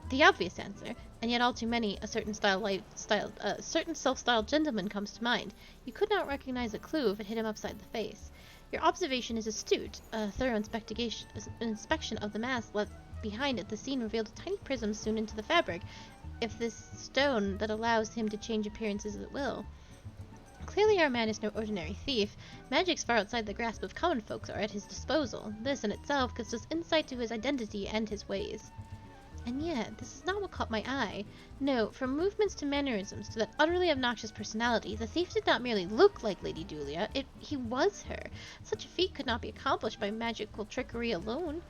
The obvious answer, and yet all too many, a certain certain self-styled gentleman comes to mind. You could not recognize a clue if it hit him upside the face. Your observation is astute. A thorough inspection of the mask left behind at the scene revealed a tiny prism sewn into the fabric, if this stone that allows him to change appearances at will. Clearly our man is no ordinary thief. Magics far outside the grasp of common folks are at his disposal. This in itself gives us insight to his identity and his ways. And yet, this is not what caught my eye. No, from movements to mannerisms to that utterly obnoxious personality, the thief did not merely look like Lady Julia, he was her. Such a feat could not be accomplished by magical trickery alone.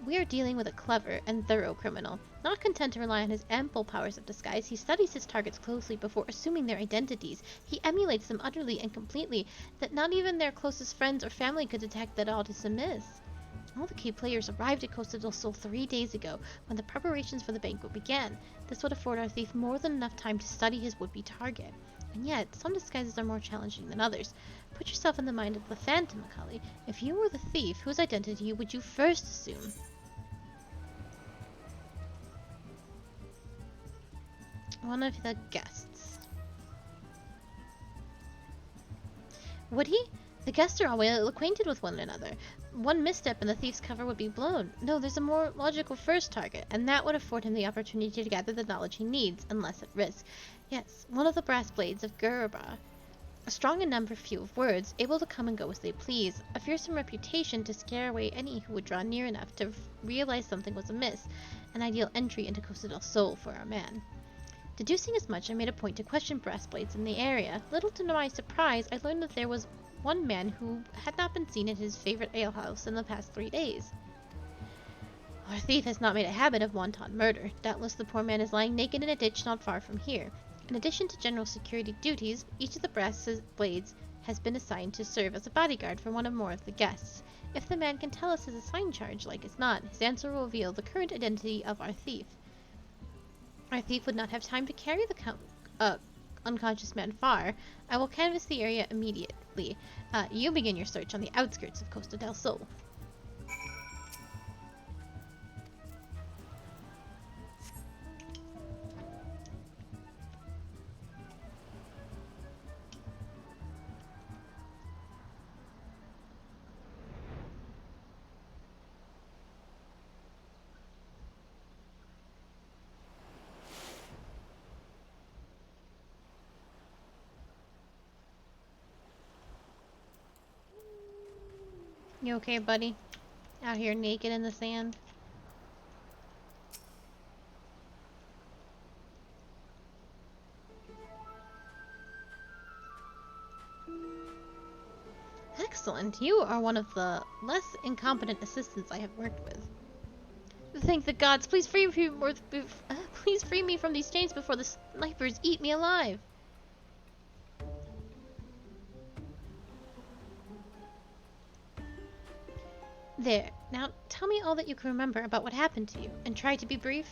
We are dealing with a clever and thorough criminal. Not content to rely on his ample powers of disguise, he studies his targets closely before assuming their identities. He emulates them utterly and completely, that not even their closest friends or family could detect that aught is amiss. All the key players arrived at Costa del Sol 3 days ago, when the preparations for the banquet began. This would afford our thief more than enough time to study his would-be target. And yet, some disguises are more challenging than others. Put yourself in the mind of the Phantom, Akali. If you were the thief, whose identity would you first assume? One of the guests. Would he? The guests are all well acquainted with one another. One misstep and the thief's cover would be blown. No, there's a more logical first target, and that would afford him the opportunity to gather the knowledge he needs, and less at risk. Yes, one of the brass blades of Gerba. Strong in number, few of words, able to come and go as they please, a fearsome reputation to scare away any who would draw near enough to realize something was amiss, an ideal entry into Costa del Sol for our man. Deducing as much, I made a point to question brass blades in the area. Little to my surprise, I learned that there was one man who had not been seen at his favorite alehouse in the past 3 days. Our thief has not made a habit of wanton murder. Doubtless the poor man is lying naked in a ditch not far from here. In addition to general security duties, each of the brass blades has been assigned to serve as a bodyguard for one or more of the guests. If the man can tell us his assigned charge, like as not, his answer will reveal the current identity of our thief. Our thief would not have time to carry the unconscious man far. I will canvass the area immediately. You begin your search on the outskirts of Costa del Sol. You okay, buddy? Out here naked in the sand? Excellent. You are one of the less incompetent assistants I have worked with. Thank the gods. Please free me from these chains before the snipers eat me alive. There. Now, tell me all that you can remember about what happened to you, and try to be brief.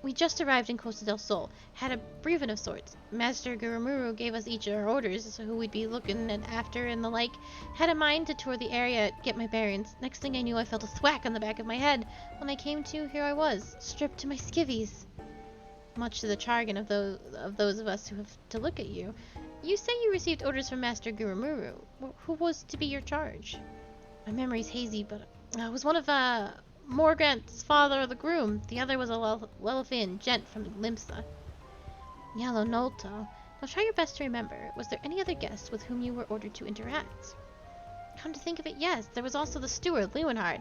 We just arrived in Costa del Sol. Had a briefing of sorts. Master Gurumuru gave us each our orders, who we'd be looking after and the like. Had a mind to tour the area, get my bearings. Next thing I knew, I felt a thwack on the back of my head. When I came to, here I was, stripped to my skivvies. Much to the chagrin of those of us who have to look at you. You say you received orders from Master Gurumuru. Who was to be your charge? My memory's hazy, but I was one of Morgant's father of the groom. The other was a Lelfin gent from Limsa. Yellow Nolto. Now try your best to remember. Was there any other guest with whom you were ordered to interact? Come to think of it, yes. There was also the steward, Leeuwenhard.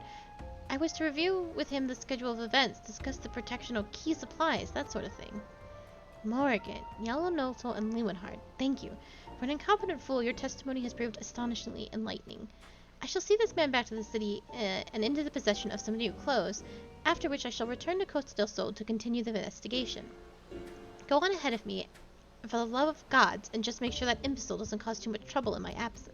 I was to review with him the schedule of events, discuss the protection of key supplies, that sort of thing. Morgan, Yellow Nolto, and Leeuwenhard. Thank you. For an incompetent fool, your testimony has proved astonishingly enlightening. I shall see this man back to the city and into the possession of some new clothes, after which I shall return to Costa del Sol to continue the investigation. Go on ahead of me for the love of gods, and just make sure that imbecile doesn't cause too much trouble in my absence.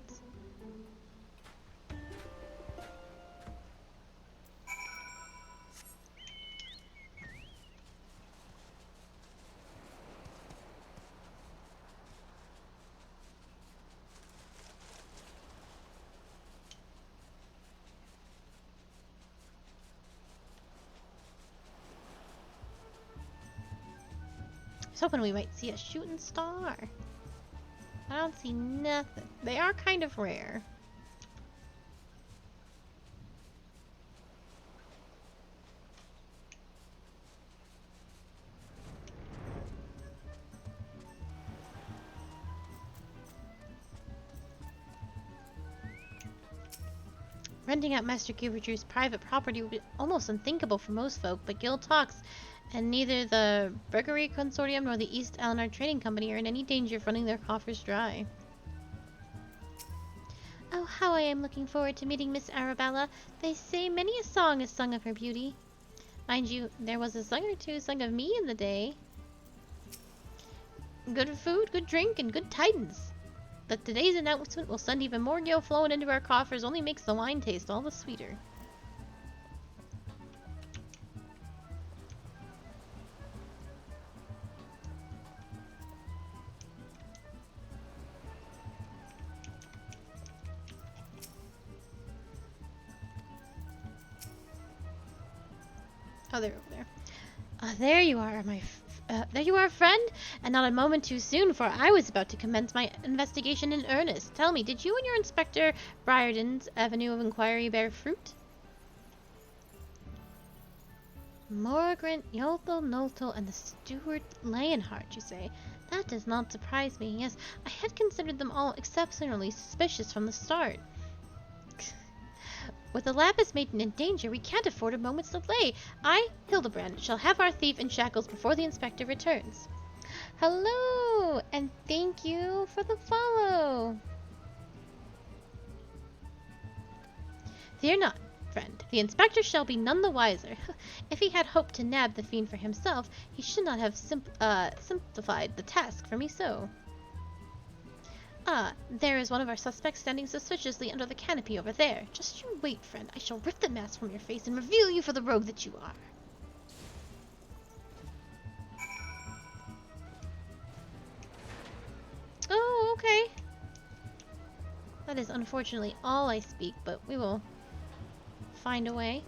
I was hoping we might see a shooting star. I don't see nothing. They are kind of rare. Renting out Master Guberju's private property would be almost unthinkable for most folk, but Guild talks, and neither the Burgery Consortium nor the East Eleanor Trading Company are in any danger of running their coffers dry. Oh, how I am looking forward to meeting Miss Arabella. They say many a song is sung of her beauty. Mind you, there was a song or two sung of me in the day. Good food, good drink, and good tidings. That today's announcement will send even more gil flowing into our coffers only makes the wine taste all the sweeter. Oh, they're over there. There you are, there you are, friend, and not a moment too soon, for I was about to commence my investigation in earnest. Tell me, did you and your Inspector Briarden's avenue of inquiry bear fruit? Morgrant, Yolthel, Nolthel, and the Steward Leonhardt, you say? That does not surprise me. Yes, I had considered them all exceptionally suspicious from the start. With the Lapis Maiden in danger, we can't afford a moment's delay. I, Hildebrand, shall have our thief in shackles before the inspector returns. Hello, and thank you for the follow. Fear not, friend. The inspector shall be none the wiser. If he had hoped to nab the fiend for himself, he should not have simplified the task for me so. Ah, there is one of our suspects standing suspiciously under the canopy over there. Just you wait, friend. I shall rip the mask from your face and reveal you for the rogue that you are. Oh, okay. That is unfortunately all I speak, but we will find a way.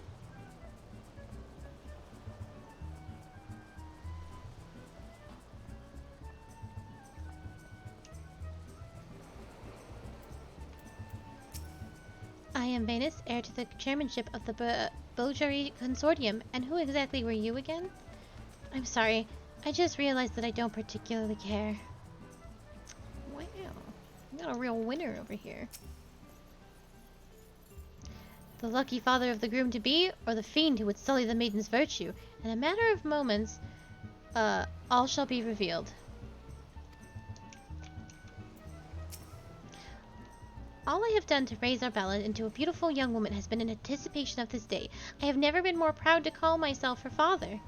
I am Venus, heir to the chairmanship of the Burgery Consortium. And who exactly were you again? I'm sorry, I just realized that I don't particularly care. Wow, we got a real winner over here. The lucky father of the groom-to-be, or the fiend who would sully the maiden's virtue. In a matter of moments, all shall be revealed. All I have done to raise Arabella into a beautiful young woman has been in anticipation of this day. I have never been more proud to call myself her father.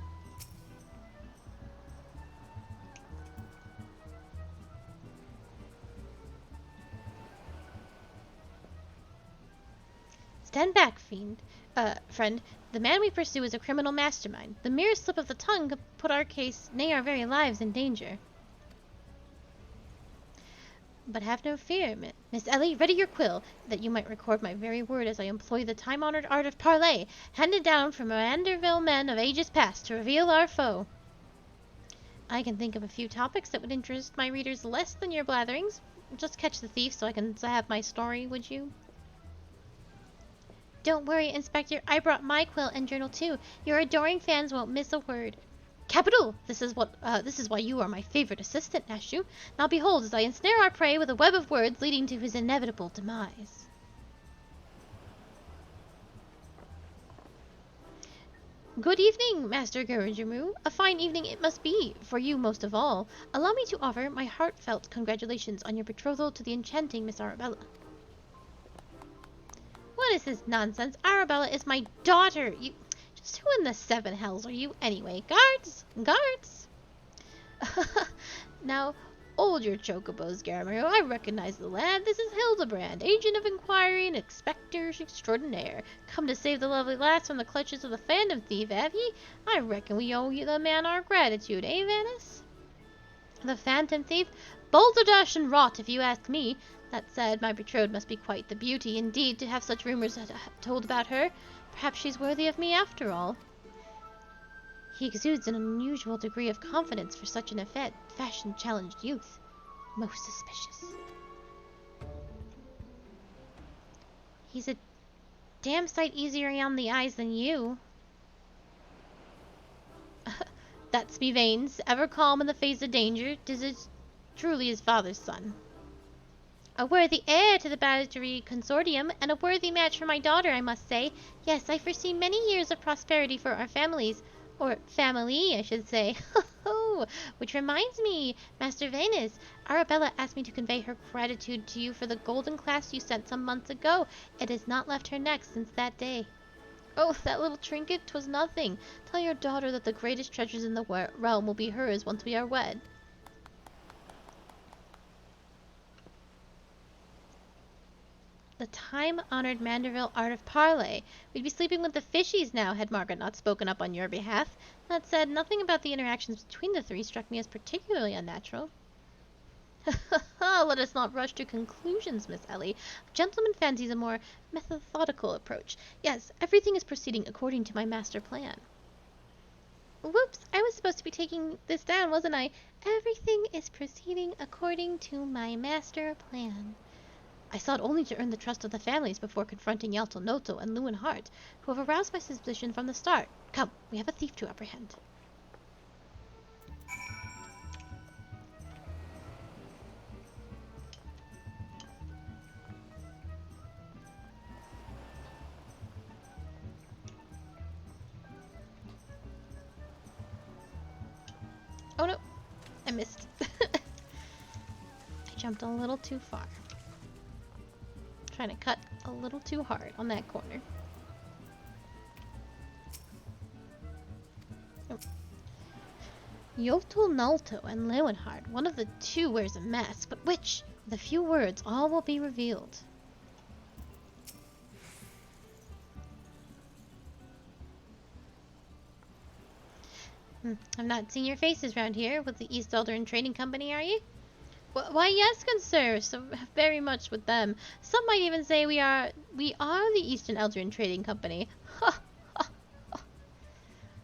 Stand back, friend. The man we pursue is a criminal mastermind. The merest slip of the tongue could put our case, nay, our very lives, in danger. But have no fear, Miss Ellie. Ready your quill, that you might record my very word as I employ the time-honored art of parley, handed down from Manderville men of ages past, to reveal our foe. I can think of a few topics that would interest my readers less than your blatherings. Just catch the thief so I can have my story, would you? Don't worry, Inspector. I brought my quill and journal too. Your adoring fans won't miss a word. Capital! This is why you are my favorite assistant, Nashu. Now behold, as I ensnare our prey with a web of words leading to his inevitable demise. Good evening, Master Gurajamu. A fine evening it must be, for you most of all. Allow me to offer my heartfelt congratulations on your betrothal to the enchanting Miss Arabella. What is this nonsense? Arabella is my daughter! Just who in the seven hells are you anyway? Guards! Guards! Now, Hold your chocobos, Garamir. I recognize the lad. This is Hildebrand, agent of inquiry and inspector extraordinaire. Come to save the lovely lass from the clutches of the phantom thief, have ye? I reckon we owe you the man our gratitude, eh, Vanis? The phantom thief? Balderdash and rot, if you ask me. That said, my betrothed must be quite the beauty, indeed, to have such rumors told about her. Perhaps she's worthy of me after all. He exudes an unusual degree of confidence for such an fashion-challenged youth. Most suspicious. He's a damn sight easier on the eyes than you. That's me veins, ever calm in the face of danger. 'Tis truly his father's son. A worthy heir to the Battery Consortium, and a worthy match for my daughter, I must say. Yes, I foresee many years of prosperity for our families. Or family, I should say. Which reminds me, Master Venus, Arabella asked me to convey her gratitude to you for the golden clasp you sent some months ago. It has not left her neck since that day. Oh, that little trinket, 'twas nothing. Tell your daughter that the greatest treasures in the realm will be hers once we are wed. The time-honored Manderville art of parley. We'd be sleeping with the fishies now had Margaret not spoken up on your behalf. That said, nothing about the interactions between the three struck me as particularly unnatural. Let us not rush to conclusions, Miss Ellie. A gentleman fancies a more methodical approach. Yes, everything is proceeding according to my master plan. Whoops, I was supposed to be taking this down, wasn't I? Everything is proceeding according to my master plan. I sought only to earn the trust of the families before confronting Yalto Noto and Lewin Hart, who have aroused my suspicion from the start. Come, we have a thief to apprehend. Oh no, I missed. I jumped a little too far. Trying to cut a little too hard on that corner. Oh. Yotl Nalto and Lewenhard. One of the two wears a mask, but which? With a few words, all will be revealed. I've not seen your faces round here. With the East Eldrin Trading Company, are you? Why, yes, good sir. So very much with them. Some might even say we are the Eastern Eldrin Trading Company. Ha ha ha.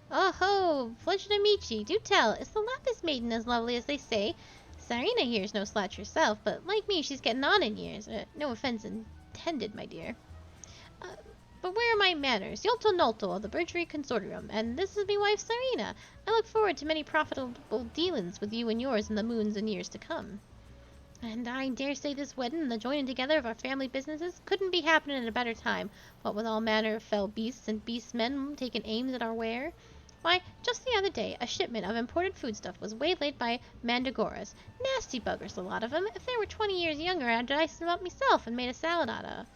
Oh ho, pleasure to meet ye. Do tell, is the Lapis Maiden as lovely as they say? Sarina here's no slouch herself, but like me, she's getting on in years. No offense intended, my dear. But where are my manners? Yolto Nolto of the Birchery Consortium, and this is me wife Sarina. I look forward to many profitable dealings with you and yours in the moons and years to come. And I dare say this wedding and the joining together of our family businesses couldn't be happening at a better time, what with all manner of fell beasts and beastmen taking aims at our ware. Why, just the other day, a shipment of imported foodstuff was waylaid by Mandragoras. Nasty buggers, a lot of them. If they were 20 years younger, I'd diced them up myself and made a salad out of.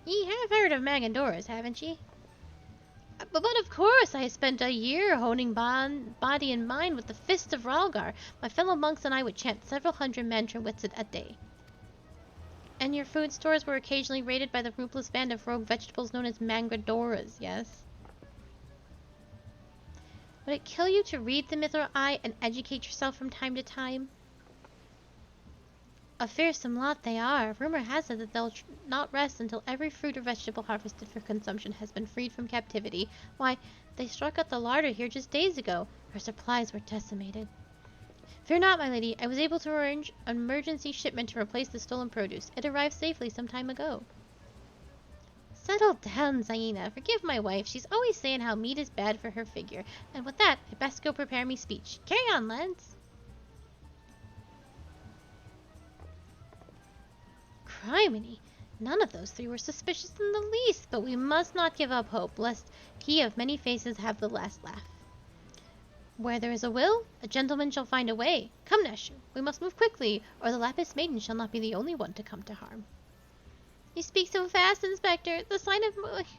Ye have heard of Magandoras, haven't ye? But of course, I have spent a year honing body and mind with the fists of Ralgar. My fellow monks and I would chant several hundred mantra wits a day. And your food stores were occasionally raided by the ruthless band of rogue vegetables known as Mandragoras, yes? Would it kill you to read the Mithril Eye and educate yourself from time to time? A fearsome lot they are. Rumor has it that they'll not rest until every fruit or vegetable harvested for consumption has been freed from captivity. Why, they struck out the larder here just days ago. Our supplies were decimated. Fear not, my lady. I was able to arrange an emergency shipment to replace the stolen produce. It arrived safely some time ago. Settle down, Zaina. Forgive my wife. She's always saying how meat is bad for her figure. And with that, I best go prepare me speech. Carry on, lads. Criminy! None of those three were suspicious in the least, but we must not give up hope, lest he of many faces have the last laugh. Where there is a will, a gentleman shall find a way. Come, Neshu, we must move quickly, or the Lapis Maiden shall not be the only one to come to harm. You speak so fast, Inspector. The sign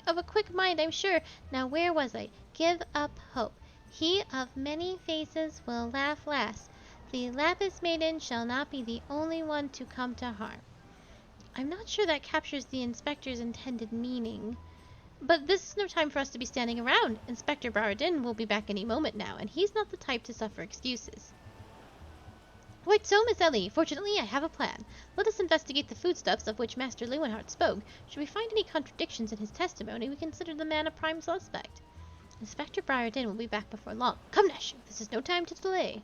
of a quick mind, I'm sure. Now, where was I? Give up hope. He of many faces will laugh last. The Lapis Maiden shall not be the only one to come to harm. I'm not sure that captures the Inspector's intended meaning. But this is no time for us to be standing around. Inspector Baradin will be back any moment now, and he's not the type to suffer excuses. Quite so, Miss Ellie. Fortunately, I have a plan. Let us investigate the foodstuffs of which Master Lewenhart spoke. Should we find any contradictions in his testimony, we consider the man a prime suspect. Inspector Briardin will be back before long. Come, Nash, this is no time to delay.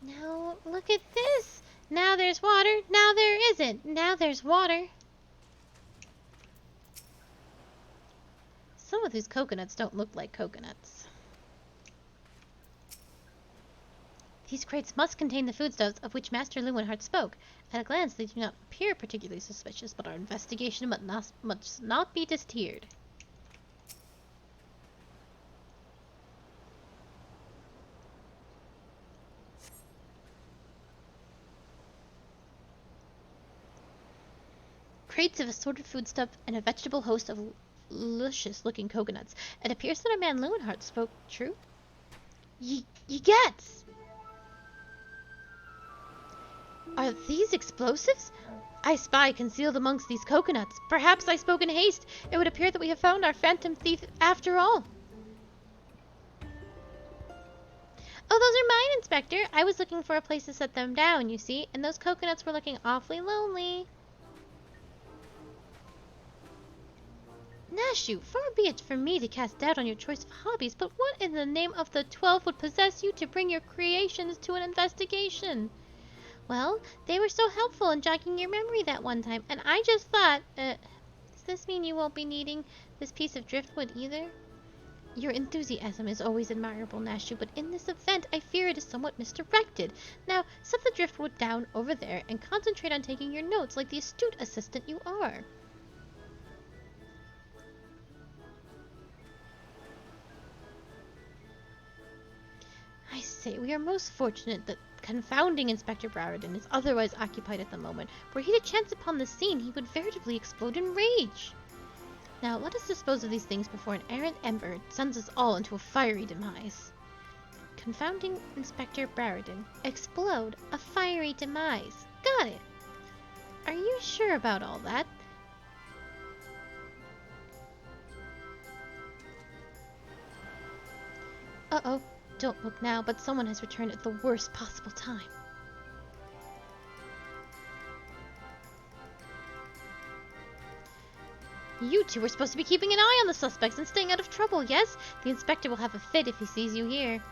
Now, look at this! Now there's water, now there isn't. Now there's water. Some of these coconuts don't look like coconuts. These crates must contain the foodstuffs of which Master Lewenhart spoke. At a glance, they do not appear particularly suspicious, but our investigation must not be deterred. Crates of assorted foodstuff and a vegetable host of luscious-looking coconuts. It appears that our man Lewenhart spoke true. Ye gets! Are these explosives? I spy concealed amongst these coconuts. Perhaps I spoke in haste. It would appear that we have found our phantom thief after all. Oh, those are mine, Inspector. I was looking for a place to set them down, you see, and those coconuts were looking awfully lonely. Nashu, far be it from me to cast doubt on your choice of hobbies, but what in the name of the 12 would possess you to bring your creations to an investigation? Well, they were so helpful in jogging your memory that one time, and I just thought, does this mean you won't be needing this piece of driftwood either? Your enthusiasm is always admirable, Nashu, but in this event, I fear it is somewhat misdirected. Now, set the driftwood down over there and concentrate on taking your notes like the astute assistant you are. I say, we are most fortunate that confounding Inspector Briardin is otherwise occupied at the moment. Were he to chance upon the scene, he would veritably explode in rage. Now, let us dispose of these things before an errant ember sends us all into a fiery demise. Confounding Inspector Briardin. Explode. A fiery demise. Got it. Are you sure about all that? Uh-oh. Don't look now, but someone has returned at the worst possible time. You two were supposed to be keeping an eye on the suspects and staying out of trouble, yes? The inspector will have a fit if he sees you here.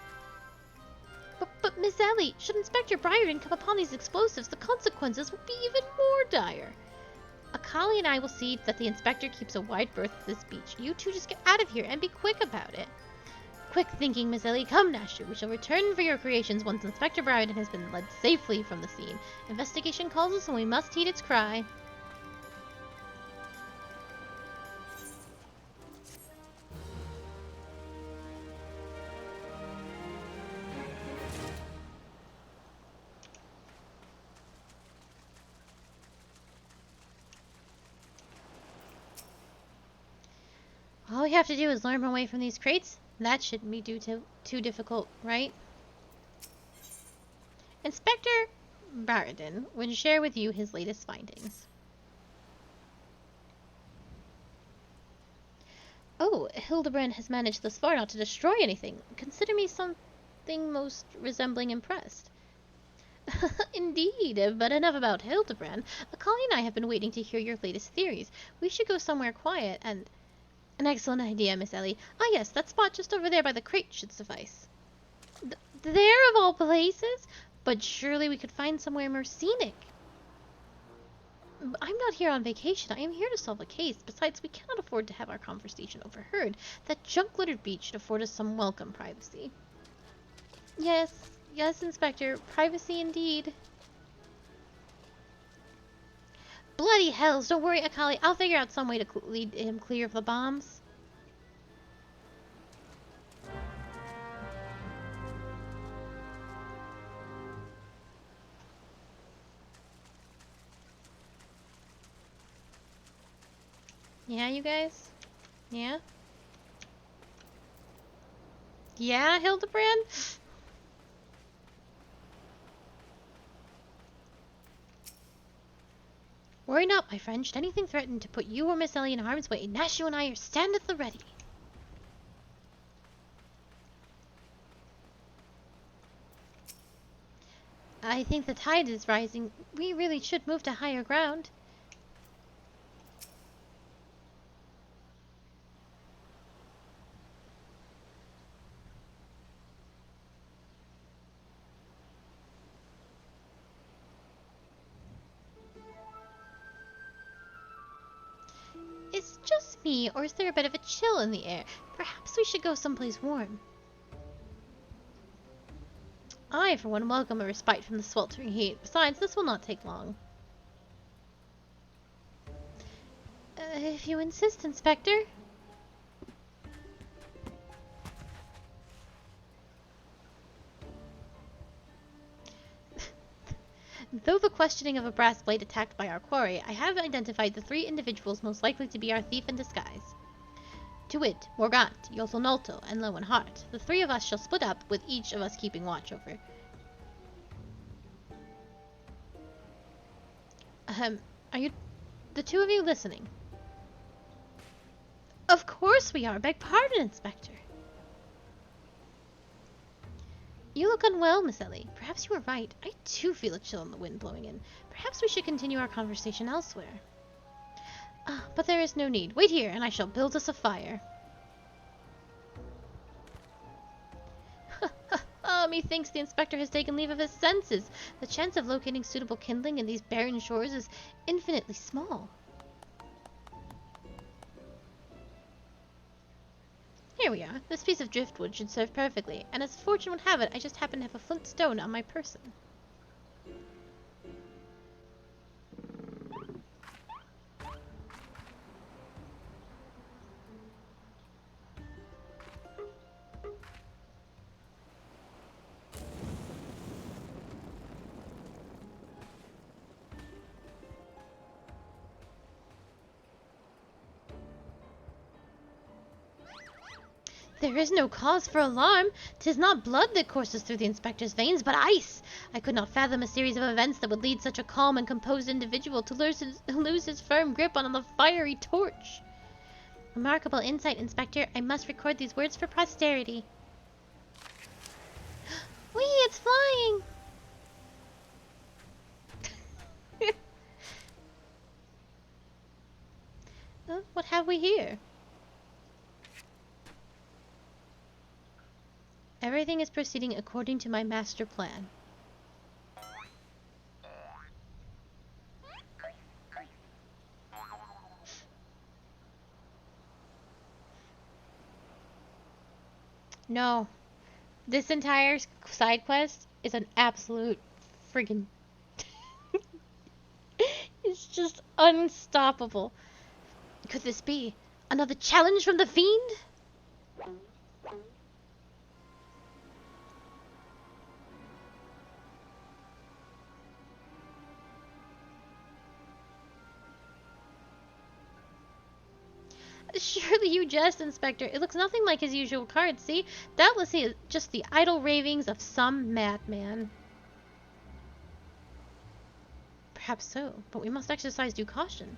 But Miss Ellie, should Inspector Briardin come upon these explosives, the consequences will be even more dire. Akali and I will see that the inspector keeps a wide berth at this beach. You two just get out of here and be quick about it. Quick thinking, Miss Ellie. Come, Nashu. We shall return for your creations once Inspector Briardin has been led safely from the scene. Investigation calls us and we must heed its cry. All we have to do is learn our way from these crates. That shouldn't be too difficult, right? Inspector Baradin would share with you his latest findings. Oh, Hildebrand has managed thus far not to destroy anything. Consider me something most resembling impressed. Indeed, but enough about Hildebrand. Akali and I have been waiting to hear your latest theories. We should go somewhere quiet and... An excellent idea, Miss Ellie. Ah yes, that spot just over there by the crate should suffice. There of all places? But surely we could find somewhere more scenic. I'm not here on vacation. I am here to solve a case. Besides, we cannot afford to have our conversation overheard. That junk-littered beach should afford us some welcome privacy. Yes, Yes, Inspector. Privacy indeed. Bloody hells! Don't worry, Akali. I'll figure out some way to lead him clear of the bombs. Yeah, you guys? Yeah? Yeah, Hildebrand? Worry not, my friend. Should anything threaten to put you or Miss Ellie in harm's way, Nashu and I are stand at the ready. I think the tide is rising. We really should move to higher ground. It's just me, or is there a bit of a chill in the air? Perhaps we should go someplace warm. I, for one, welcome a respite from the sweltering heat. Besides, this will not take long. If you insist, Inspector. Though the questioning of a brass blade attacked by our quarry, I have identified the 3 individuals most likely to be our thief in disguise. To wit, Morgant, Yothlnolto, and Lowenhart. The 3 of us shall split up, with each of us keeping watch over. Are you... the 2 of you listening? Of course we are! Beg pardon, Inspector. You look unwell, Miss Ellie. Perhaps you are right. I too feel a chill in the wind blowing in. Perhaps we should continue our conversation elsewhere. Ah, but there is no need. Wait here, and I shall build us a fire. Methinks the Inspector has taken leave of his senses. The chance of locating suitable kindling in these barren shores is infinitely small. Here we are. This piece of driftwood should serve perfectly, and as fortune would have it, I just happen to have a flint stone on my person. There is no cause for alarm. 'Tis not blood that courses through the Inspector's veins, but ice. I could not fathom a series of events that would lead such a calm and composed individual to lose his firm grip on the fiery torch. Remarkable insight, Inspector. I must record these words for posterity. Whee! It's flying! What have we here? Everything is proceeding according to my master plan. No. This entire side quest is an absolute friggin' it's just unstoppable. Could this be another challenge from the fiend? Surely you jest, Inspector. It looks nothing like his usual cards, see? Doubtless he is just the idle ravings of some madman. Perhaps so, but we must exercise due caution.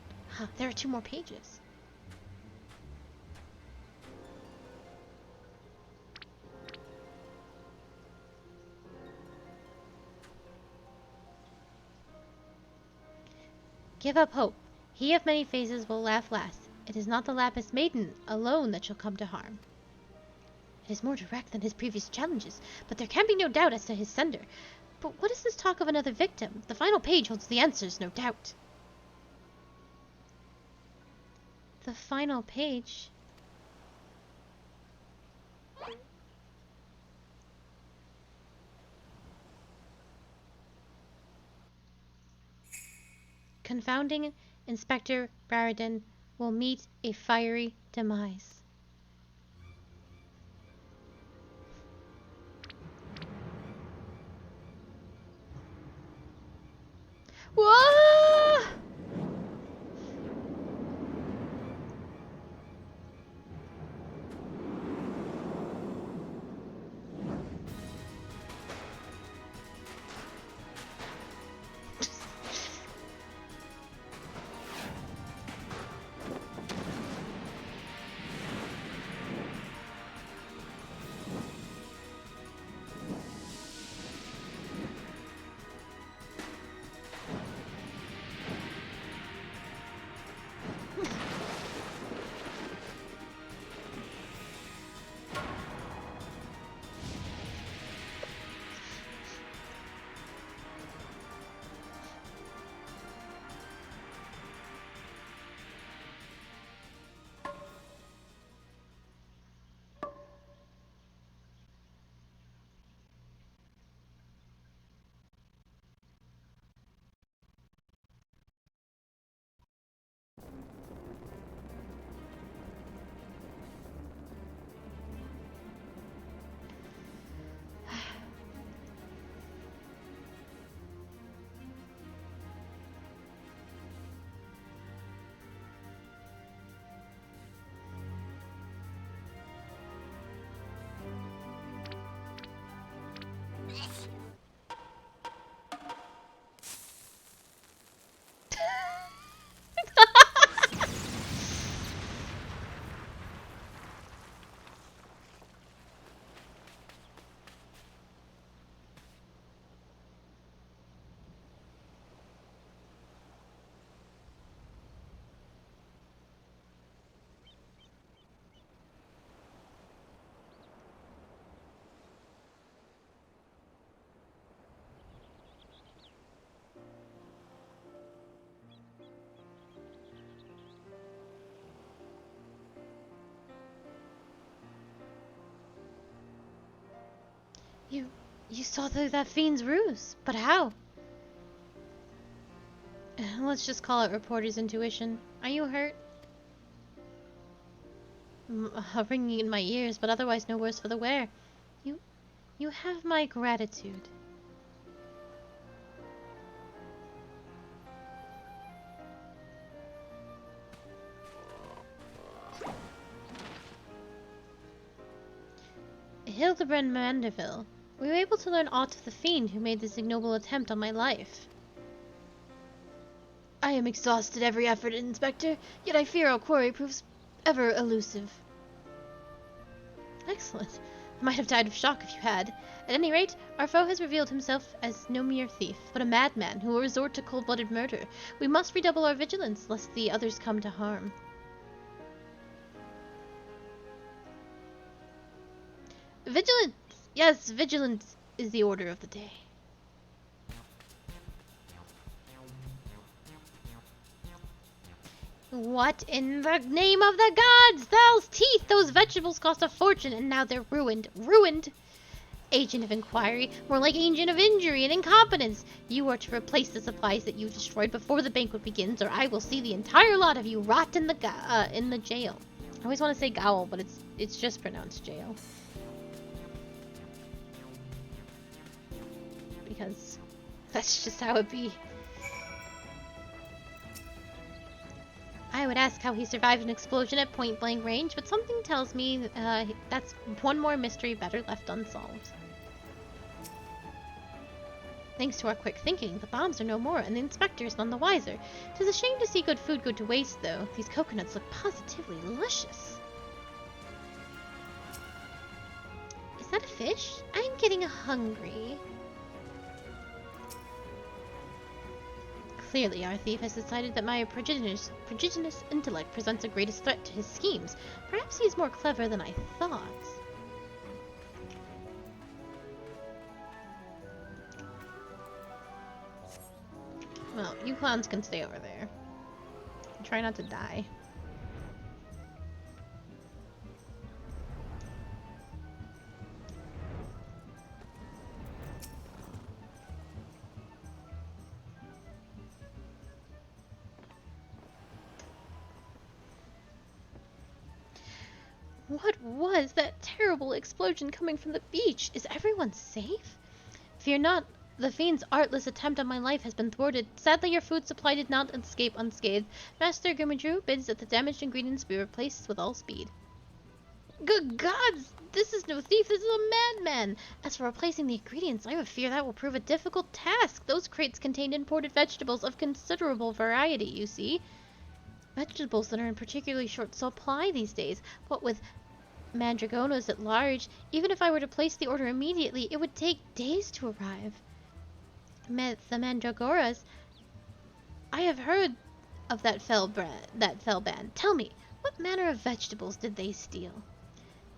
There are 2 more pages. Give up hope. He of many faces will laugh last. It is not the Lapis Maiden alone that shall come to harm. It is more direct than his previous challenges, but there can be no doubt as to his sender. But what is this talk of another victim? The final page holds the answers, no doubt. The final page? confounding Inspector Barradin will meet a fiery demise. Whoa! You saw through that fiend's ruse, but how? Let's just call it reporter's intuition. Are you hurt? A ringing in my ears, but otherwise no worse for the wear. You have my gratitude. Hildebrand Mandeville, were you able to learn aught of the fiend who made this ignoble attempt on my life? I am exhausted every effort, Inspector, yet I fear our quarry proves ever elusive. Excellent. I might have died of shock if you had. At any rate, our foe has revealed himself as no mere thief, but a madman who will resort to cold-blooded murder. We must redouble our vigilance, lest the others come to harm. Vigilance! Yes, vigilance is the order of the day. What in the name of the gods? Thal's teeth! Those vegetables cost a fortune, and now they're ruined. Ruined! Agent of inquiry, more like agent of injury and incompetence. You are to replace the supplies that you destroyed before the banquet begins, or I will see the entire lot of you rot in the jail. I always want to say gaol, but it's just pronounced jail. Because that's just how it be. I would ask how he survived an explosion at point-blank range, but something tells me that's one more mystery better left unsolved. Thanks to our quick thinking, the bombs are no more, and the inspector's none the wiser. 'Tis a shame to see good food go to waste, though. These coconuts look positively luscious. Is that a fish? I'm getting hungry. Clearly, our thief has decided that my prodigious intellect presents the greatest threat to his schemes. Perhaps he is more clever than I thought. Well, you clowns can stay over there. Try not to die. What was that terrible explosion coming from the beach? Is everyone safe? Fear not. The fiend's artless attempt on my life has been thwarted. Sadly, your food supply did not escape unscathed. Master Grimmadrew bids that the damaged ingredients be replaced with all speed. Good gods! This is no thief, this is a madman! As for replacing the ingredients, I have a fear that will prove a difficult task. Those crates contained imported vegetables of considerable variety, you see. Vegetables that are in particularly short supply these days. What with mandragonas at large, even if I were to place the order immediately, it would take days to arrive. The mandragoras. I have heard of that fell band. Tell me, what manner of vegetables did they steal?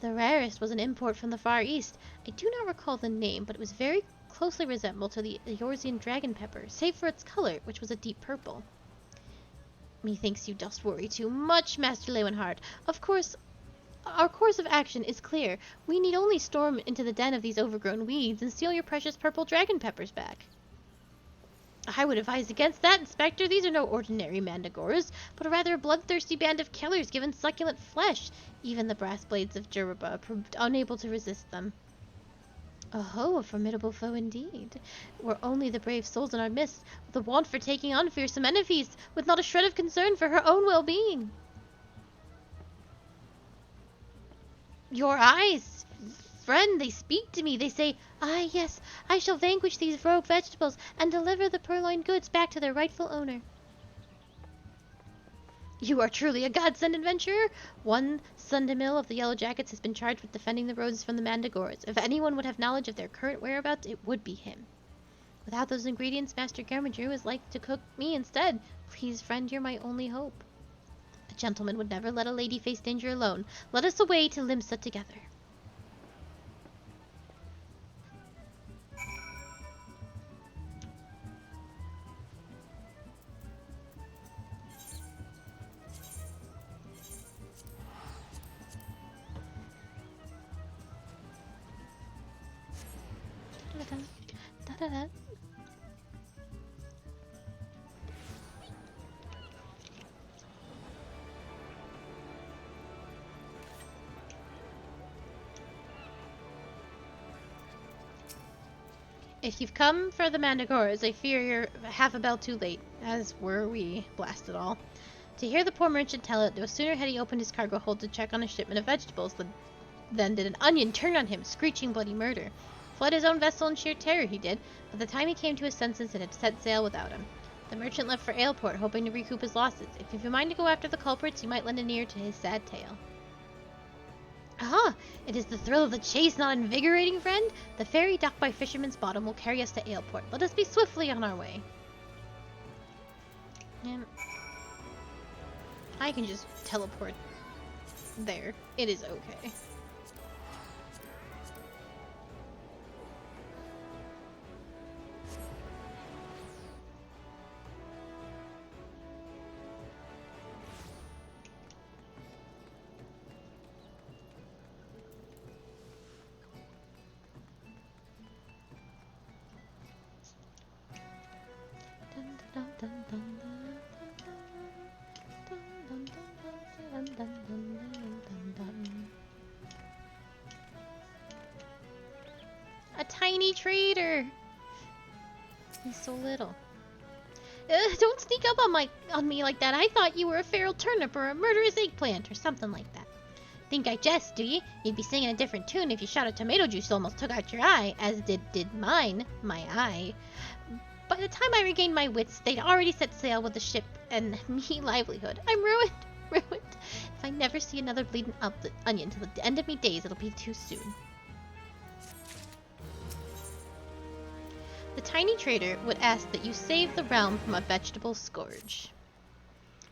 The rarest was an import from the Far East. I do not recall the name, but it was very closely resembled to the Eorzean dragon pepper, save for its color, which was a deep purple. Methinks you dost worry too much, Master Lewenhard. Of course, our course of action is clear. We need only storm into the den of these overgrown weeds and steal your precious purple dragon peppers back. I would advise against that, Inspector. These are no ordinary mandragoras, but rather a bloodthirsty band of killers given succulent flesh. Even the brass blades of Jerba proved unable to resist them. Oh, a formidable foe indeed. Were only the brave souls in our midst, with a want for taking on fearsome enemies, with not a shred of concern for her own well-being. Your eyes, friend, they speak to me. They say, "Ah, yes, I shall vanquish these rogue vegetables and deliver the purloined goods back to their rightful owner." You are truly a godsend, adventurer. One Sundemil of the Yellow Jackets has been charged with defending the roads from the Mandragoras. If anyone would have knowledge of their current whereabouts, it would be him. Without those ingredients, Master Grimmadrew is like to cook me instead. Please, friend, you're my only hope. A gentleman would never let a lady face danger alone. Let us away to Limsa together. Da-da-da. If you've come for the Mandragoras, I fear you're half a bell too late, as were we, blast it all. To hear the poor merchant tell it, no sooner had he opened his cargo hold to check on a shipment of vegetables than did an onion turn on him, screeching bloody murder. Fled his own vessel in sheer terror, he did. By the time he came to his senses, it had set sail without him. The merchant left for Aleport, hoping to recoup his losses. If you've a mind to go after the culprits, you might lend an ear to his sad tale. Aha! It is the thrill of the chase, not invigorating, friend? The ferry docked by Fisherman's Bottom will carry us to Aleport. Let us be swiftly on our way. And I can just teleport there. It is okay. A tiny trader. He's so little. Don't sneak up on me like that. I thought you were a feral turnip or a murderous eggplant or something like that. Think I jest, do ye? You'd be singing a different tune if you shot a tomato juice almost took out your eye, as did my eye. By the time I regained my wits, they'd already set sail with the ship and me livelihood. I'm ruined. If I never see another bleeding onion till the end of me days, it'll be too soon. The tiny trader would ask that you save the realm from a vegetable scourge.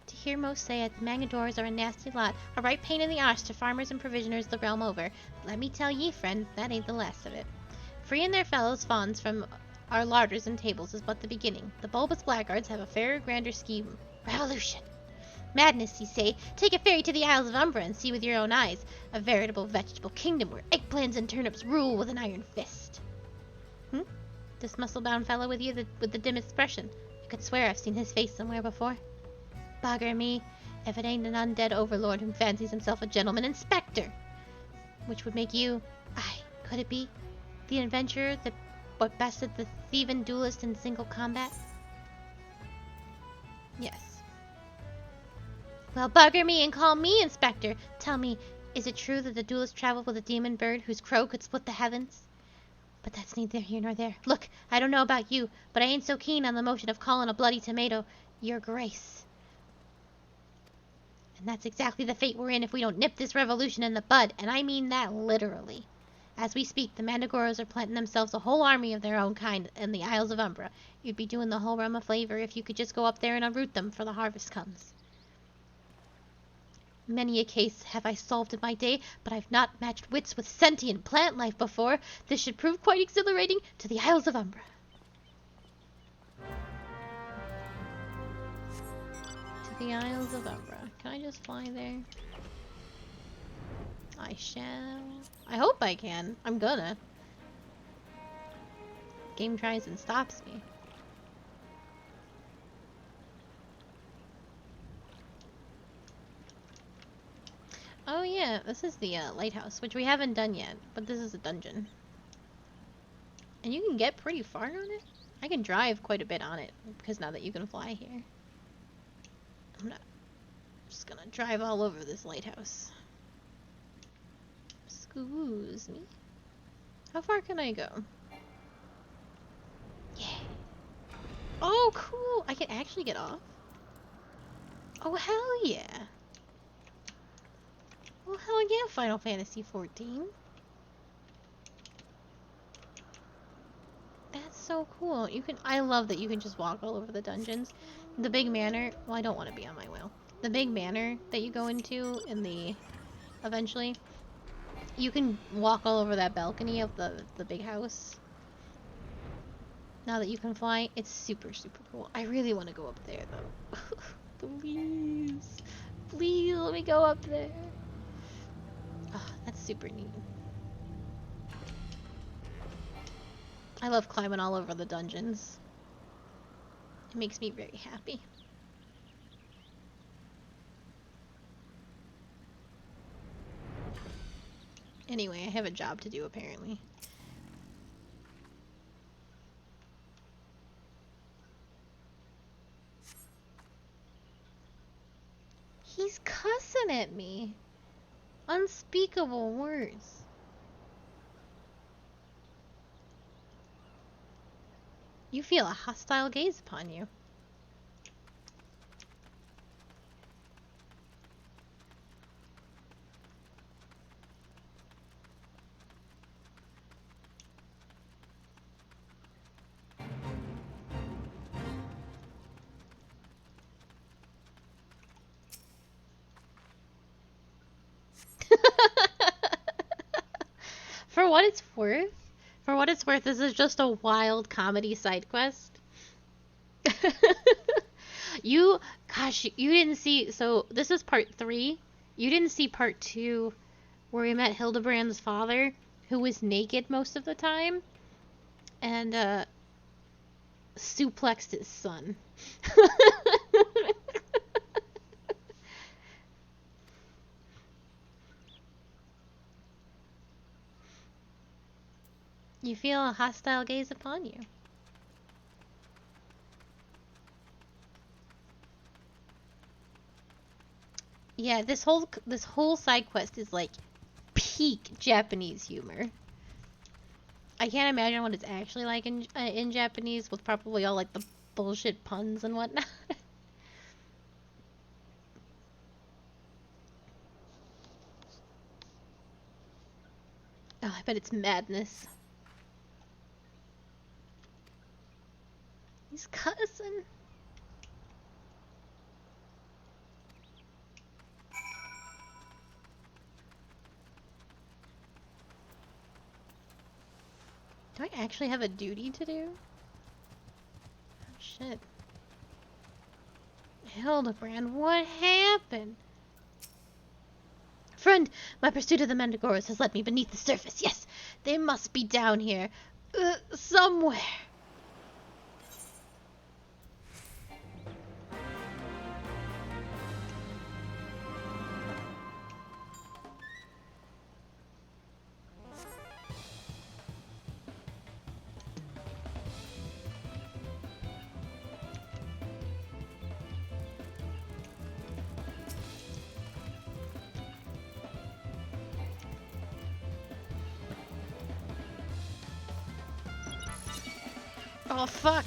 To hear most say it, the Mangadors are a nasty lot, a right pain in the arse to farmers and provisioners the realm over. But let me tell ye, friend, that ain't the last of it. Freeing their fellows fawns from our larders and tables is but the beginning. The bulbous blackguards have a fairer, grander scheme. Revolution! Madness, ye say? Take a ferry to the Isles of Umbra and see with your own eyes. A veritable vegetable kingdom where eggplants and turnips rule with an iron fist. This muscle-bound fellow with you with the dim expression. I could swear I've seen his face somewhere before. Bugger me, if it ain't an undead overlord who fancies himself a gentleman inspector. Which would make you, could it be? The adventurer that what bested the thieving duelist in single combat? Yes. Well, bugger me and call me Inspector. Tell me, is it true that the duelist traveled with a demon bird whose crow could split the heavens? But that's neither here nor there. Look, I don't know about you, but I ain't so keen on the motion of calling a bloody tomato your grace. And that's exactly the fate we're in if we don't nip this revolution in the bud, and I mean that literally. As we speak, the Mandragoras are planting themselves a whole army of their own kind in the Isles of Umbra. You'd be doing the whole realm a favor if you could just go up there and uproot them before the harvest comes. Many a case have I solved in my day, but I've not matched wits with sentient plant life before. This should prove quite exhilarating to the Isles of Umbra. To the Isles of Umbra. Can I just fly there? I shall. I hope I can. I'm gonna. Game tries and stops me. Oh yeah, this is the Lighthouse, which we haven't done yet, but this is a dungeon. And you can get pretty far on it. I can drive quite a bit on it, because now that you can fly here. I'm just gonna drive all over this lighthouse. Excuse me. How far can I go? Yeah. Oh, cool! I can actually get off. Oh, hell yeah! Well, hell yeah, Final Fantasy XIV. That's so cool. I love that you can just walk all over the dungeons. The big manor, well, I don't want to be on my wheel. The big manor that you go into eventually, you can walk all over that balcony of the big house. Now that you can fly, it's super, super cool. I really want to go up there, though. Please. Please let me go up there. Oh, that's super neat. I love climbing all over the dungeons. It makes me very happy. Anyway, I have a job to do apparently. He's cussing at me. Unspeakable words. You feel a hostile gaze upon you. For what it's worth, this is just a wild comedy side quest. You didn't see, so this is part 3. You didn't see part 2 where we met Hildebrand's father, who was naked most of the time, and suplexed his son. You feel a hostile gaze upon you. Yeah, this whole side quest is like peak Japanese humor. I can't imagine what it's actually like in Japanese, with probably all like the bullshit puns and whatnot. Oh, I bet it's madness. He's cussing. Do I actually have a duty to do? Oh, shit. Hildebrand, what happened? Friend, my pursuit of the Mandragoras has led me beneath the surface. Yes, they must be down here. Somewhere. Oh, fuck.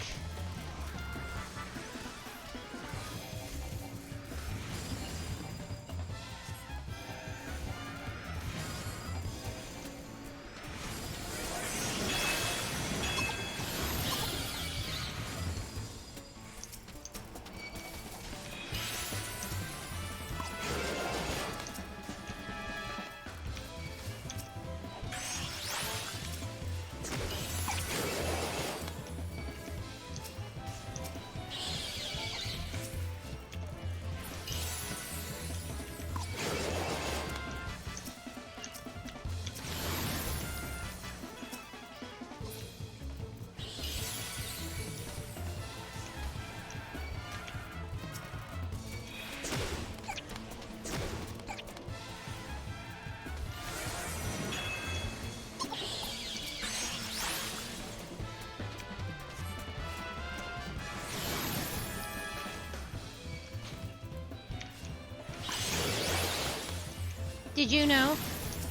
Did you know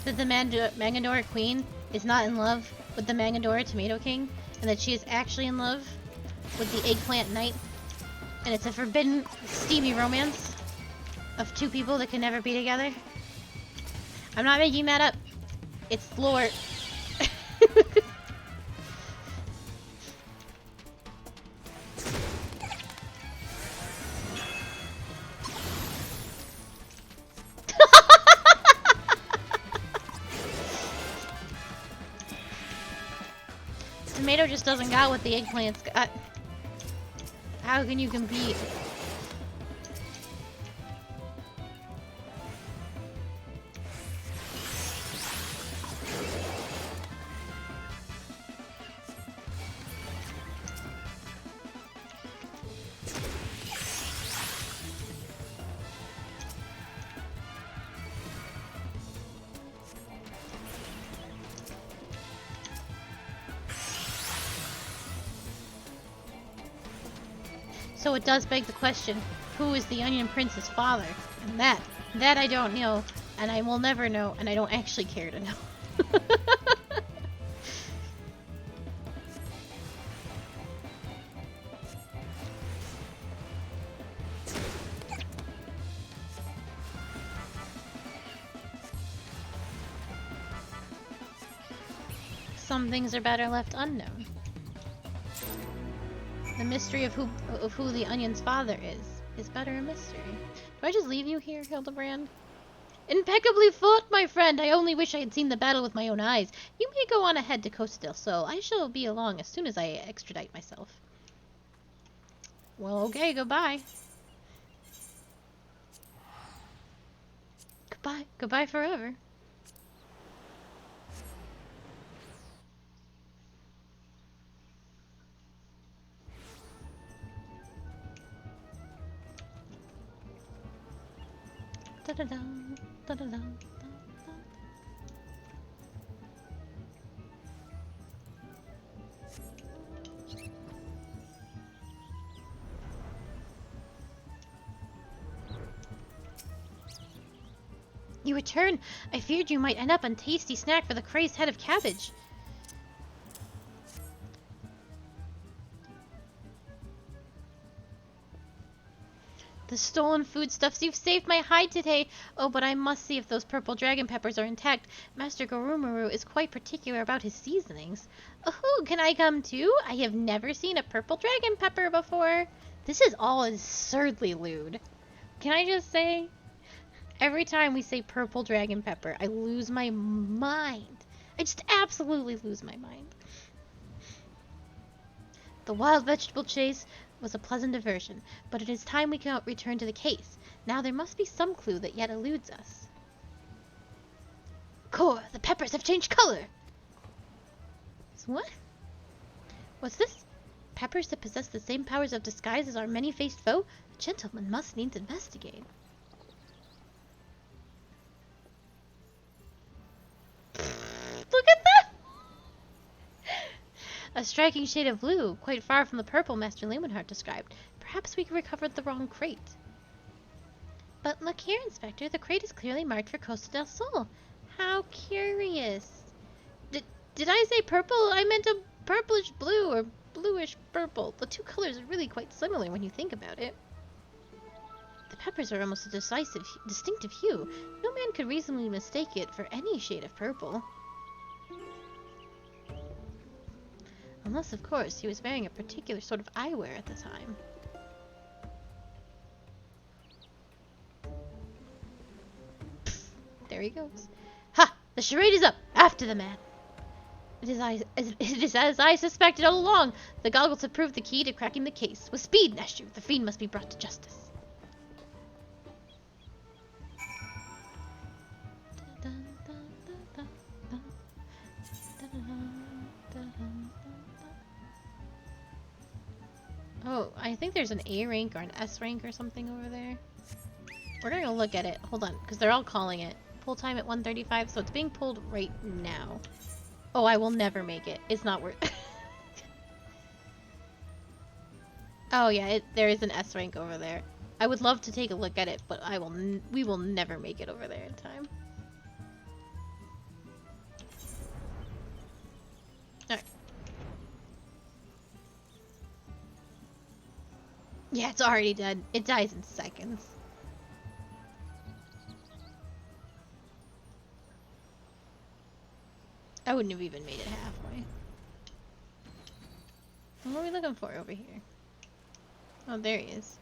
that the Mangadora Queen is not in love with the Mangadora Tomato King, and that she is actually in love with the Eggplant Knight? And it's a forbidden, steamy romance of two people that can never be together? I'm not making that up. It's lore. Tomato just doesn't got what the eggplant's got. How can you compete? So it does beg the question, who is the Onion Prince's father? And that I don't know, and I will never know, and I don't actually care to know. Some things are better left unknown. The mystery of who the Onion's father is better a mystery. Do I just leave you here, Hildebrand? Impeccably fought, my friend! I only wish I had seen the battle with my own eyes. You may go on ahead to Costa del Sol. I shall be along as soon as I extradite myself. Well, okay, goodbye. Goodbye. Goodbye forever. Da-da-da, da-da-da, da-da. You return. I feared you might end up on tasty snack for the crazed head of cabbage. The stolen foodstuffs, you've saved my hide today! Oh, but I must see if those purple dragon peppers are intact. Master Garumaru is quite particular about his seasonings. Oh, can I come too? I have never seen a purple dragon pepper before. This is all absurdly lewd. Can I just say, every time we say purple dragon pepper, I lose my mind. I just absolutely lose my mind. The wild vegetable chase was a pleasant diversion, but it is time we can return to the case. Now there must be some clue that yet eludes us. Core, the peppers have changed color! What? What's this? Peppers that possess the same powers of disguise as our many-faced foe? The gentleman must needs investigate. Look at that! A striking shade of blue, quite far from the purple Master Lewenhart described. Perhaps we recovered the wrong crate. But look here, Inspector. The crate is clearly marked for Costa del Sol. How curious. Did I say purple? I meant a purplish blue or bluish purple. The two colors are really quite similar when you think about it. The peppers are almost a distinctive hue. No man could reasonably mistake it for any shade of purple. Unless, of course, he was wearing a particular sort of eyewear at the time. Pfft, there he goes. Ha! The charade is up! After the man! It is as I suspected all along. The goggles have proved the key to cracking the case. With speed, Neshu, the fiend must be brought to justice. Oh, I think there's an A rank or an S rank or something over there. We're gonna go look at it. Hold on, because they're all calling it. Pull time at 1:35, so it's being pulled right now. Oh, I will never make it. It's not worth Oh yeah, there is an S rank over there. I would love to take a look at it, but we will never make it over there in time. Alright. Yeah, it's already dead. It dies in seconds. I wouldn't have even made it halfway. What are we looking for over here? Oh, there he is.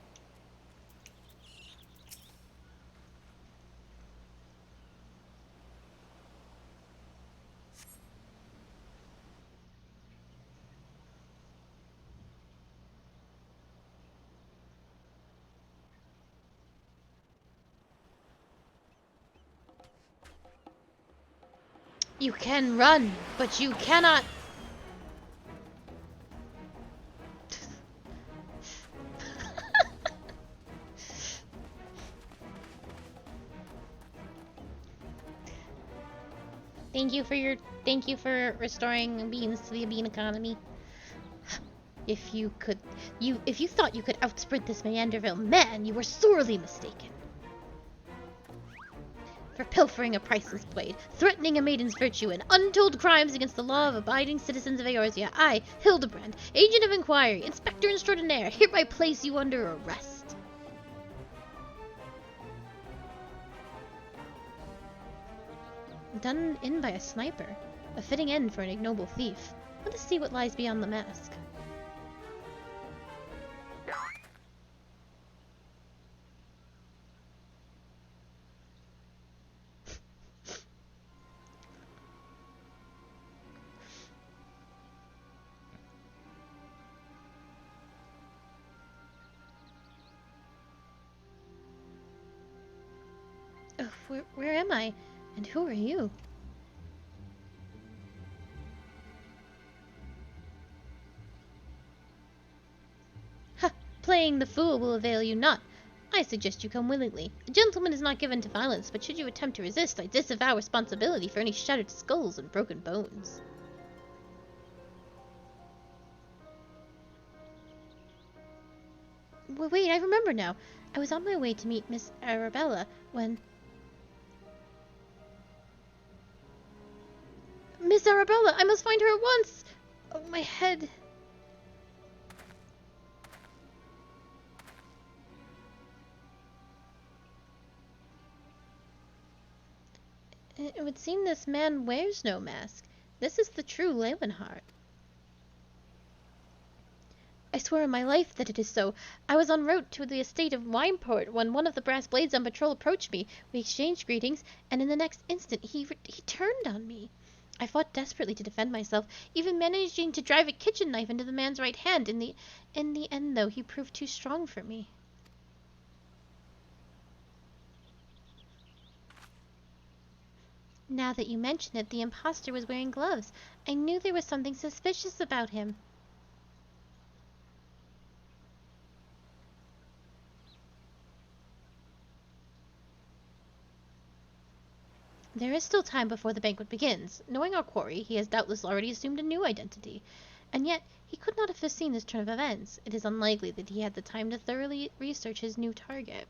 You can run, but you cannot. Thank you for restoring beans to the bean economy. If you thought you could outsprint this Meanderville man, you were sorely mistaken. For pilfering a priceless blade, threatening a maiden's virtue, and untold crimes against the law of abiding citizens of Eorzea, I, Hildebrand, agent of inquiry, inspector extraordinaire, hereby place you under arrest. Done in by a sniper, a fitting end for an ignoble thief. Let us see what lies beyond the mask. Where am I? And who are you? Ha! Playing the fool will avail you not. I suggest you come willingly. A gentleman is not given to violence, but should you attempt to resist, I disavow responsibility for any shattered skulls and broken bones. Wait, I remember now. I was on my way to meet Miss Arabella when... Miss Arabella! I must find her at once! Oh, my head. It would seem this man wears no mask. This is the true Leeuwenhart. I swear on my life that it is so. I was en route to the estate of Wineport when one of the brass blades on patrol approached me. We exchanged greetings, and in the next instant he turned on me. I fought desperately to defend myself, even managing to drive a kitchen knife into the man's right hand. In the end, though, he proved too strong for me. Now that you mention it, the impostor was wearing gloves. I knew there was something suspicious about him. There is still time before the banquet begins. Knowing our quarry, he has doubtless already assumed a new identity. And yet, he could not have foreseen this turn of events. It is unlikely that he had the time to thoroughly research his new target.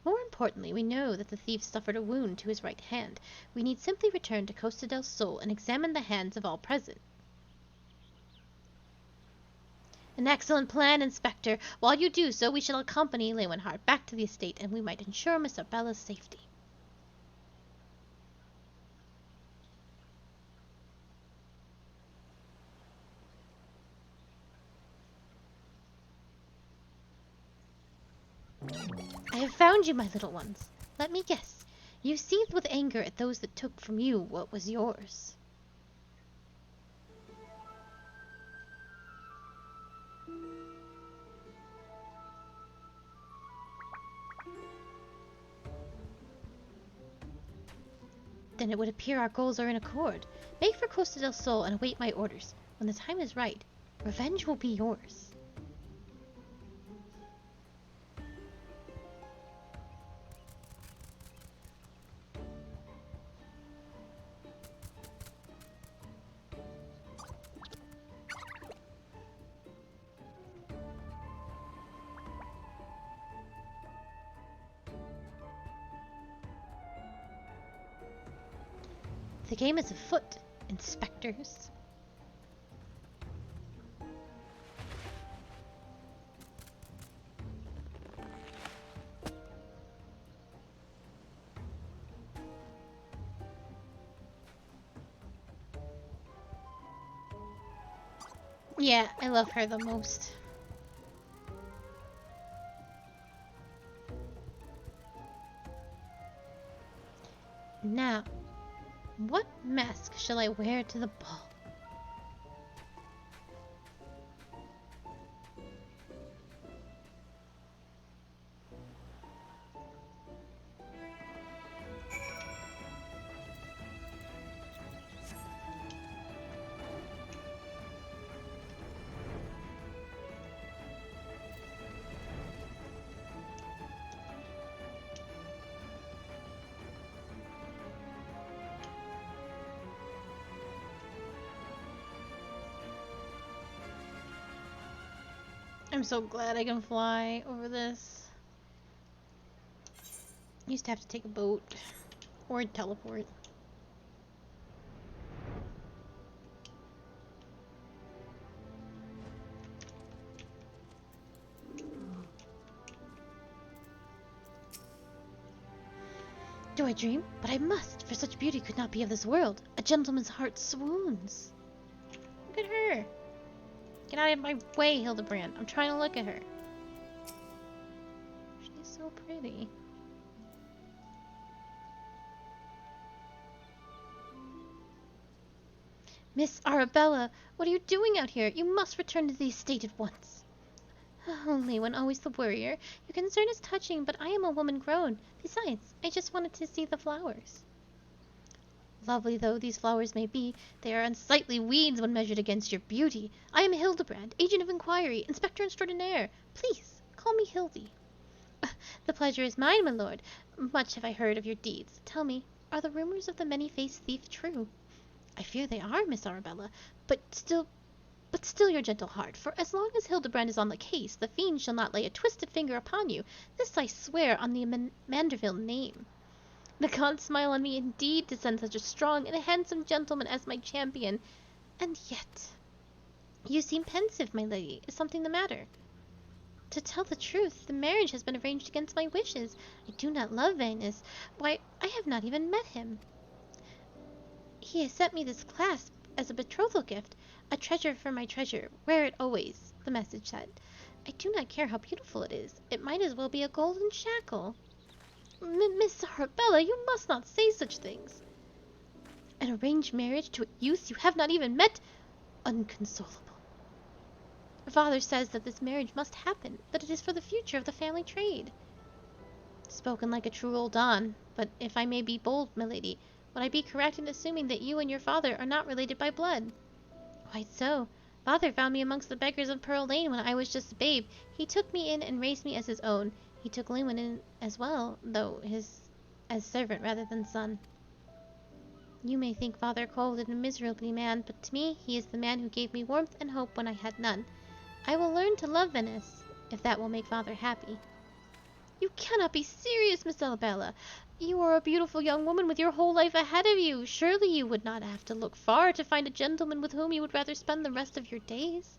More importantly, we know that the thief suffered a wound to his right hand. We need simply return to Costa del Sol and examine the hands of all present. An excellent plan, Inspector. While you do so, we shall accompany Lewenhard back to the estate, and we might ensure Miss Arabella's safety. I have found you, my little ones. Let me guess. You seethed with anger at those that took from you what was yours. Then it would appear our goals are in accord. Make for Costa del Sol and await my orders. When the time is right, revenge will be yours. The game is afoot, inspectors. Yeah, I love her the most. Now, what mask shall I wear to the ball? I'm so glad I can fly over this. Used to have to take a boat or teleport. Do I dream? But I must, for such beauty could not be of this world. A gentleman's heart swoons. Look at her. Get out of my way, Hildebrand. I'm trying to look at her. She's so pretty. Miss Arabella, what are you doing out here? You must return to the estate at once. Only when always the worrier. Your concern is touching, but I am a woman grown. Besides, I just wanted to see the flowers. Lovely though these flowers may be, they are unsightly weeds when measured against your beauty. I am Hildebrand, agent of inquiry, inspector extraordinaire. Please, call me Hildy. The pleasure is mine, my lord. Much have I heard of your deeds. Tell me, are the rumors of the many-faced thief true? I fear they are, Miss Arabella, but still your gentle heart, for as long as Hildebrand is on the case, the fiend shall not lay a twisted finger upon you. This I swear on the Manderville name. The gods smile on me indeed to send such a strong and handsome gentleman as my champion. And yet, you seem pensive, my lady. Is something the matter? To tell the truth, the marriage has been arranged against my wishes. I do not love Vanus. Why, I have not even met him. He has sent me this clasp as a betrothal gift, a treasure for my treasure. Wear it always, the message said. I do not care how beautiful it is. It might as well be a golden shackle. Miss Arabella, you must not say such things. An arranged marriage to a youth you have not even met? Unconsolable. Father says that this marriage must happen, that it is for the future of the family trade. Spoken like a true old Don, but if I may be bold, milady, would I be correct in assuming that you and your father are not related by blood? Quite so. Father found me amongst the beggars of Pearl Lane when I was just a babe. He took me in and raised me as his own. He took Lewin in as well, though as servant rather than son. You may think Father cold and a miserable man, but to me he is the man who gave me warmth and hope when I had none. I will learn to love Venice, if that will make Father happy. You cannot be serious, Miss Arabella. You are a beautiful young woman with your whole life ahead of you. Surely you would not have to look far to find a gentleman with whom you would rather spend the rest of your days.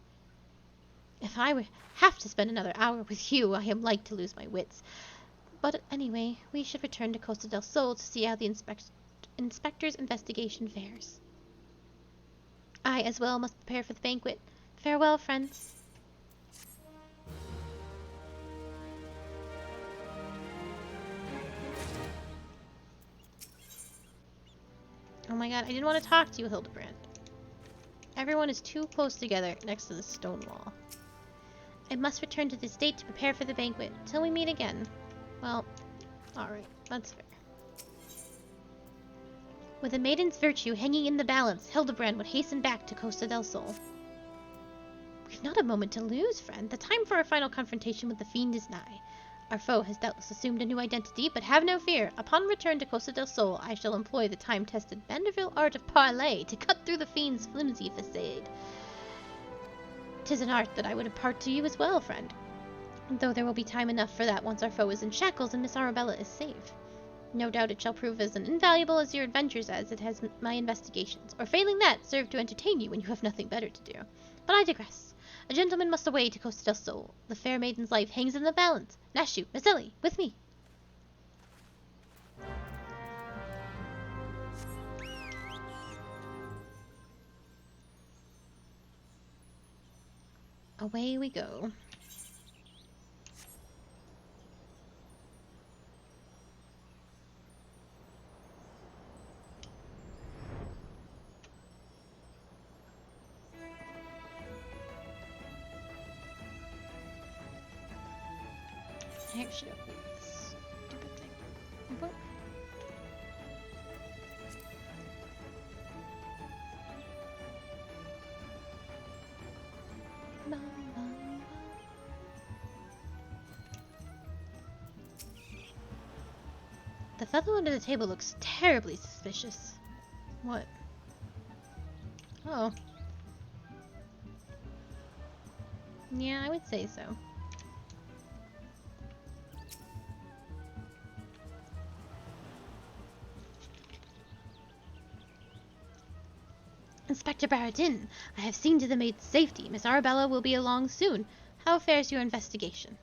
If I have to spend another hour with you, I am like to lose my wits. But anyway, we should return to Costa del Sol to see how the inspector's investigation fares. I as well must prepare for the banquet. Farewell, friends. Oh my god, I didn't want to talk to you, Hildebrand. Everyone is too close together next to the stone wall. I must return to the estate to prepare for the banquet. Till we meet again. Well, alright, that's fair. With a maiden's virtue hanging in the balance, Hildebrand would hasten back to Costa del Sol. We've not a moment to lose, friend. The time for our final confrontation with the fiend is nigh. Our foe has doubtless assumed a new identity, but have no fear. Upon return to Costa del Sol, I shall employ the time-tested Vanderville art of parley to cut through the fiend's flimsy facade. 'Tis an art that I would impart to you as well, friend. Though there will be time enough for that once our foe is in shackles and Miss Arabella is safe. No doubt it shall prove as invaluable as your adventures as it has my investigations, or failing that, serve to entertain you when you have nothing better to do. But I digress. A gentleman must away to Costa del Sol. The fair maiden's life hangs in the balance. Nashu, Maselli, with me. Away we go. I should have moved this stupid thing. What? The fellow under the table looks terribly suspicious. What? Oh. Yeah, I would say so. Inspector Barradin, I have seen to the maid's safety. Miss Arabella will be along soon. How fares your investigation?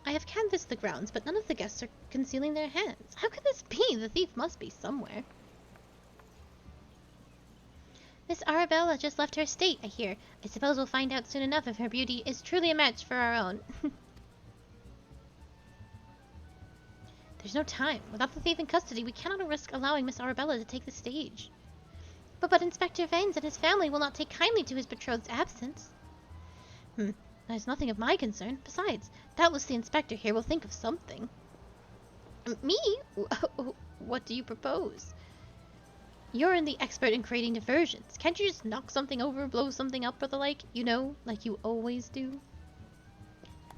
I have canvassed the grounds, but none of the guests are concealing their hands. How can this be? The thief must be somewhere. Miss Arabella just left her estate, I hear. I suppose we'll find out soon enough if her beauty is truly a match for our own. There's no time. Without the thief in custody, we cannot risk allowing Miss Arabella to take the stage. But Inspector Vanes and his family will not take kindly to his betrothed's absence. That is nothing of my concern. Besides, doubtless the inspector here will think of something. Me? What do you propose? You're the expert in creating diversions. Can't you just knock something over, blow something up, or the like? You know, like you always do?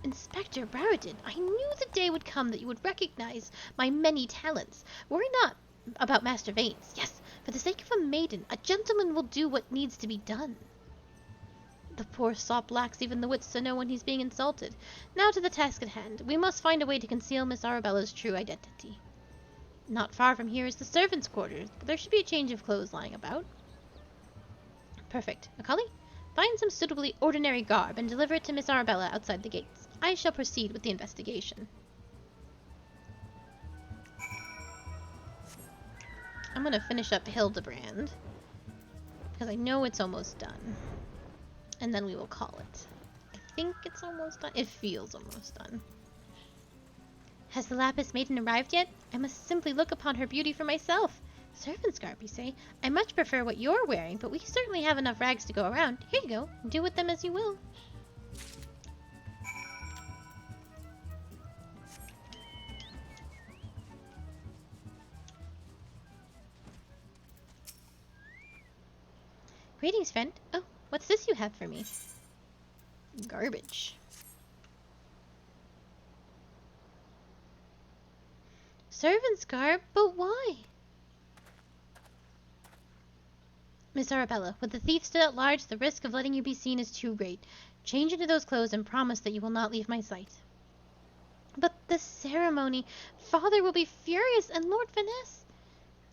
Inspector Barradin, I knew the day would come that you would recognize my many talents. Worry not about Master Vanes. Yes, for the sake of a maiden, a gentleman will do what needs to be done. The poor sop lacks even the wits to know when he's being insulted. Now to the task at hand. We must find a way to conceal Miss Arabella's true identity. Not far from here is the servants' quarters, but there should be a change of clothes lying about. Perfect. Macaulay, find some suitably ordinary garb and deliver it to Miss Arabella outside the gates. I shall proceed with the investigation. I'm gonna finish up Hildebrand, because I know it's almost done. And then we will call it. I think it's almost done. It feels almost done. Has the Lapis Maiden arrived yet? I must simply look upon her beauty for myself. Servant's garb, you say? I much prefer what you're wearing, but we certainly have enough rags to go around. Here you go. Do with them as you will. Greetings, friend. Oh, what's this you have for me? Garbage. Servant's garb? But why? Miss Arabella, with the thief still at large, the risk of letting you be seen is too great. Change into those clothes and promise that you will not leave my sight. But the ceremony! Father will be furious, and Lord Vaness...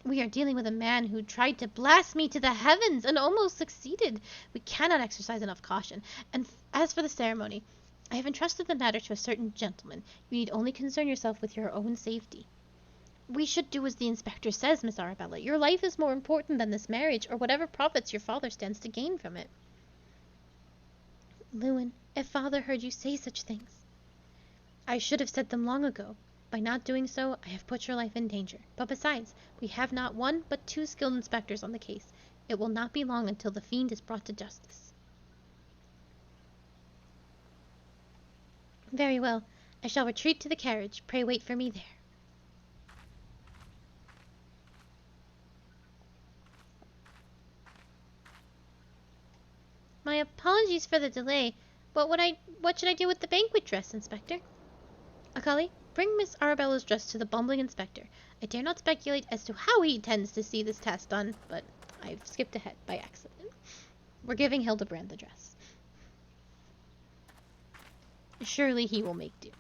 We are dealing with a man who tried to blast me to the heavens and almost succeeded. We cannot exercise enough caution. And as for the ceremony, I have entrusted the matter to a certain gentleman. You need only concern yourself with your own safety. We should do as the inspector says, Miss Arabella. Your life is more important than this marriage, or whatever profits your father stands to gain from it. Lewin, if father heard you say such things, I should have said them long ago. By not doing so, I have put your life in danger. But besides, we have not one, but 2 skilled inspectors on the case. It will not be long until the fiend is brought to justice. Very well. I shall retreat to the carriage. Pray wait for me there. My apologies for the delay, but what should I do with the banquet dress, Inspector? Akali, bring Miss Arabella's dress to the bumbling inspector. I dare not speculate as to how he intends to see this task done, but I've skipped ahead by accident. We're giving Hildebrand the dress. Surely he will make do.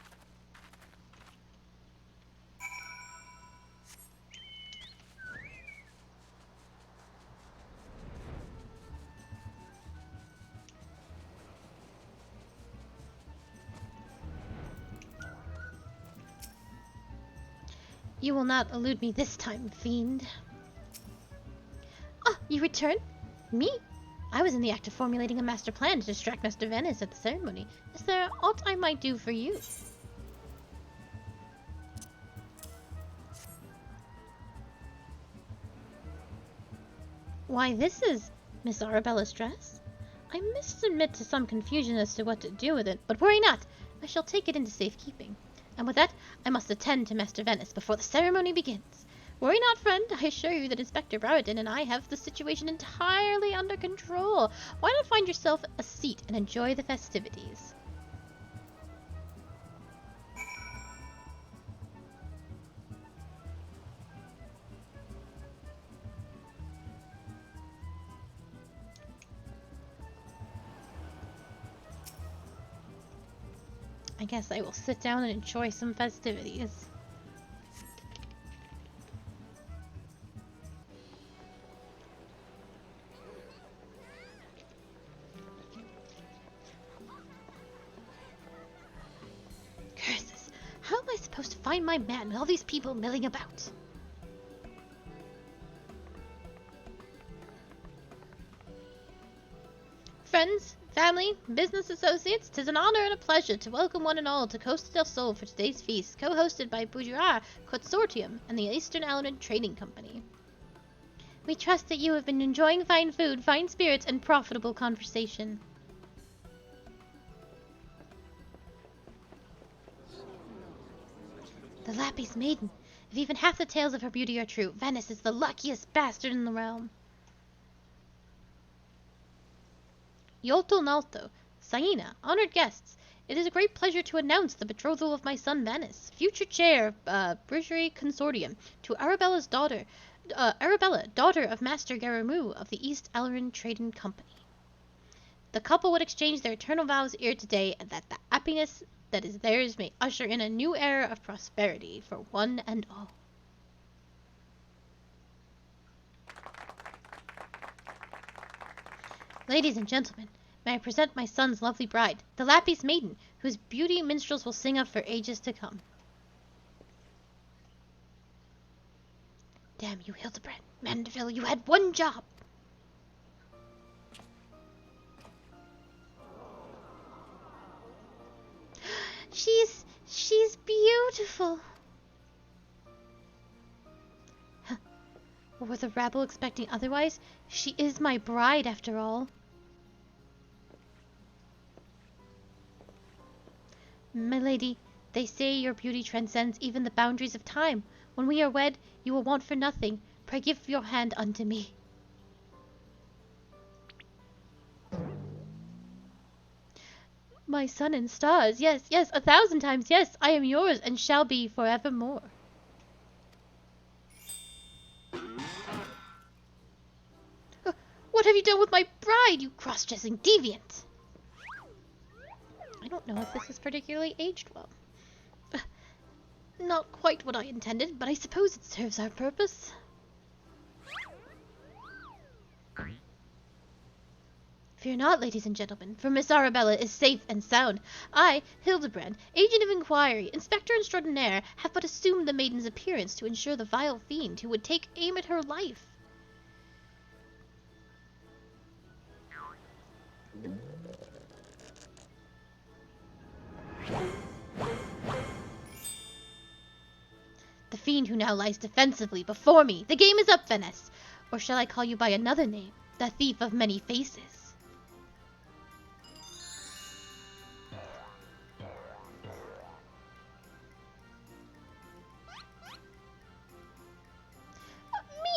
You will not elude me this time, fiend. Ah, you return? Me? I was in the act of formulating a master plan to distract Master Venice at the ceremony. Is there aught I might do for you? Why, this is Miss Arabella's dress. I must admit to some confusion as to what to do with it, but worry not. I shall take it into safekeeping. And with that, I must attend to Master Venice before the ceremony begins. Worry not, friend. I assure you that Inspector Brarodin and I have the situation entirely under control. Why not find yourself a seat and enjoy the festivities? I guess I will sit down and enjoy some festivities. Curses! How am I supposed to find my man with all these people milling about? Friends, family, business associates, 'tis an honor and a pleasure to welcome one and all to Costa del Sol for today's feast, co-hosted by Bourgeois Consortium and the Eastern Element Trading Company. We trust that you have been enjoying fine food, fine spirits, and profitable conversation. The Lappy's maiden. If even half the tales of her beauty are true, Venice is the luckiest bastard in the realm. Yolto Nalto, Saina, honored guests, it is a great pleasure to announce the betrothal of my son Venice, future chair of Bourgeois Consortium, to Arabella's daughter, Arabella, daughter of Master Garamu of the East Elrin Trading Company. The couple would exchange their eternal vows ere today, and that the happiness that is theirs may usher in a new era of prosperity for one and all. Ladies and gentlemen, may I present my son's lovely bride, the Lappy's maiden, whose beauty minstrels will sing of for ages to come. Damn you, Hildebrand. Mandeville, you had one job. She's beautiful. Huh. Were the rabble expecting otherwise? She is my bride, after all. My lady, they say your beauty transcends even the boundaries of time. When we are wed, you will want for nothing. Pray give your hand unto me. My sun and stars, yes, yes, 1,000 times yes, I am yours and shall be forevermore. What have you done with my bride, you cross-dressing deviant? I don't know if this is particularly aged well. Not quite what I intended, but I suppose it serves our purpose. Fear not, ladies and gentlemen, for Miss Arabella is safe and sound. I, Hildebrand, agent of inquiry, inspector extraordinaire, have but assumed the maiden's appearance to ensure the vile fiend who would take aim at her life. The fiend who now lies defensively before me. The game is up, Venice. Or shall I call you by another name? The thief of many faces.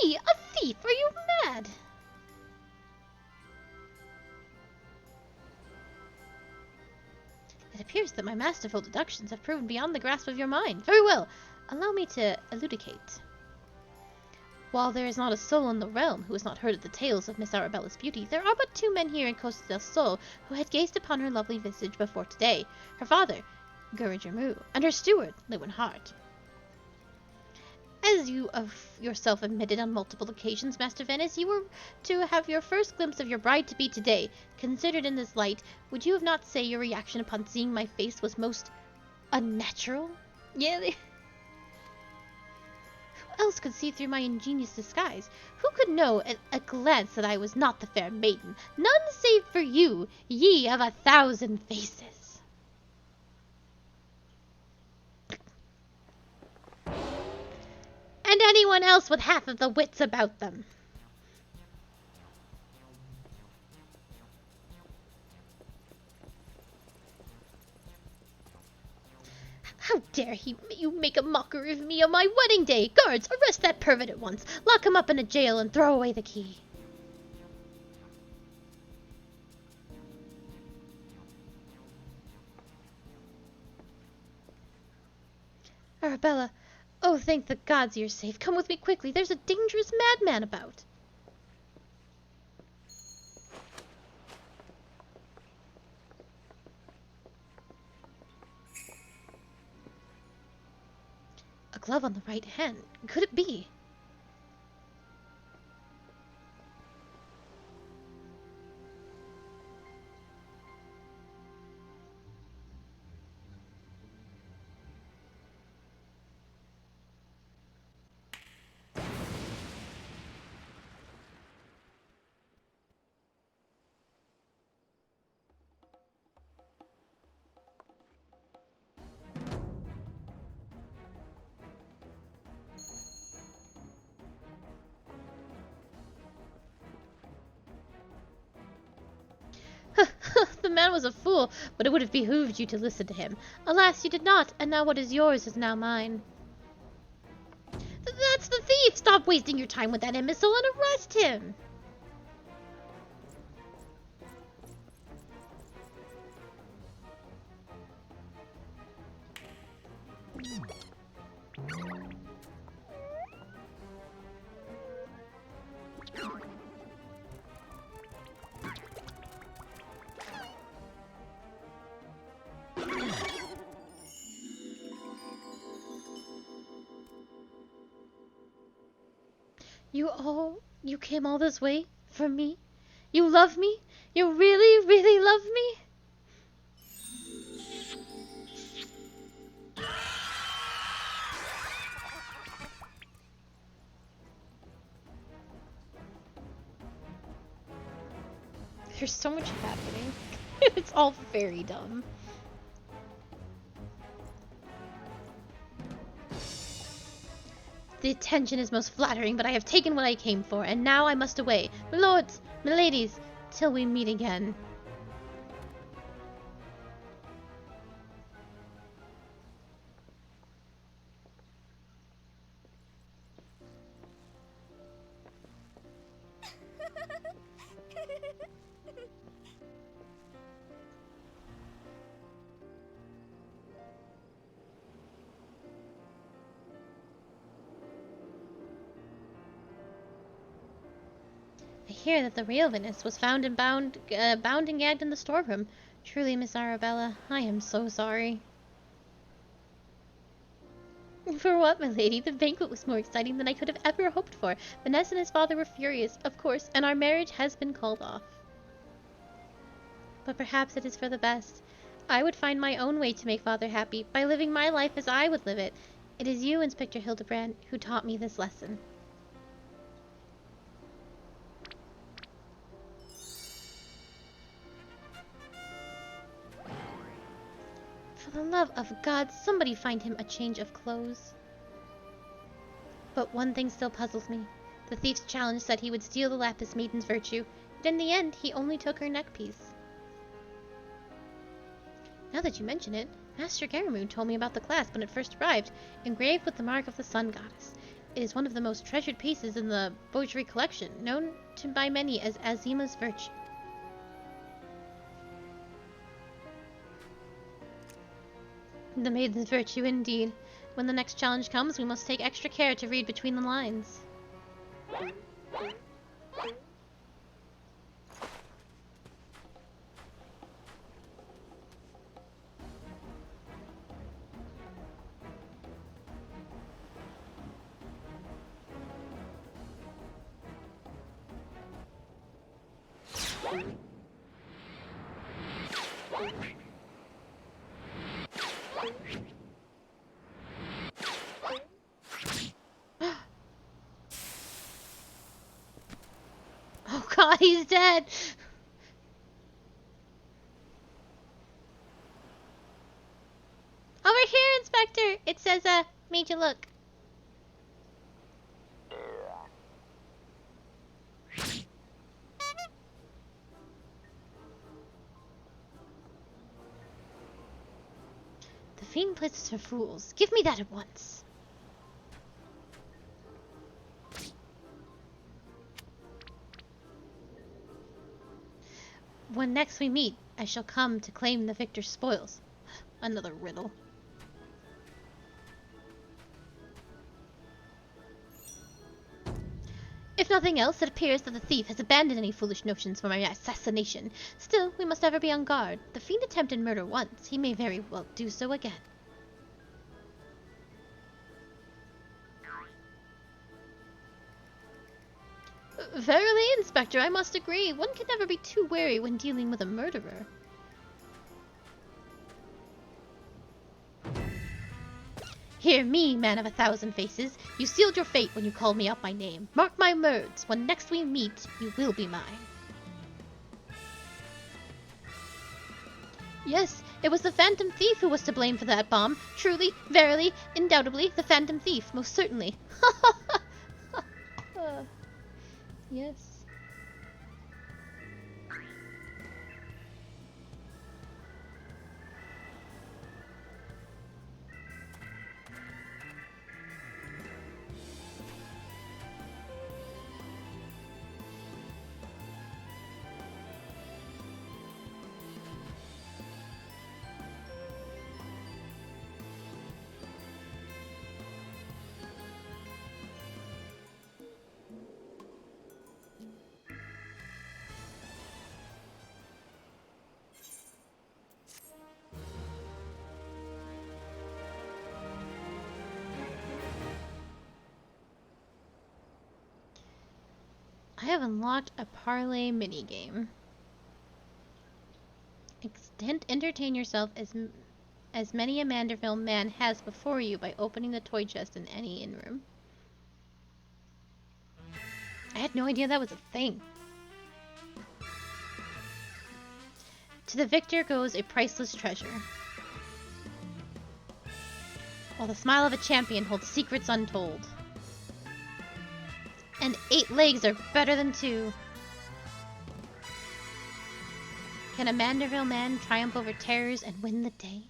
Me? A thief? Are you mad? It appears that my masterful deductions have proven beyond the grasp of your mind. Very well. Allow me to elucidate. While there is not a soul in the realm who has not heard of the tales of Miss Arabella's beauty, there are but 2 men here in Costa del Sol who had gazed upon her lovely visage before today. Her father, Gurigermu, and her steward, Lewin Hart. As you of yourself admitted on multiple occasions, Master Venice, you were to have your first glimpse of your bride-to-be today. Considered in this light, would you have not say your reaction upon seeing my face was most unnatural? Yeah, Who else could see through my ingenious disguise? Who could know at a glance that I was not the fair maiden? None save for you, ye of 1,000 faces. And anyone else with half of the wits about them. How dare you make a mockery of me on my wedding day? Guards, arrest that pervert at once. Lock him up in a jail and throw away the key. Arabella, oh, thank the gods you're safe. Come with me quickly. There's a dangerous madman about. A glove on the right hand. Could it be? The man was a fool, but it would have behooved you to listen to him. Alas, you did not, and now what is yours is now mine. That's the thief! Stop wasting your time with that imbecile and arrest him! You came all this way for me? You love me? You really, really love me? There's so much happening. It's all very dumb. The attention is most flattering, but I have taken what I came for, and now I must away. My lords, my ladies, till we meet again. I hear that the real Venice was found and bound and gagged in the storeroom. Truly, Miss Arabella, I am so sorry. For what, my lady? The banquet was more exciting than I could have ever hoped for. Vanessa and his father were furious, of course, and our marriage has been called off. But perhaps it is for the best. I would find my own way to make Father happy, by living my life as I would live it. It is you, Inspector Hildebrand, who taught me this lesson. For the love of God, somebody find him a change of clothes. But one thing still puzzles me. The thief's challenge said he would steal the Lapis Maiden's virtue, but in the end, he only took her neckpiece. Now that you mention it, Master Garamund told me about the clasp when it first arrived, engraved with the mark of the Sun Goddess. It is one of the most treasured pieces in the Beaujory collection, known by many as Azima's virtue. The Maiden's virtue, indeed. When the next challenge comes, we must take extra care to read between the lines. Oh God, he's dead! Over here, Inspector! It says, made you look. The Fiend places for fools. Give me that at once. When next we meet, I shall come to claim the victor's spoils. Another riddle. If nothing else, it appears that the thief has abandoned any foolish notions for my assassination. Still, we must ever be on guard. The Fiend attempted murder once. He may very well do so again. Verily, Inspector, I must agree. One can never be too wary when dealing with a murderer. Hear me, man of 1,000 faces. You sealed your fate when you called me out by name. Mark my words, when next we meet, you will be mine. Yes, it was the Phantom Thief who was to blame for that bomb. Truly, verily, undoubtedly, the Phantom Thief, most certainly. Yes. I have unlocked a parlay minigame. Entertain yourself as many a Manderville man has before you by opening the toy chest in any inn room. I had no idea that was a thing. To the victor goes a priceless treasure, while the smile of a champion holds secrets untold. And 8 legs are better than 2. Can a Manderville man triumph over terrors and win the day?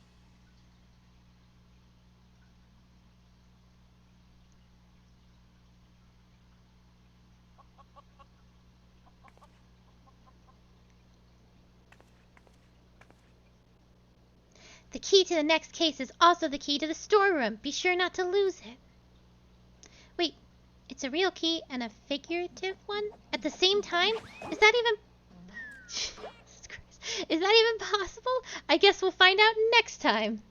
The key to the next case is also the key to the storeroom. Be sure not to lose it. Wait, it's a real key and a figurative one at the same time? Is that even... Jesus Christ. Is that even possible? I guess we'll find out next time.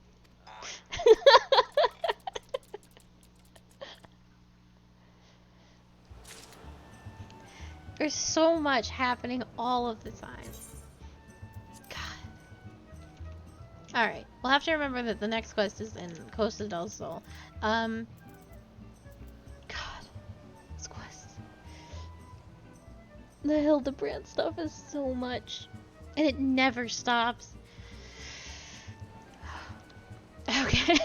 There's so much happening all of the time. God. Alright, we'll have to remember that the next quest is in Costa del Sol. God, this quest. The Hildebrand stuff is so much. And it never stops. Okay.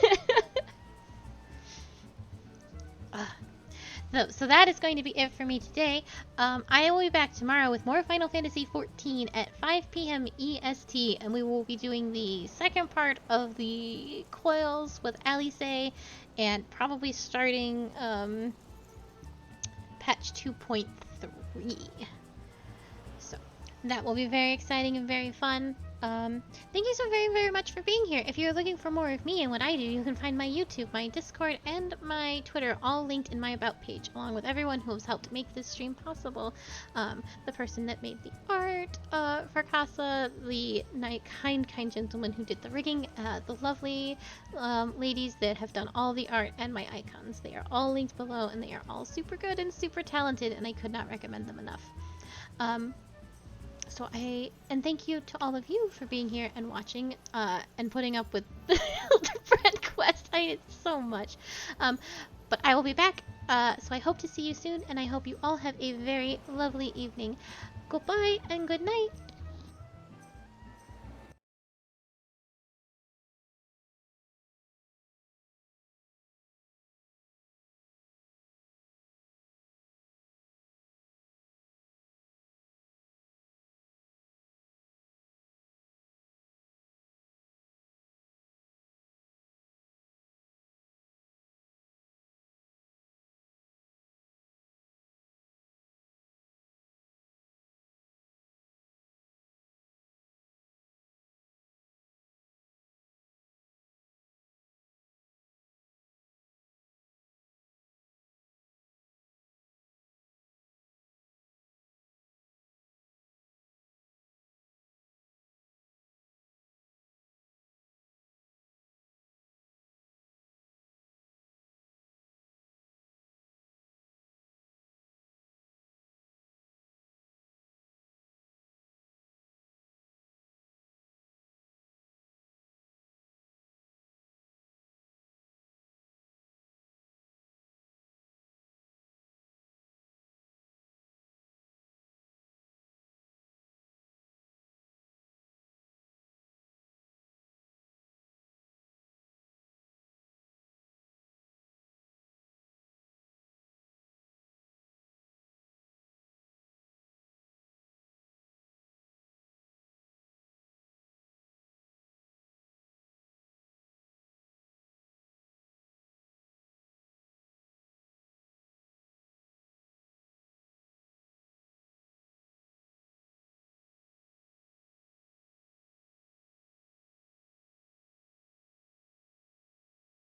So that is going to be it for me today. I will be back tomorrow with more Final Fantasy XIV at 5 p.m. EST, and we will be doing the second part of the coils with Alice, and probably starting patch 2.3. So that will be very exciting and very fun. Thank you so very, very much for being here. If you're looking for more of me and what I do, you can find my YouTube, my Discord, and my Twitter all linked in my About page, along with everyone who has helped make this stream possible. The person that made the art for Casa, the kind gentleman who did the rigging, the lovely ladies that have done all the art, and my icons. They are all linked below, and they are all super good and super talented, and I could not recommend them enough. And thank you to all of you for being here and watching, and putting up with the Hildebrand quest. I did so much. But I will be back, so I hope to see you soon, and I hope you all have a very lovely evening. Goodbye and good night.